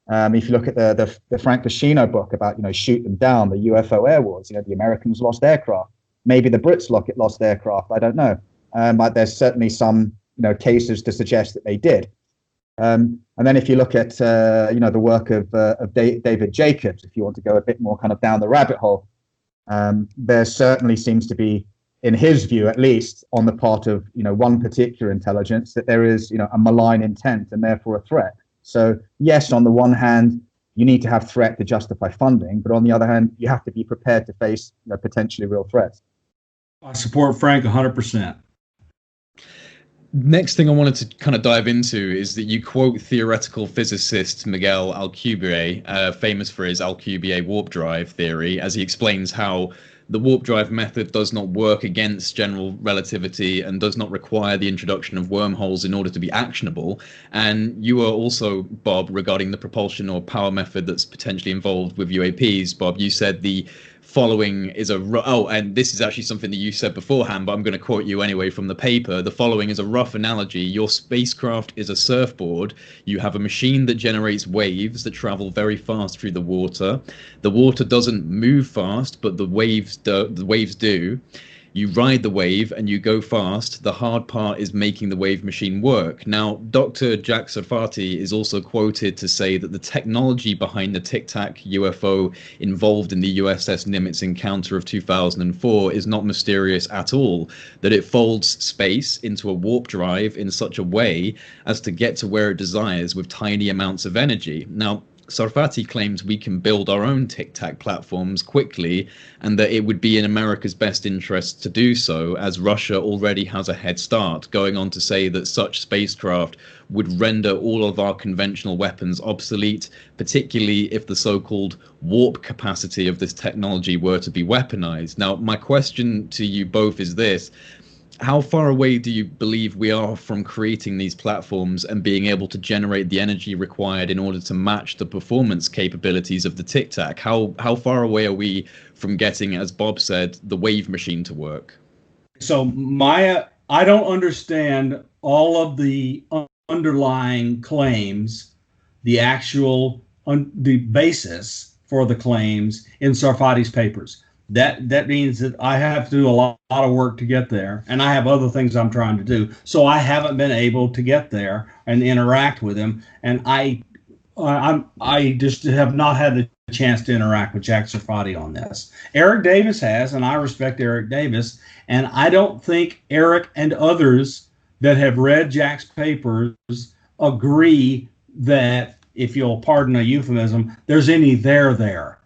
If you look at the Frank Cascino book about, shoot them down, the UFO air wars, the Americans lost aircraft. Maybe the Brits lost aircraft. I don't know. But there's certainly some, cases to suggest that they did. And then if you look at, the work of David Jacobs, if you want to go a bit more kind of down the rabbit hole, there certainly seems to be in his view, at least, on the part of one particular intelligence, that there is a malign intent and therefore a threat. So yes, on the one hand, you need to have threat to justify funding, but on the other hand, you have to be prepared to face potentially real threats. I support Frank 100%. Next thing I wanted to kind of dive into is that you quote theoretical physicist Miguel Alcubierre, famous for his Alcubierre warp drive theory, as he explains how the warp drive method does not work against general relativity and does not require the introduction of wormholes in order to be actionable. And you are also, Bob, regarding the propulsion or power method that's potentially involved with UAPs, Bob, you said the following is and this is actually something that you said beforehand, but I'm going to quote you anyway from the paper. The following is a rough analogy. Your spacecraft is a surfboard. You have a machine that generates waves that travel very fast through the water. The water doesn't move fast, but the waves do. You ride the wave and you go fast. The hard part is making the wave machine work. Now, Dr. Jack Sarfati is also quoted to say that the technology behind the Tic Tac UFO involved in the USS Nimitz encounter of 2004 is not mysterious at all, that it folds space into a warp drive in such a way as to get to where it desires with tiny amounts of energy. Now, Sarfati claims we can build our own Tic Tac platforms quickly and that it would be in America's best interest to do so, as Russia already has a head start, going on to say that such spacecraft would render all of our conventional weapons obsolete, particularly if the so-called warp capacity of this technology were to be weaponized. Now, my question to you both is this. How far away do you believe we are from creating these platforms and being able to generate the energy required in order to match the performance capabilities of the Tic Tac? How far away are we from getting, as Bob said, the wave machine to work? So I don't understand all of the underlying claims, the actual the basis for the claims in Sarfati's papers. That means that I have to do a lot of work to get there, and I have other things I'm trying to do. So I haven't been able to get there and interact with him, and I just have not had the chance to interact with Jack Sarfati on this. Eric Davis has, and I respect Eric Davis, and I don't think Eric and others that have read Jack's papers agree that, if you'll pardon a euphemism, there's any there.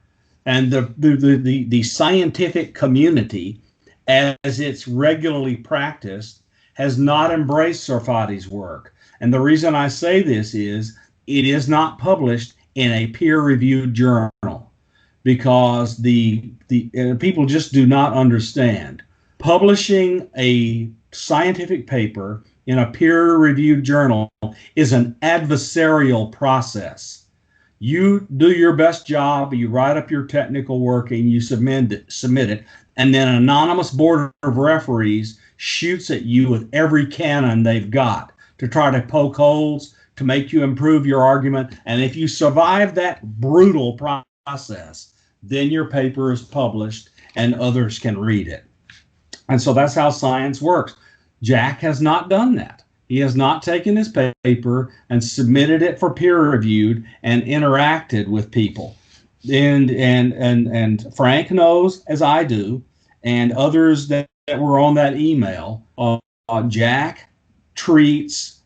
And the scientific community, as it's regularly practiced, has not embraced Sarfati's work. And the reason I say this is it is not published in a peer-reviewed journal, because the people just do not understand. Publishing a scientific paper in a peer-reviewed journal is an adversarial process. You do your best job, you write up your technical work, and you submit it, and then an anonymous board of referees shoots at you with every cannon they've got to try to poke holes, to make you improve your argument. And if you survive that brutal process, then your paper is published and others can read it. And so that's how science works. Jack has not done that. He has not taken his paper and submitted it for peer reviewed and interacted with people. And Frank knows, as I do, and others that were on that email, Jack treats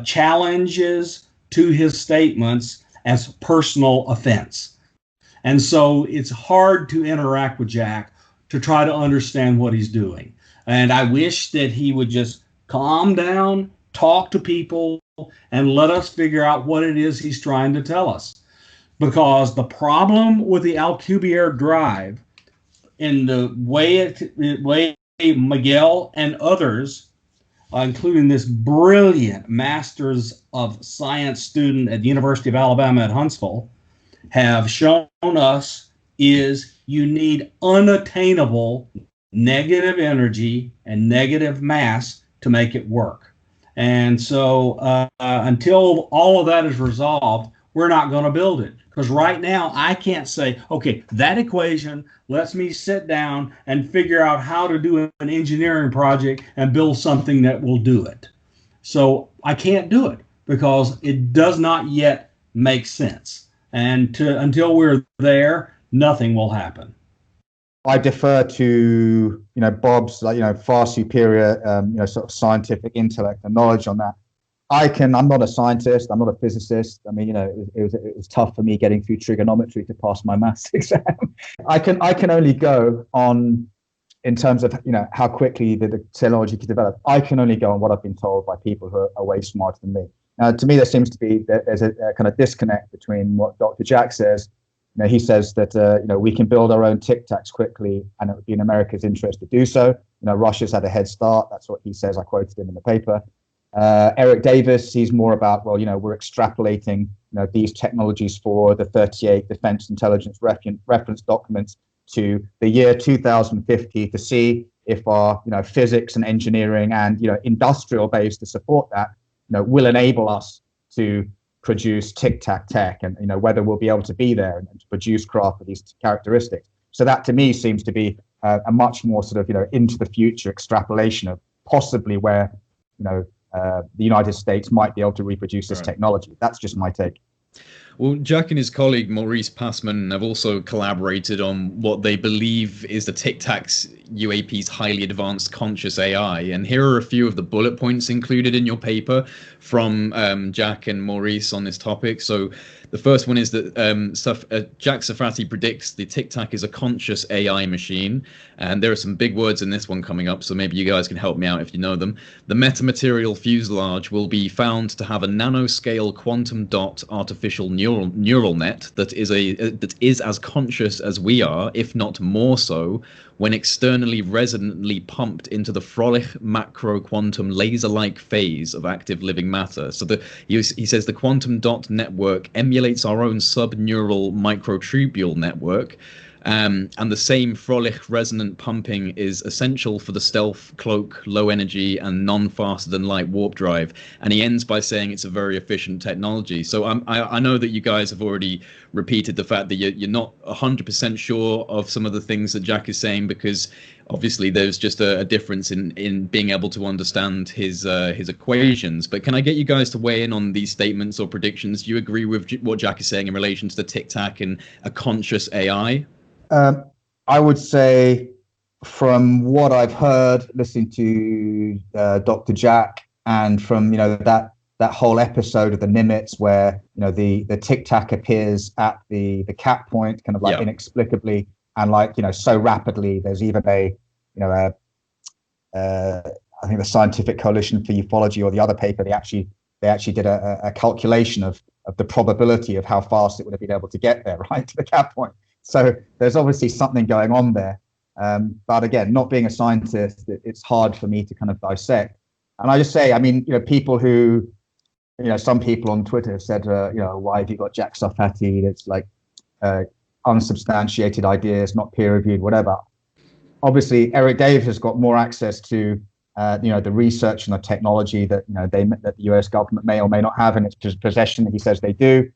challenges to his statements as personal offense. And so it's hard to interact with Jack to try to understand what he's doing. And I wish that he would just calm down, talk to people, and let us figure out what it is he's trying to tell us. Because the problem with the Alcubierre drive, in the way Miguel and others, including this brilliant Masters of Science student at the University of Alabama at Huntsville, have shown us, is you need unattainable negative energy and negative mass to make it work. And so until all of that is resolved, we're not going to build it. Because right now, I can't say, okay, that equation lets me sit down and figure out how to do an engineering project and build something that will do it. So I can't do it because it does not yet make sense. And until we're there, nothing will happen. I defer to Bob's far superior sort of scientific intellect and knowledge on that. I'm not a scientist. I'm not a physicist. I mean, it was tough for me getting through trigonometry to pass my maths exam. I can only go on, in terms of how quickly the technology can develop. I can only go on what I've been told by people who are way smarter than me. To me, there seems to be there's a kind of disconnect between what Dr. Jack says. He says that we can build our own tic tacs quickly, and it would be in America's interest to do so. Russia's had a head start. That's what he says. I quoted him in the paper. Eric Davis, he's more about, we're extrapolating these technologies for the 38 Defense Intelligence reference documents to the year 2050 to see if our physics and engineering and industrial base to support that will enable us to produce tic-tac tech, and whether we'll be able to be there and to produce craft with these characteristics. So that to me seems to be a much more sort of into the future extrapolation of possibly where the United States might be able to reproduce this technology. That's just my take. Well, Jack and his colleague Maurice Passman have also collaborated on what they believe is the Tic-Tacs UAP's highly advanced conscious AI. And here are a few of the bullet points included in your paper from Jack and Maurice on this topic. So the first one is that Jack Safati predicts the Tic-Tac is a conscious AI machine. And there are some big words in this one coming up, so maybe you guys can help me out if you know them. The metamaterial fuselage will be found to have a nanoscale quantum dot artificial neural net that is as conscious as we are, if not more so, when externally resonantly pumped into the Froelich macro quantum laser-like phase of active living matter. So he says the quantum dot network emulates our own subneural microtubule network. And the same Froelich resonant pumping is essential for the stealth, cloak, low energy, and non-faster than light warp drive. And he ends by saying it's a very efficient technology. So I know that you guys have already repeated the fact that you're not 100% sure of some of the things that Jack is saying, because obviously there's just a difference in being able to understand his equations. But can I get you guys to weigh in on these statements or predictions? Do you agree with what Jack is saying in relation to the Tic-Tac and a conscious AI? I would say, from what I've heard, listening to Dr. Jack, and from that whole episode of the Nimitz where the Tic-Tac appears at the cap point, kind of like inexplicably, and so rapidly. There's even I think the Scientific Coalition for Ufology, or the other paper, they actually did a calculation of the probability of how fast it would have been able to get there, right, to the cap point. So there's obviously something going on there. But again, not being a scientist, it's hard for me to kind of dissect. And I just say, I mean, people who, some people on Twitter have said, why have you got Jack Safati? It's like unsubstantiated ideas, not peer reviewed, whatever. Obviously, Eric Davis has got more access to, the research and the technology that, that the US government may or may not have in its possession. He says they do.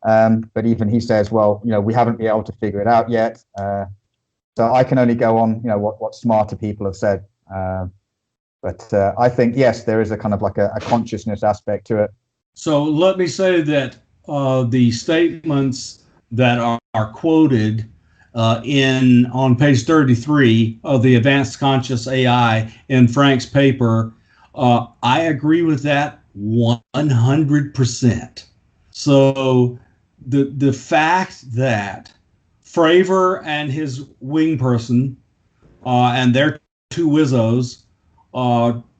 But even he says, well, we haven't been able to figure it out yet. So I can only go on, what smarter people have said. But I think, yes, there is a kind of like a consciousness aspect to it. So let me say that the statements that are quoted on page 33 of the Advanced Conscious AI in Frank's paper, I agree with that 100%. So the fact that Fravor and his wing person and their two Wizzos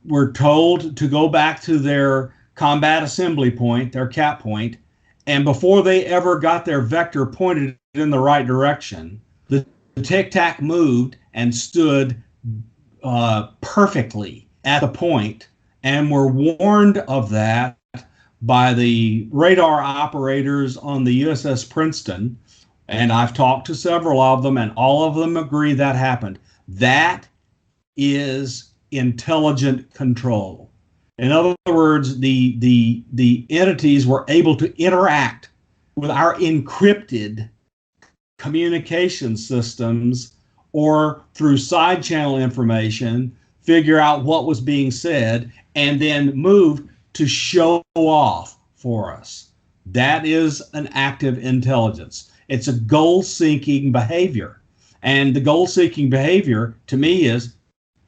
were told to go back to their combat assembly point, their cap point, and before they ever got their vector pointed in the right direction, the Tic-Tac moved and stood perfectly at the point, and were warned of that by the radar operators on the USS Princeton, and I've talked to several of them, and all of them agree that happened. That is intelligent control. In other words, the entities were able to interact with our encrypted communication systems, or through side channel information, figure out what was being said, and then move to show off for us. That is an active intelligence. It's a goal-seeking behavior. And the goal-seeking behavior, to me, is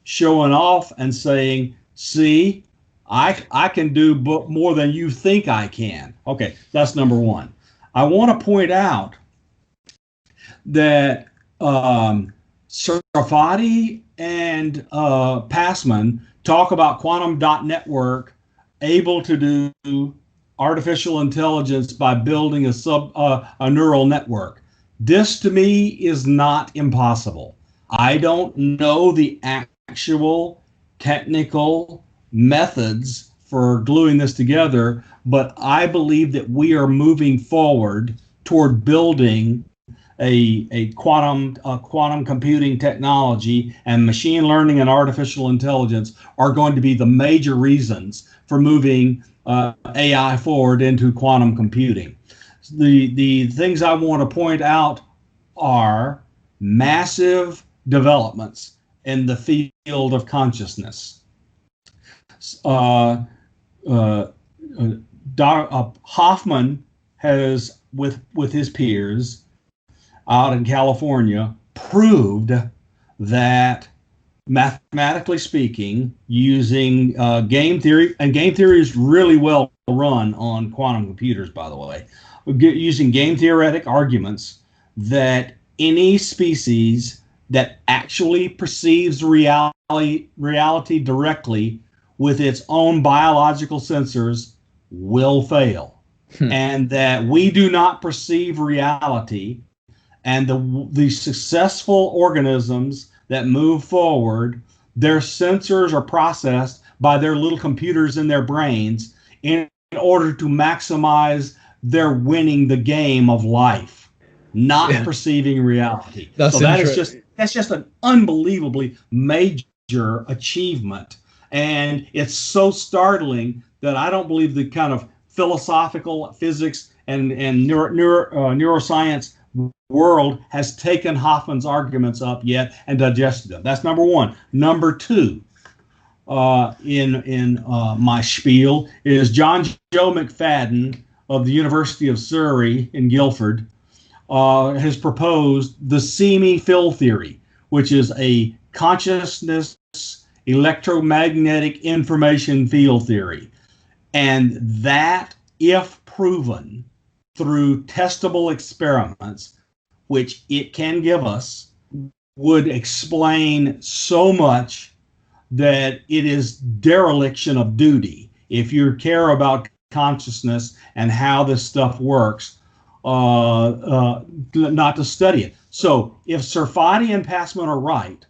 showing off and saying, see, I can do more than you think I can. Okay, that's number one. I want to point out that Sarfati and Passman talk about quantum dot network able to do artificial intelligence by building a neural network. This to me is not impossible. I don't know the actual technical methods for gluing this together, but I believe that we are moving forward toward building a quantum computing technology, and machine learning and artificial intelligence are going to be the major reasons for moving AI forward into quantum computing. The things I want to point out are massive developments in the field of consciousness. Hoffman has, with his peers out in California, proved that mathematically speaking, using game theory, and game theory is really well run on quantum computers, by the way, using game theoretic arguments, that any species that actually perceives reality directly with its own biological sensors will fail. And that we do not perceive reality, and the successful organisms that move forward, their sensors are processed by their little computers in their brains in order to maximize their winning the game of life, not perceiving reality. So that's just an unbelievably major achievement. And it's so startling that I don't believe the kind of philosophical physics and neuroscience world has taken Hoffman's arguments up yet and digested them. That's number one. Number two, in my spiel, is John Joe McFadden of the University of Surrey in Guildford has proposed the see-me fill theory, which is a consciousness electromagnetic information field theory. And that, if proven through testable experiments, which it can give us, would explain so much that it is dereliction of duty, if you care about consciousness and how this stuff works, not to study it. So if Sarfati and Passman are right,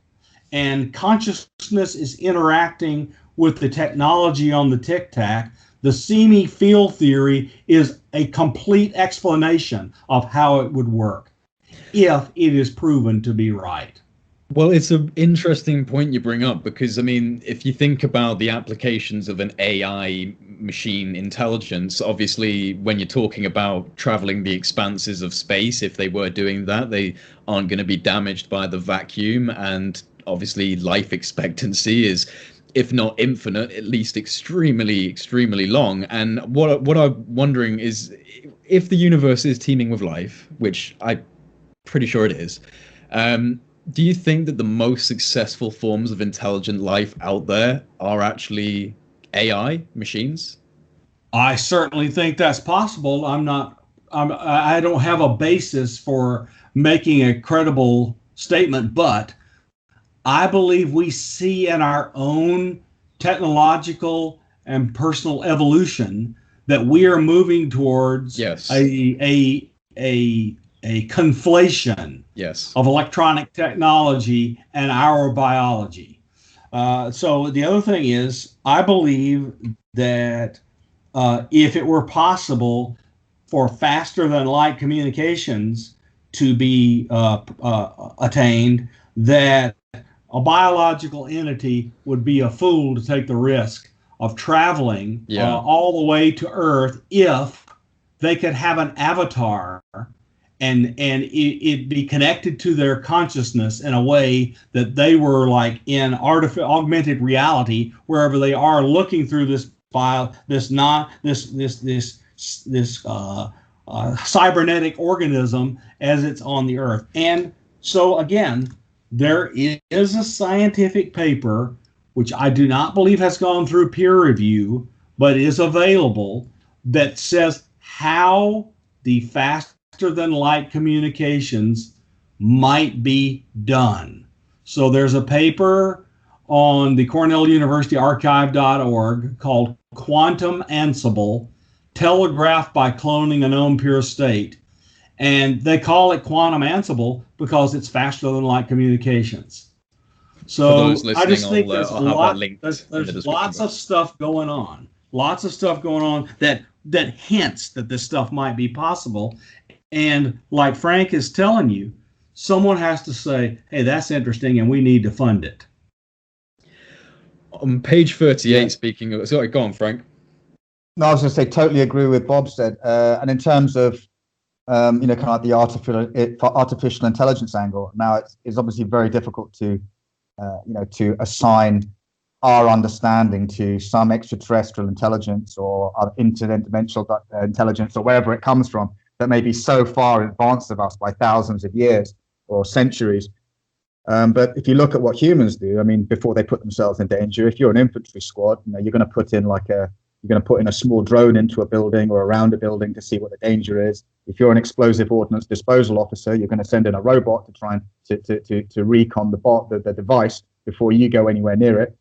and consciousness is interacting with the technology on the tic-tac, the see-me feel theory is a complete explanation of how it would work, if it is proven to be right. Well, it's an interesting point you bring up, because, I mean, if you think about the applications of an AI machine intelligence, obviously, when you're talking about traveling the expanses of space, if they were doing that, they aren't going to be damaged by the vacuum, and obviously life expectancy is, if not infinite, at least extremely, extremely long. And what I'm wondering is, if the universe is teeming with life, which I'm pretty sure it is, do you think that the most successful forms of intelligent life out there are actually AI machines? I certainly think that's possible. I don't have a basis for making a credible statement, but I believe we see in our own technological and personal evolution that we are moving towards a conflation of electronic technology and our biology. So the other thing is, I believe that if it were possible for faster than light communications to be attained, that a biological entity would be a fool to take the risk of traveling all the way to Earth if they could have an avatar and it be connected to their consciousness in a way that they were like in augmented reality, wherever they are, looking through this cybernetic organism as it's on the Earth. And So again, there is a scientific paper, which I do not believe has gone through peer review, but is available, that says how the faster than light communications might be done. So there's a paper on the Cornell University archive.org called Quantum Ansible, Telegraphed by Cloning a Known Pure State. And they call it Quantum Ansible because it's faster than light communications. So I just think there's lots of stuff going on. Lots of stuff going on that hints that this stuff might be possible. And like Frank is telling you, someone has to say, hey, that's interesting and we need to fund it. On page 38, speaking of, sorry, go on, Frank. No, I was going to say, totally agree with Bob said. And in terms of, kind of like the artificial intelligence angle, now it's obviously very difficult to, to assign our understanding to some extraterrestrial intelligence or interdimensional intelligence or wherever it comes from that may be so far in advance of us by thousands of years or centuries. But if you look at what humans do, I mean, before they put themselves in danger, if you're an infantry squad, you're going to put in a small drone into a building or around a building to see what the danger is. If you're an explosive ordnance disposal officer, you're going to send in a robot to try and to recon the device before you go anywhere near it.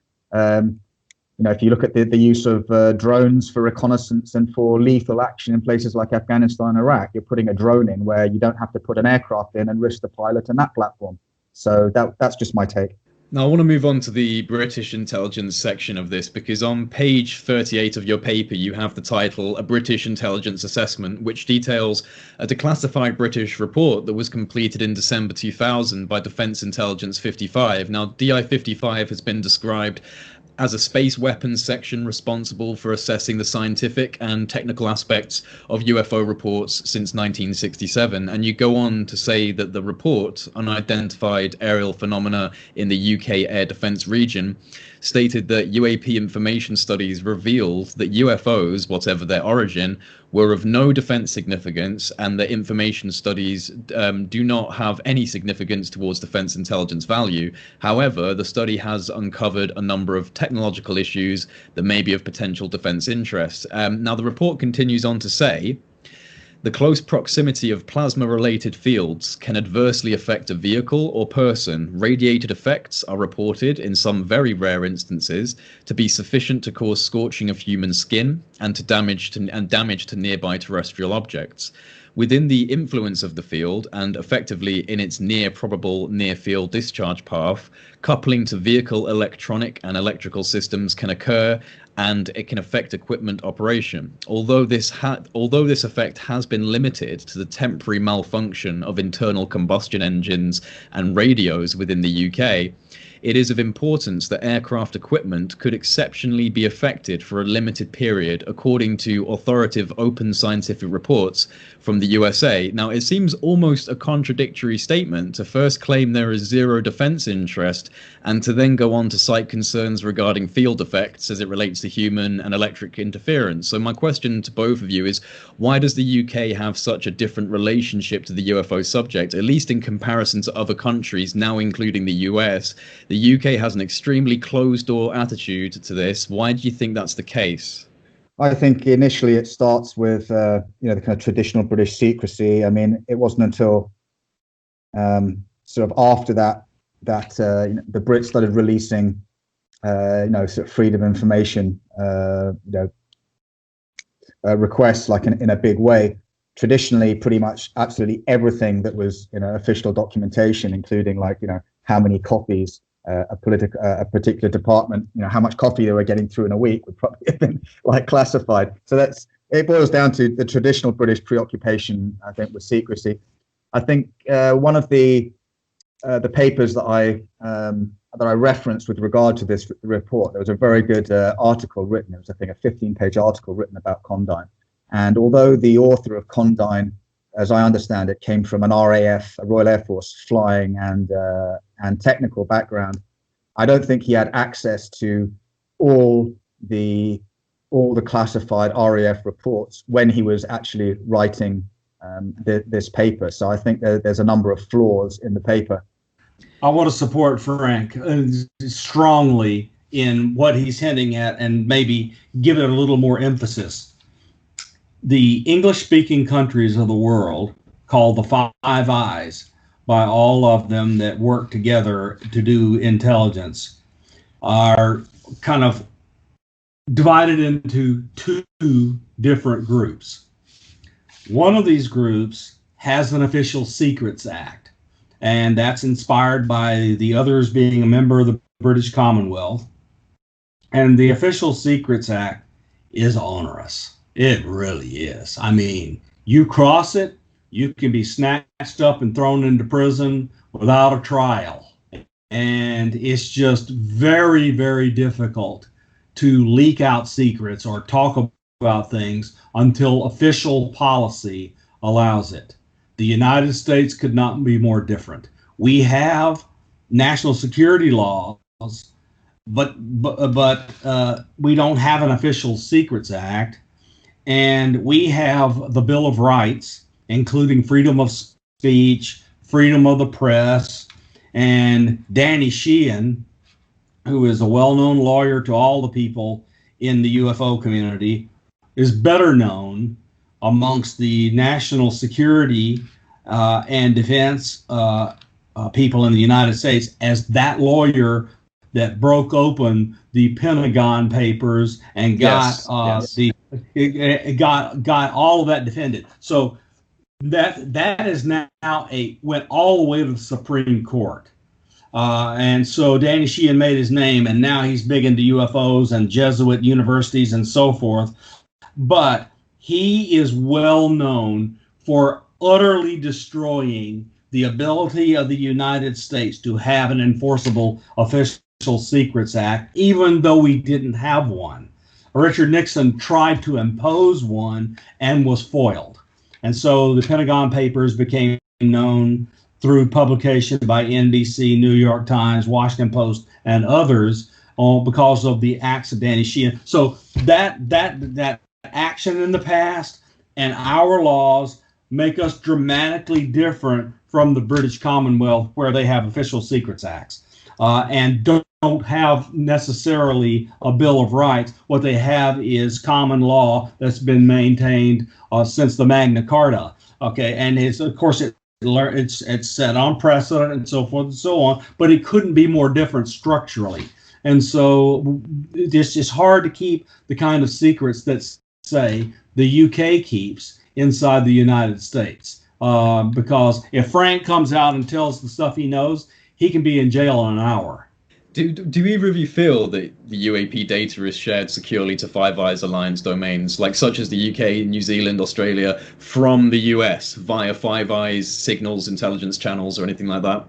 If you look at the use of drones for reconnaissance and for lethal action in places like Afghanistan and Iraq, you're putting a drone in where you don't have to put an aircraft in and risk the pilot and that platform. So that's just my take. Now, I want to move on to the British intelligence section of this, because on page 38 of your paper, you have the title, A British Intelligence Assessment, which details a declassified British report that was completed in December 2000 by Defence Intelligence 55. Now, DI 55 has been described as a space weapons section responsible for assessing the scientific and technical aspects of UFO reports since 1967. And you go on to say that the report, Unidentified Aerial Phenomena in the UK Air Defence Region, stated that UAP information studies revealed that UFOs, whatever their origin, were of no defense significance, and that information studies do not have any significance towards defense intelligence value. However, the study has uncovered a number of technological issues that may be of potential defense interest. Now, the report continues on to say, the close proximity of plasma-related fields can adversely affect a vehicle or person. Radiated effects are reported, in some very rare instances, to be sufficient to cause scorching of human skin and damage to nearby terrestrial objects. Within the influence of the field, and effectively in its near probable near-field discharge path, coupling to vehicle electronic and electrical systems can occur, and it can affect equipment operation. Although this effect has been limited to the temporary malfunction of internal combustion engines and radios within the UK, it is of importance that aircraft equipment could exceptionally be affected for a limited period, according to authoritative open scientific reports from the USA. Now, it seems almost a contradictory statement to first claim there is zero defense interest and to then go on to cite concerns regarding field effects as it relates to human and electric interference. So my question to both of you is, why does the UK have such a different relationship to the UFO subject, at least in comparison to other countries, now including the US? The UK has an extremely closed-door attitude to this. Why do you think that's the case? I think initially it starts with the kind of traditional British secrecy. I mean, it wasn't until sort of after that the Brits started releasing sort of freedom of information requests like in a big way. Traditionally, pretty much absolutely everything that was official documentation, including how many copies a particular department, how much coffee they were getting through in a week would probably have been classified. So it boils down to the traditional British preoccupation, I think, with secrecy. I think one of the papers that I referenced with regard to this report, there was a very good article written. It was, I think, a 15-page article written about Condign. And although the author of Condign, as I understand it, came from an RAF, a Royal Air Force flying and technical background, I don't think he had access to all the classified RAF reports when he was actually writing this paper. So I think there's a number of flaws in the paper. I want to support Frank strongly in what he's hinting at and maybe give it a little more emphasis. The English-speaking countries of the world, called the Five Eyes by all of them that work together to do intelligence, are kind of divided into two different groups. One of these groups has an Official Secrets Act, and that's inspired by the others being a member of the British Commonwealth. And the Official Secrets Act is onerous. It really is. I mean, you cross it, you can be snatched up and thrown into prison without a trial. And it's just very, very difficult to leak out secrets or talk about things until official policy allows it. The United States could not be more different. We have national security laws, but we don't have an Official Secrets Act, and we have the Bill of Rights, including freedom of speech, freedom of the press, and Danny Sheehan, who is a well-known lawyer to all the people in the UFO community, is better known amongst the national security and defense people in the United States as that lawyer that broke open the Pentagon papers and got got all of that defended. So that is now went all the way to the Supreme Court. And so Danny Sheehan made his name, and now he's big into UFOs and Jesuit universities and so forth. But he is well known for utterly destroying the ability of the United States to have an enforceable Official Secrets Act, even though we didn't have one. Richard Nixon tried to impose one and was foiled. And so the Pentagon Papers became known through publication by NBC, New York Times, Washington Post, and others because of the acts of Danny Sheehan. So that action in the past and our laws make us dramatically different from the British Commonwealth, where they have Official Secrets Acts and don't have necessarily a Bill of Rights. What they have is common law that's been maintained since the Magna Carta. Okay, and of course it's set on precedent and so forth and so on, but it couldn't be more different structurally. And so it's just hard to keep the kind of secrets that, say, the UK keeps inside the United States. Because if Frank comes out and tells the stuff he knows, he can be in jail in an hour. Do either of you feel that the UAP data is shared securely to Five Eyes Alliance domains, like such as the UK, New Zealand, Australia, from the US via Five Eyes signals, intelligence channels, or anything like that?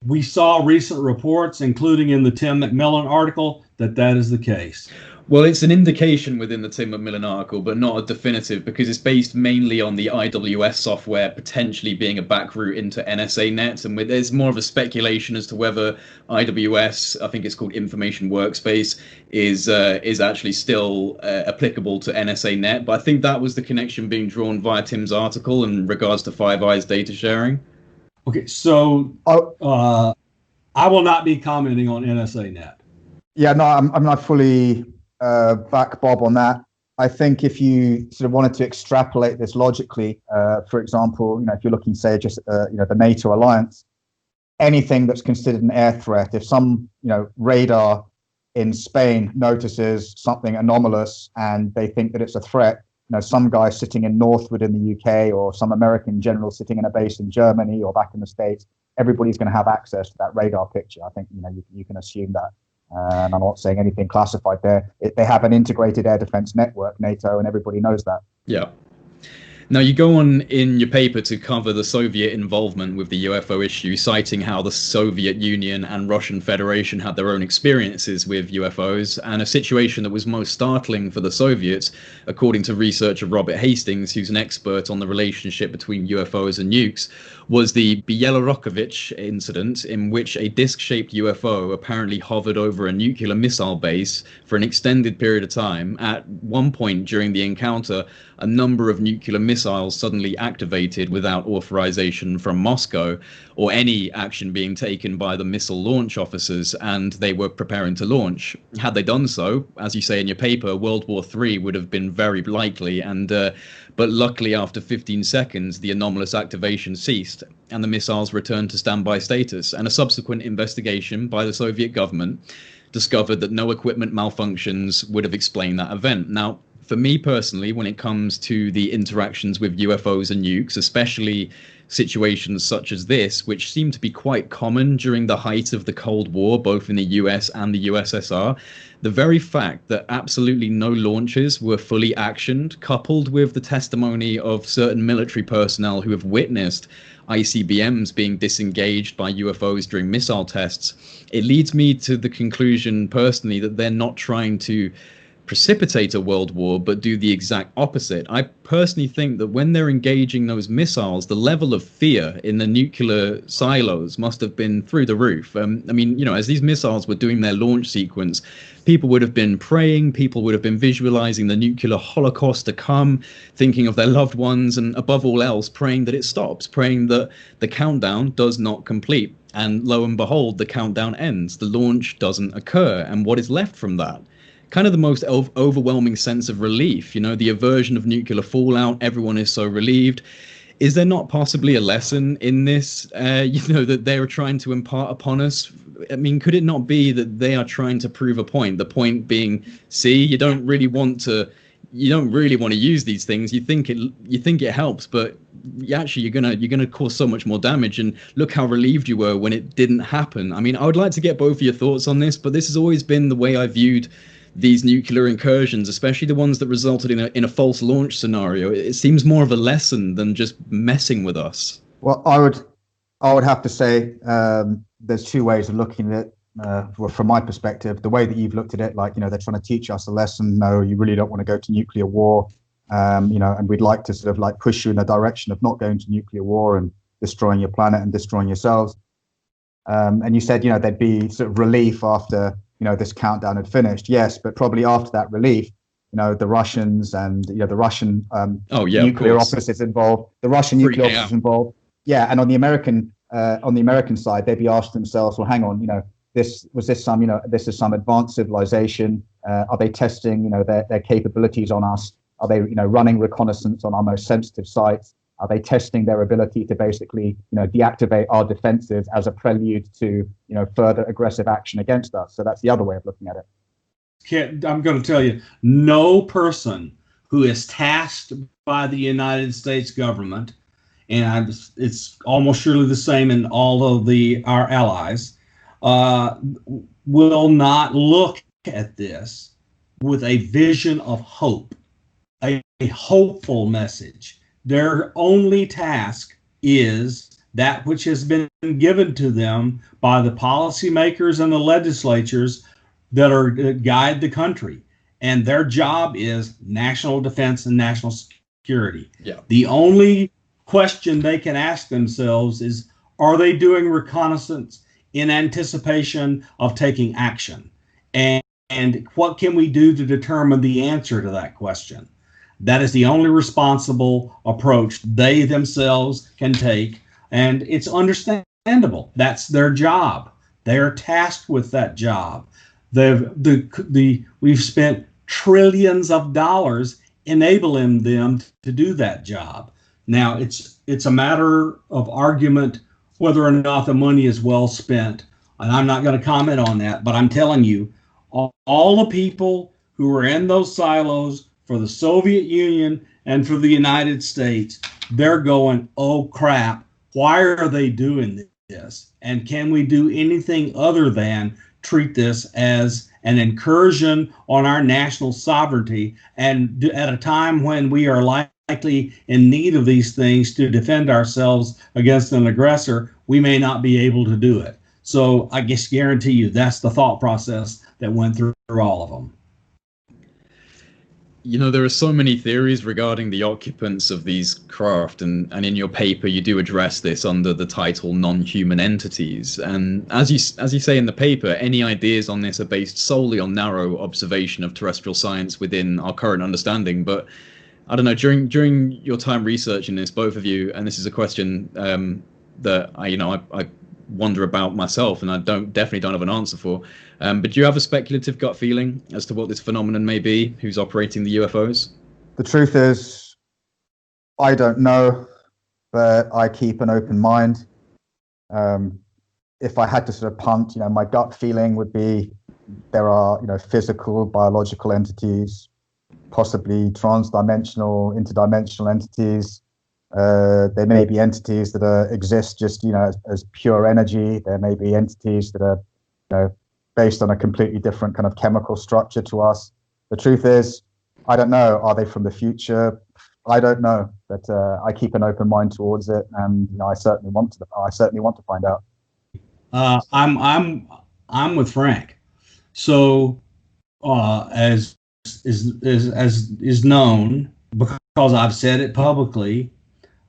We saw recent reports, including in the Tim McMillan article, that is the case. Well, it's an indication within the Tim McMillan article, but not a definitive, because it's based mainly on the IWS software potentially being a back route into NSA net, and there's more of a speculation as to whether IWS, I think it's called Information Workspace, is actually still applicable to NSA net. But I think that was the connection being drawn via Tim's article in regards to Five Eyes data sharing. Okay, so I will not be commenting on NSA net. Yeah, no, I'm not fully back Bob on that. I think if you sort of wanted to extrapolate this logically, for example, if you're looking, say, just the NATO alliance, anything that's considered an air threat, if some radar in Spain notices something anomalous and they think that it's a threat, some guy sitting in Northwood in the UK or some American general sitting in a base in Germany or back in the States, everybody's going to have access to that radar picture. I think you can assume that. And I'm not saying anything classified there. They have an integrated air defense network, NATO, and everybody knows that. Yeah. Now, you go on in your paper to cover the Soviet involvement with the UFO issue, citing how the Soviet Union and Russian Federation had their own experiences with UFOs, and a situation that was most startling for the Soviets, according to researcher Robert Hastings, who's an expert on the relationship between UFOs and nukes, was the Yelarokovich Incident, in which a disc-shaped UFO apparently hovered over a nuclear missile base for an extended period of time. At one point during the encounter, a number of nuclear missiles missiles suddenly activated without authorization from Moscow or any action being taken by the missile launch officers, and they were preparing to launch. Had they done so, as you say in your paper, World War III would have been very likely, and but luckily after 15 seconds the anomalous activation ceased and the missiles returned to standby status, and a subsequent investigation by the Soviet government discovered that no equipment malfunctions would have explained that event. Now, for me personally, when it comes to the interactions with UFOs and nukes, especially situations such as this, which seem to be quite common during the height of the Cold War, both in the US and the USSR, the very fact that absolutely no launches were fully actioned, coupled with the testimony of certain military personnel who have witnessed ICBMs being disengaged by UFOs during missile tests, it leads me to the conclusion personally that they're not trying to precipitate a world war, but do the exact opposite. I personally think that when they're engaging those missiles, the level of fear in the nuclear silos must have been through the roof. I mean, you know, as these missiles were doing their launch sequence, people would have been praying, people would have been visualizing the nuclear holocaust to come, thinking of their loved ones, and above all else, praying that it stops, praying that the countdown does not complete. And lo and behold, the countdown ends, the launch doesn't occur. And what is left from that? Kind of the most overwhelming sense of relief, you know, the aversion of nuclear fallout. Everyone is so relieved. Is there not possibly a lesson in this, you know, that they are trying to impart upon us? I mean, could it not be that they are trying to prove a point? The point being, see, you don't really want to use these things. You think it helps, but actually you're gonna cause so much more damage. And look how relieved you were when it didn't happen. I mean, I would like to get both of your thoughts on this, but this has always been the way I viewed these nuclear incursions, especially the ones that resulted in a false launch scenario. It seems more of a lesson than just messing with us. Well, I would have to say there's two ways of looking at it. Well, from my perspective, the way that you've looked at it, like, you know, they're trying to teach us a lesson. No, you really don't want to go to nuclear war, you know, and we'd like to sort of like push you in the direction of not going to nuclear war and destroying your planet and destroying yourselves. And you said, you know, there'd be sort of relief after, you know, this countdown had finished. Yes, but probably after that relief, you know, the Russians and, you know, the Russian nuclear officers involved, the Russian nuclear officers involved. Yeah, and on the American side, they'd be asking themselves, well, hang on, you know, this is some advanced civilization. Are they testing, you know, their capabilities on us? Are they, you know, running reconnaissance on our most sensitive sites? Are they testing their ability to basically, you know, deactivate our defenses as a prelude to, you know, further aggressive action against us? So that's the other way of looking at it. I'm going to tell you, no person who is tasked by the United States government, and it's almost surely the same in all of our allies, will not look at this with a vision of hope, a hopeful message. Their only task is that which has been given to them by the policymakers and the legislatures that guide the country. And their job is national defense and national security. Yeah. The only question they can ask themselves is, are they doing reconnaissance in anticipation of taking action? And what can we do to determine the answer to that question? That is the only responsible approach they themselves can take, and it's understandable. That's their job. They're tasked with that job. We've spent trillions of dollars enabling them to do that job. Now, it's a matter of argument whether or not the money is well spent, and I'm not going to comment on that, but I'm telling you, all the people who are in those silos for the Soviet Union and for the United States, they're going, oh crap, why are they doing this? And can we do anything other than treat this as an incursion on our national sovereignty? And at a time when we are likely in need of these things to defend ourselves against an aggressor, we may not be able to do it. So I just guarantee you that's the thought process that went through all of them. You know, there are so many theories regarding the occupants of these craft, and in your paper you do address this under the title non-human entities. And as you say in the paper, any ideas on this are based solely on narrow observation of terrestrial science within our current understanding. But I don't know, during your time researching this, both of you, and this is a question that I wonder about myself, and I definitely don't have an answer for. But do you have a speculative gut feeling as to what this phenomenon may be? Who's operating the UFOs? The truth is, I don't know, but I keep an open mind. If I had to sort of punt, my gut feeling would be there are, physical, biological entities, possibly trans-dimensional, interdimensional entities. There may be entities that exist just, as pure energy. There may be entities that are, based on a completely different kind of chemical structure to us. The truth is, I don't know. Are they from the future? I don't know, but I keep an open mind towards it, and I certainly want to find out. I'm with Frank. So, as is known, because I've said it publicly,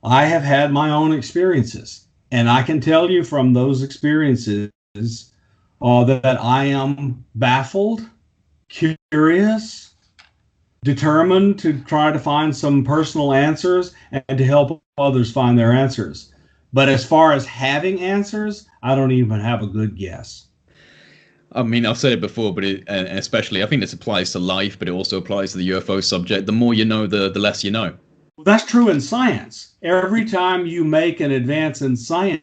I have had my own experiences, and I can tell you from those experiences that I am baffled, curious, determined to try to find some personal answers and to help others find their answers. But as far as having answers, I don't even have a good guess. I mean, I've said it before, but especially, I think this applies to life, but it also applies to the UFO subject. The more you know, the less you know. Well, that's true in science. Every time you make an advance in science,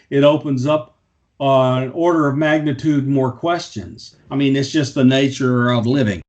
it opens up an order of magnitude more questions. I mean, it's just the nature of living.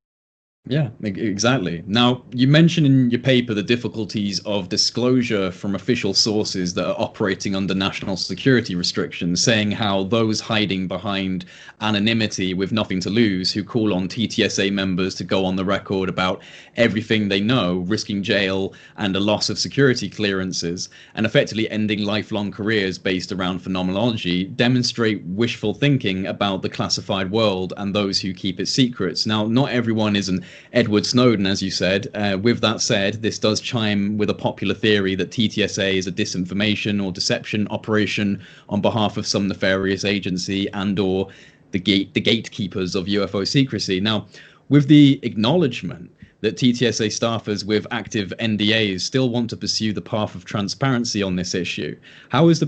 Yeah, exactly. Now, you mentioned in your paper the difficulties of disclosure from official sources that are operating under national security restrictions, saying how those hiding behind anonymity with nothing to lose, who call on TTSA members to go on the record about everything they know, risking jail and a loss of security clearances, and effectively ending lifelong careers based around phenomenology, demonstrate wishful thinking about the classified world and those who keep its secrets. Now, not everyone is an Edward Snowden, as you said. With that said, this does chime with a popular theory that TTSA is a disinformation or deception operation on behalf of some nefarious agency and or the gatekeepers of UFO secrecy. Now, with the acknowledgement that TTSA staffers with active NDAs still want to pursue the path of transparency on this issue, how is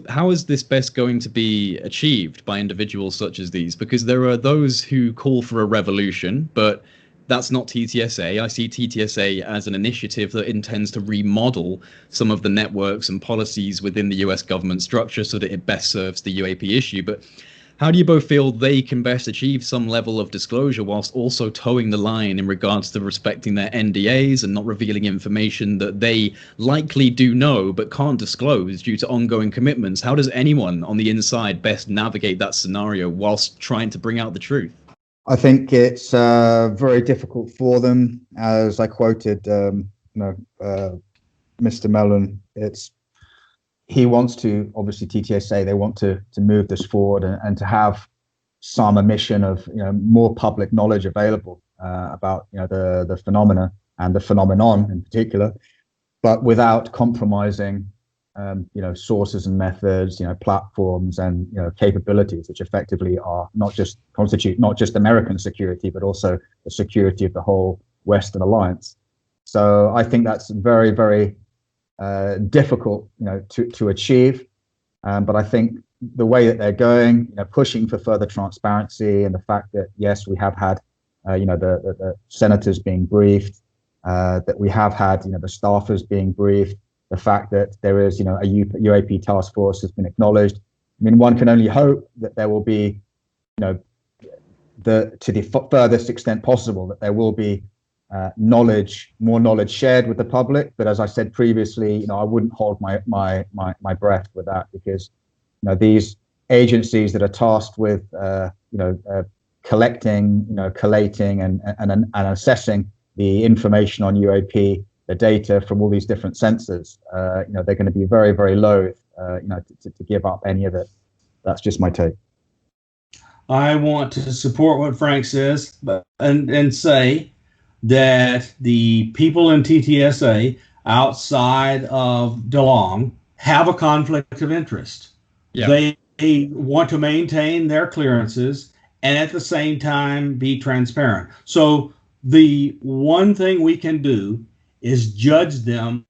this best going to be achieved by individuals such as these? Because there are those who call for a revolution, but that's not TTSA. I see TTSA as an initiative that intends to remodel some of the networks and policies within the US government structure so that it best serves the UAP issue. But how do you both feel they can best achieve some level of disclosure whilst also towing the line in regards to respecting their NDAs and not revealing information that they likely do know but can't disclose due to ongoing commitments? How does anyone on the inside best navigate that scenario whilst trying to bring out the truth? I think it's very difficult for them. As I quoted, Mr. Mellon, he wants to, obviously TTSA, they want to move this forward and to have some emission of more public knowledge available about the phenomena and the phenomenon in particular, but without compromising sources and methods, platforms and capabilities, which effectively are constitute not just American security, but also the security of the whole Western alliance. So I think that's very, very difficult, to achieve. But I think the way that they're going, pushing for further transparency, and the fact that yes, we have had, the senators being briefed, that we have had, the staffers being briefed. The fact that there is, a UAP task force has been acknowledged. I mean, one can only hope that there will be, to the furthest extent possible, that there will be more knowledge shared with the public. But as I said previously, I wouldn't hold my breath with that, because, these agencies that are tasked with, collecting, collating and assessing the information on UAP, the data from all these different sensors, they're going to be very, very loath, to give up any of it. That's just my take. I want to support what Frank says, and say that the people in TTSA outside of DeLong have a conflict of interest. Yeah. They want to maintain their clearances and at the same time be transparent. So the one thing we can do is judge them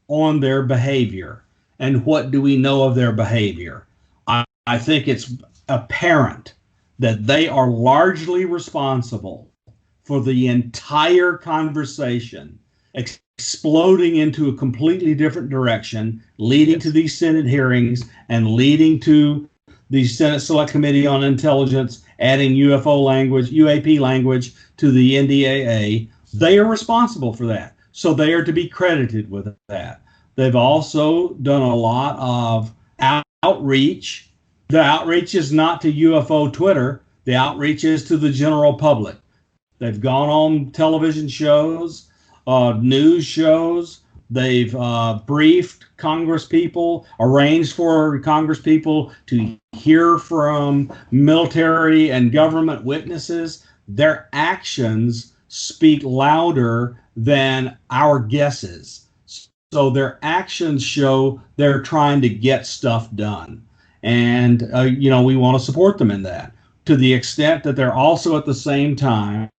on their behavior. And what do we know of their behavior? I think it's apparent that they are largely responsible for the entire conversation exploding into a completely different direction, leading to these Senate hearings and leading to the Senate Select Committee on Intelligence adding UFO language, UAP language to the NDAA. They are responsible for that. So they are to be credited with that. They've also done a lot of outreach. The outreach is not to UFO Twitter. The outreach is to the general public. They've gone on television shows, news shows. They've briefed Congress people, arranged for Congress people to hear from military and government witnesses. Their actions speak louder than our guesses. So their actions show they're trying to get stuff done. And, we want to support them in that, to the extent that they're also at the same time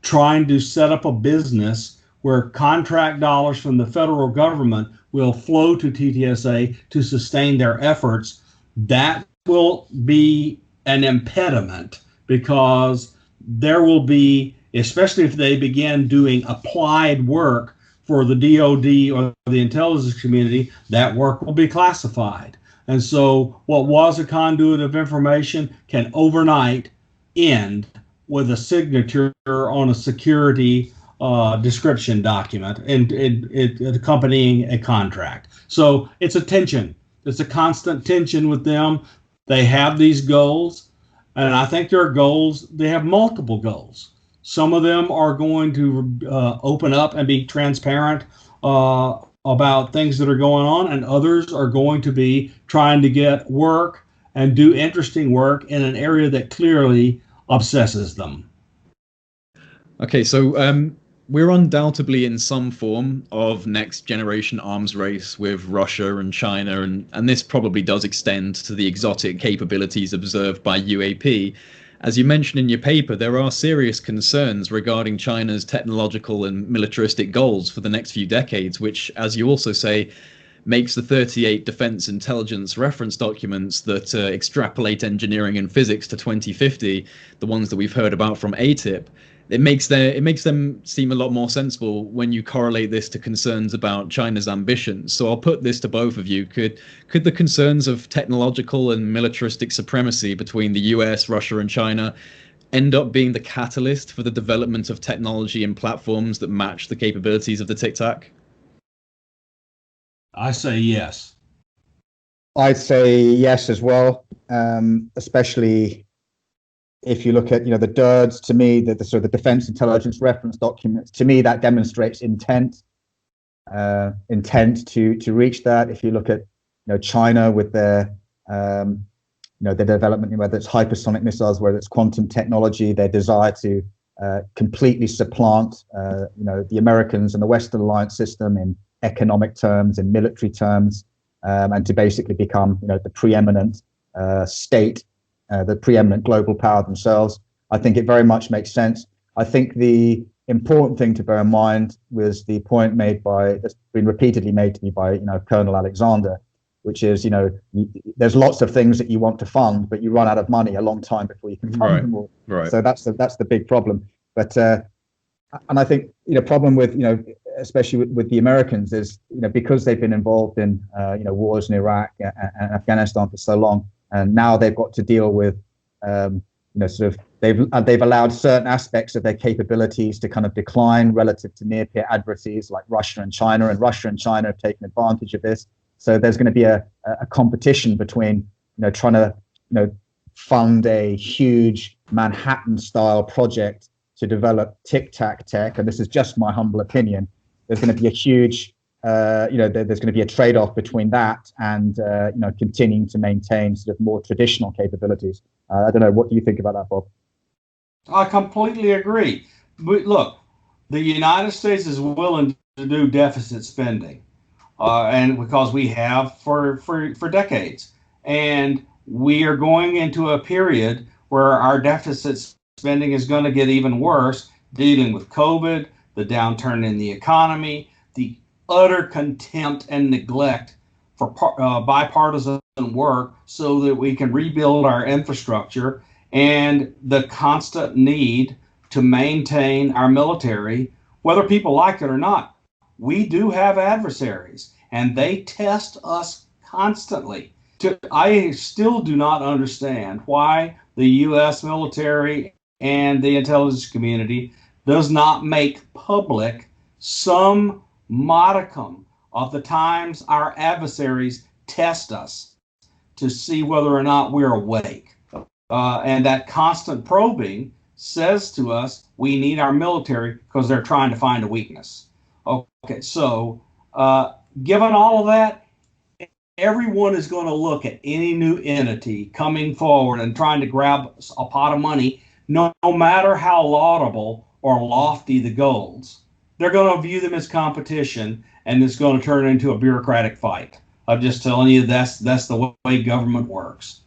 trying to set up a business where contract dollars from the federal government will flow to TTSA to sustain their efforts. That will be an impediment, because there will be, especially if they begin doing applied work for the DOD or the intelligence community, that work will be classified. And so what was a conduit of information can overnight end with a signature on a security description document and it accompanying a contract. So it's a tension. It's a constant tension with them. They have these goals, and I think their goals, they have multiple goals. Some of them are going to open up and be transparent about things that are going on, and others are going to be trying to get work and do interesting work in an area that clearly obsesses them. Okay, so we're undoubtedly in some form of next generation arms race with Russia and China, and this probably does extend to the exotic capabilities observed by UAP. As you mentioned in your paper, there are serious concerns regarding China's technological and militaristic goals for the next few decades, which, as you also say, makes the 38 defense intelligence reference documents that extrapolate engineering and physics to 2050, the ones that we've heard about from ATIP, it makes them seem a lot more sensible when you correlate this to concerns about China's ambitions. So I'll put this to both of you. Could the concerns of technological and militaristic supremacy between the US, Russia, and China end up being the catalyst for the development of technology and platforms that match the capabilities of the Tic Tac? I say yes. I'd say yes as well, especially if you look at, the DIRDs, to me, the sort of the defense intelligence reference documents, to me, that demonstrates intent to reach that. If you look at, China with their, their development, whether it's hypersonic missiles, whether it's quantum technology, their desire to completely supplant, the Americans and the Western alliance system in economic terms, in military terms, and to basically become, the preeminent state, the preeminent global power themselves. I think it very much makes sense. I think the important thing to bear in mind was the point that's been repeatedly made to me by, Colonel Alexander, which is, there's lots of things that you want to fund, but you run out of money a long time before you can fund them all. Right. So that's the big problem. But and I think, problem with, especially with the Americans is, because they've been involved in, wars in Iraq and Afghanistan for so long, and now they've got to deal with, they've allowed certain aspects of their capabilities to kind of decline relative to near-peer adversaries like Russia and China, and Russia and China have taken advantage of this. So there's going to be a competition between, trying to, fund a huge Manhattan-style project to develop Tic Tac tech, and this is just my humble opinion. There's going to be a huge there's going to be a trade-off between that and continuing to maintain sort of more traditional capabilities. I don't know. What do you think about that, Bob? I completely agree. But look, the United States is willing to do deficit spending, and because we have for decades, and we are going into a period where our deficit spending is going to get even worse, dealing with COVID, the downturn in the economy, the utter contempt and neglect for bipartisan work so that we can rebuild our infrastructure, and the constant need to maintain our military, whether people like it or not. We do have adversaries, and they test us constantly. I still do not understand why the U.S. military and the intelligence community does not make public some modicum of the times our adversaries test us to see whether or not we're awake. And that constant probing says to us we need our military because they're trying to find a weakness. Okay, so given all of that, everyone is going to look at any new entity coming forward and trying to grab a pot of money, no matter how laudable or lofty the goals. They're going to view them as competition, and it's going to turn into a bureaucratic fight. I'm just telling you, that's the way government works.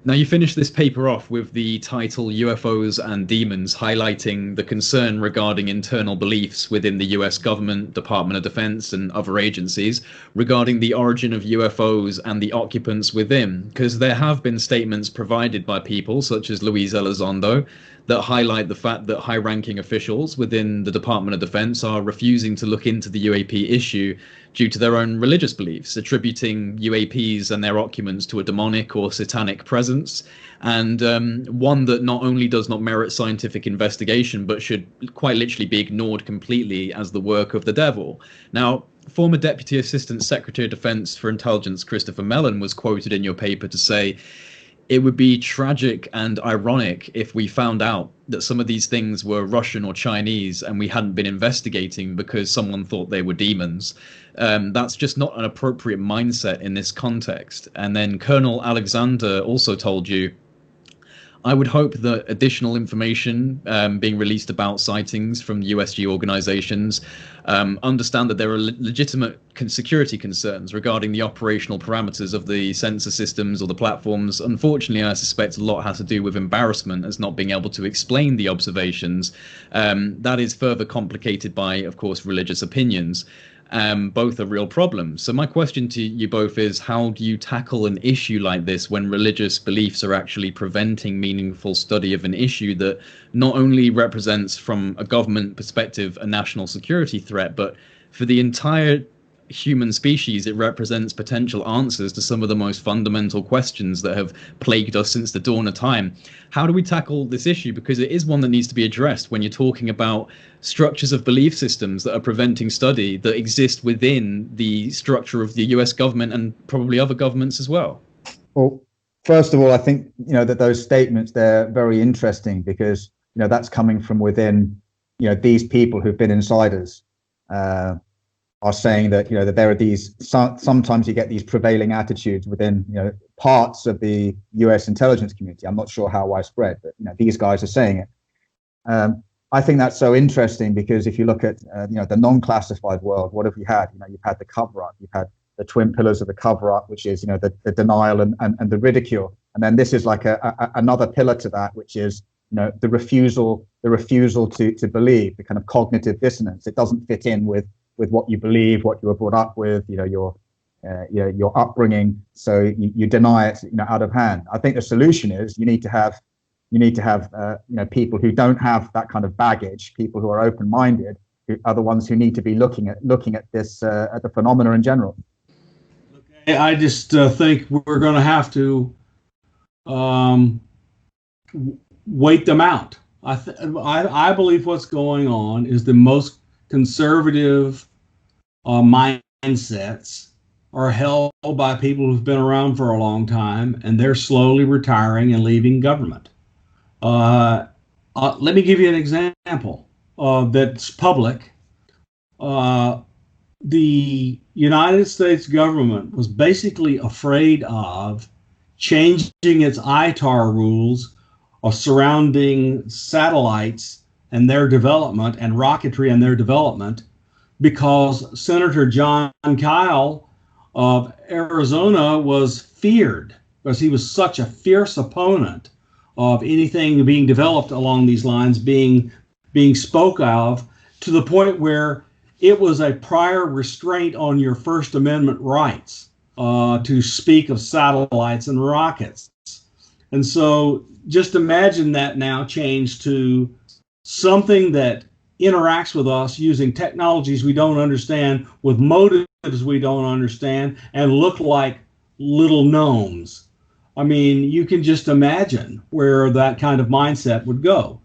Now, you finish this paper off with the title UFOs and Demons, highlighting the concern regarding internal beliefs within the US government, Department of Defense, and other agencies regarding the origin of UFOs and the occupants within, because there have been statements provided by people such as Luis Elizondo that highlight the fact that high-ranking officials within the Department of Defense are refusing to look into the UAP issue due to their own religious beliefs, attributing UAPs and their occupants to a demonic or satanic presence, and one that not only does not merit scientific investigation, but should quite literally be ignored completely as the work of the devil. Now, former Deputy Assistant Secretary of Defense for Intelligence Christopher Mellon was quoted in your paper to say, "It would be tragic and ironic if we found out that some of these things were Russian or Chinese and we hadn't been investigating because someone thought they were demons." That's just not an appropriate mindset in this context. And then Colonel Alexander also told you, "I would hope that additional information being released about sightings from USG organizations understand that there are legitimate security concerns regarding the operational parameters of the sensor systems or the platforms. Unfortunately, I suspect a lot has to do with embarrassment as not being able to explain the observations. That is further complicated by, of course, religious opinions. Both are real problems. So my question to you both is, how do you tackle an issue like this when religious beliefs are actually preventing meaningful study of an issue that not only represents, from a government perspective, a national security threat, but for the entire human species, it represents potential answers to some of the most fundamental questions that have plagued us since the dawn of time? How do we tackle this issue? Because it is one that needs to be addressed when you're talking about structures of belief systems that are preventing study that exist within the structure of the US government and probably other governments as well. Well, first of all, I think, that those statements, they're very interesting because, that's coming from within, these people who've been insiders. Are saying that that there are these, sometimes you get these prevailing attitudes within parts of the US intelligence community. I'm not sure how widespread, but these guys are saying it. I think that's so interesting because if you look at the non-classified world, what have you had? You've had the cover-up, you've had the twin pillars of the cover-up, which is the denial and the ridicule, and then this is like another pillar to that, which is the refusal to believe, the kind of cognitive dissonance. It doesn't fit in with what you believe, what you were brought up with, your upbringing. So you deny it, out of hand. I think the solution is you need to have people who don't have that kind of baggage, people who are open-minded, who are the ones who need to be looking at this at the phenomena in general. Okay, I just think we're going to have to wait them out. I believe what's going on is the most conservative mindsets are held by people who've been around for a long time, and they're slowly retiring and leaving government. Let me give you an example that's public. The United States government was basically afraid of changing its ITAR rules surrounding satellites and their development and rocketry and their development because Senator John Kyle of Arizona was feared because he was such a fierce opponent of anything being developed along these lines being spoke of to the point where it was a prior restraint on your First Amendment rights to speak of satellites and rockets. And so just imagine that now changed to something that interacts with us using technologies we don't understand, with motives we don't understand, and look like little gnomes. I mean, you can just imagine where that kind of mindset would go.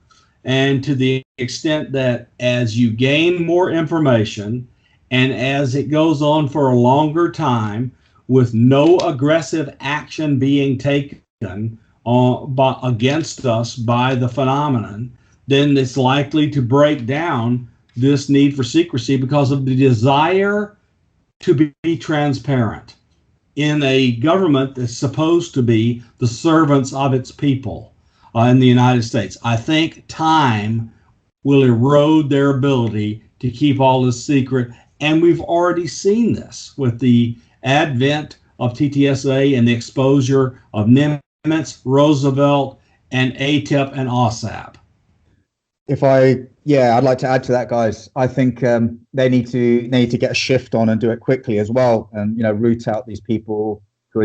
And to the extent that as you gain more information and as it goes on for a longer time with no aggressive action being taken against us by the phenomenon, then it's likely to break down this need for secrecy because of the desire to be transparent in a government that's supposed to be the servants of its people in the United States. I think time will erode their ability to keep all this secret, and we've already seen this with the advent of TTSA and the exposure of Nimitz, Roosevelt, and ATIP and OSAP. I'd like to add to that, guys. I think they need to get a shift on and do it quickly as well, and root out these people who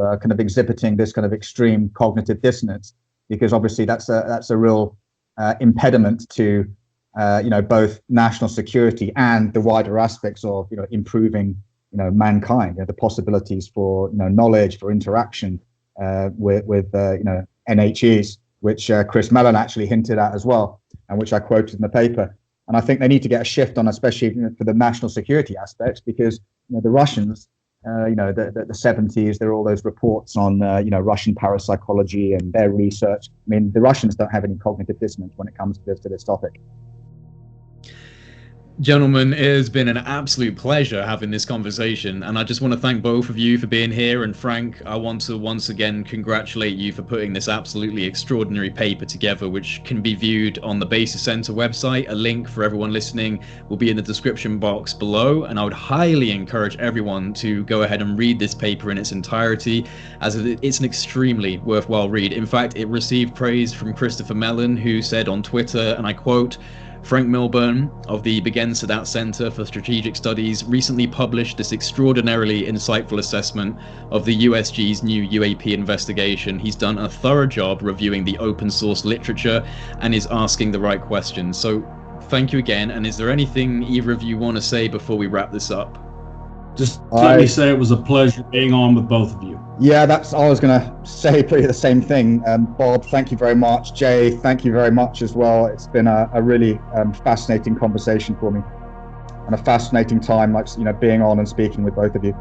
are kind of exhibiting this kind of extreme cognitive dissonance, because obviously that's a real impediment to both national security and the wider aspects of improving mankind, the possibilities for knowledge, for interaction with NHEs, which Chris Mellon actually hinted at as well, and which I quoted in the paper. And I think they need to get a shift on, especially for the national security aspects, because the Russians, the 70s, there are all those reports on Russian parapsychology and their research. I mean, the Russians don't have any cognitive dissonance when it comes to this topic. Gentlemen, it has been an absolute pleasure having this conversation, and I just want to thank both of you for being here. And Frank, I want to once again congratulate you for putting this absolutely extraordinary paper together, which can be viewed on the Basis Center website. A link for everyone listening will be in the description box below, and I would highly encourage everyone to go ahead and read this paper in its entirety, as it's an extremely worthwhile read. In fact, it received praise from Christopher Mellon, who said on Twitter, and I quote, "Franc Milburn of the Begin-Sadat Center for Strategic Studies recently published this extraordinarily insightful assessment of the USG's new UAP investigation. He's done a thorough job reviewing the open source literature and is asking the right questions." So thank you again. And is there anything either of you want to say before we wrap this up? Just let me say it was a pleasure being on with both of you. Yeah, I was going to say pretty the same thing. Bob, thank you very much. Jay, thank you very much as well. It's been a really fascinating conversation for me, and a fascinating time, being on and speaking with both of you.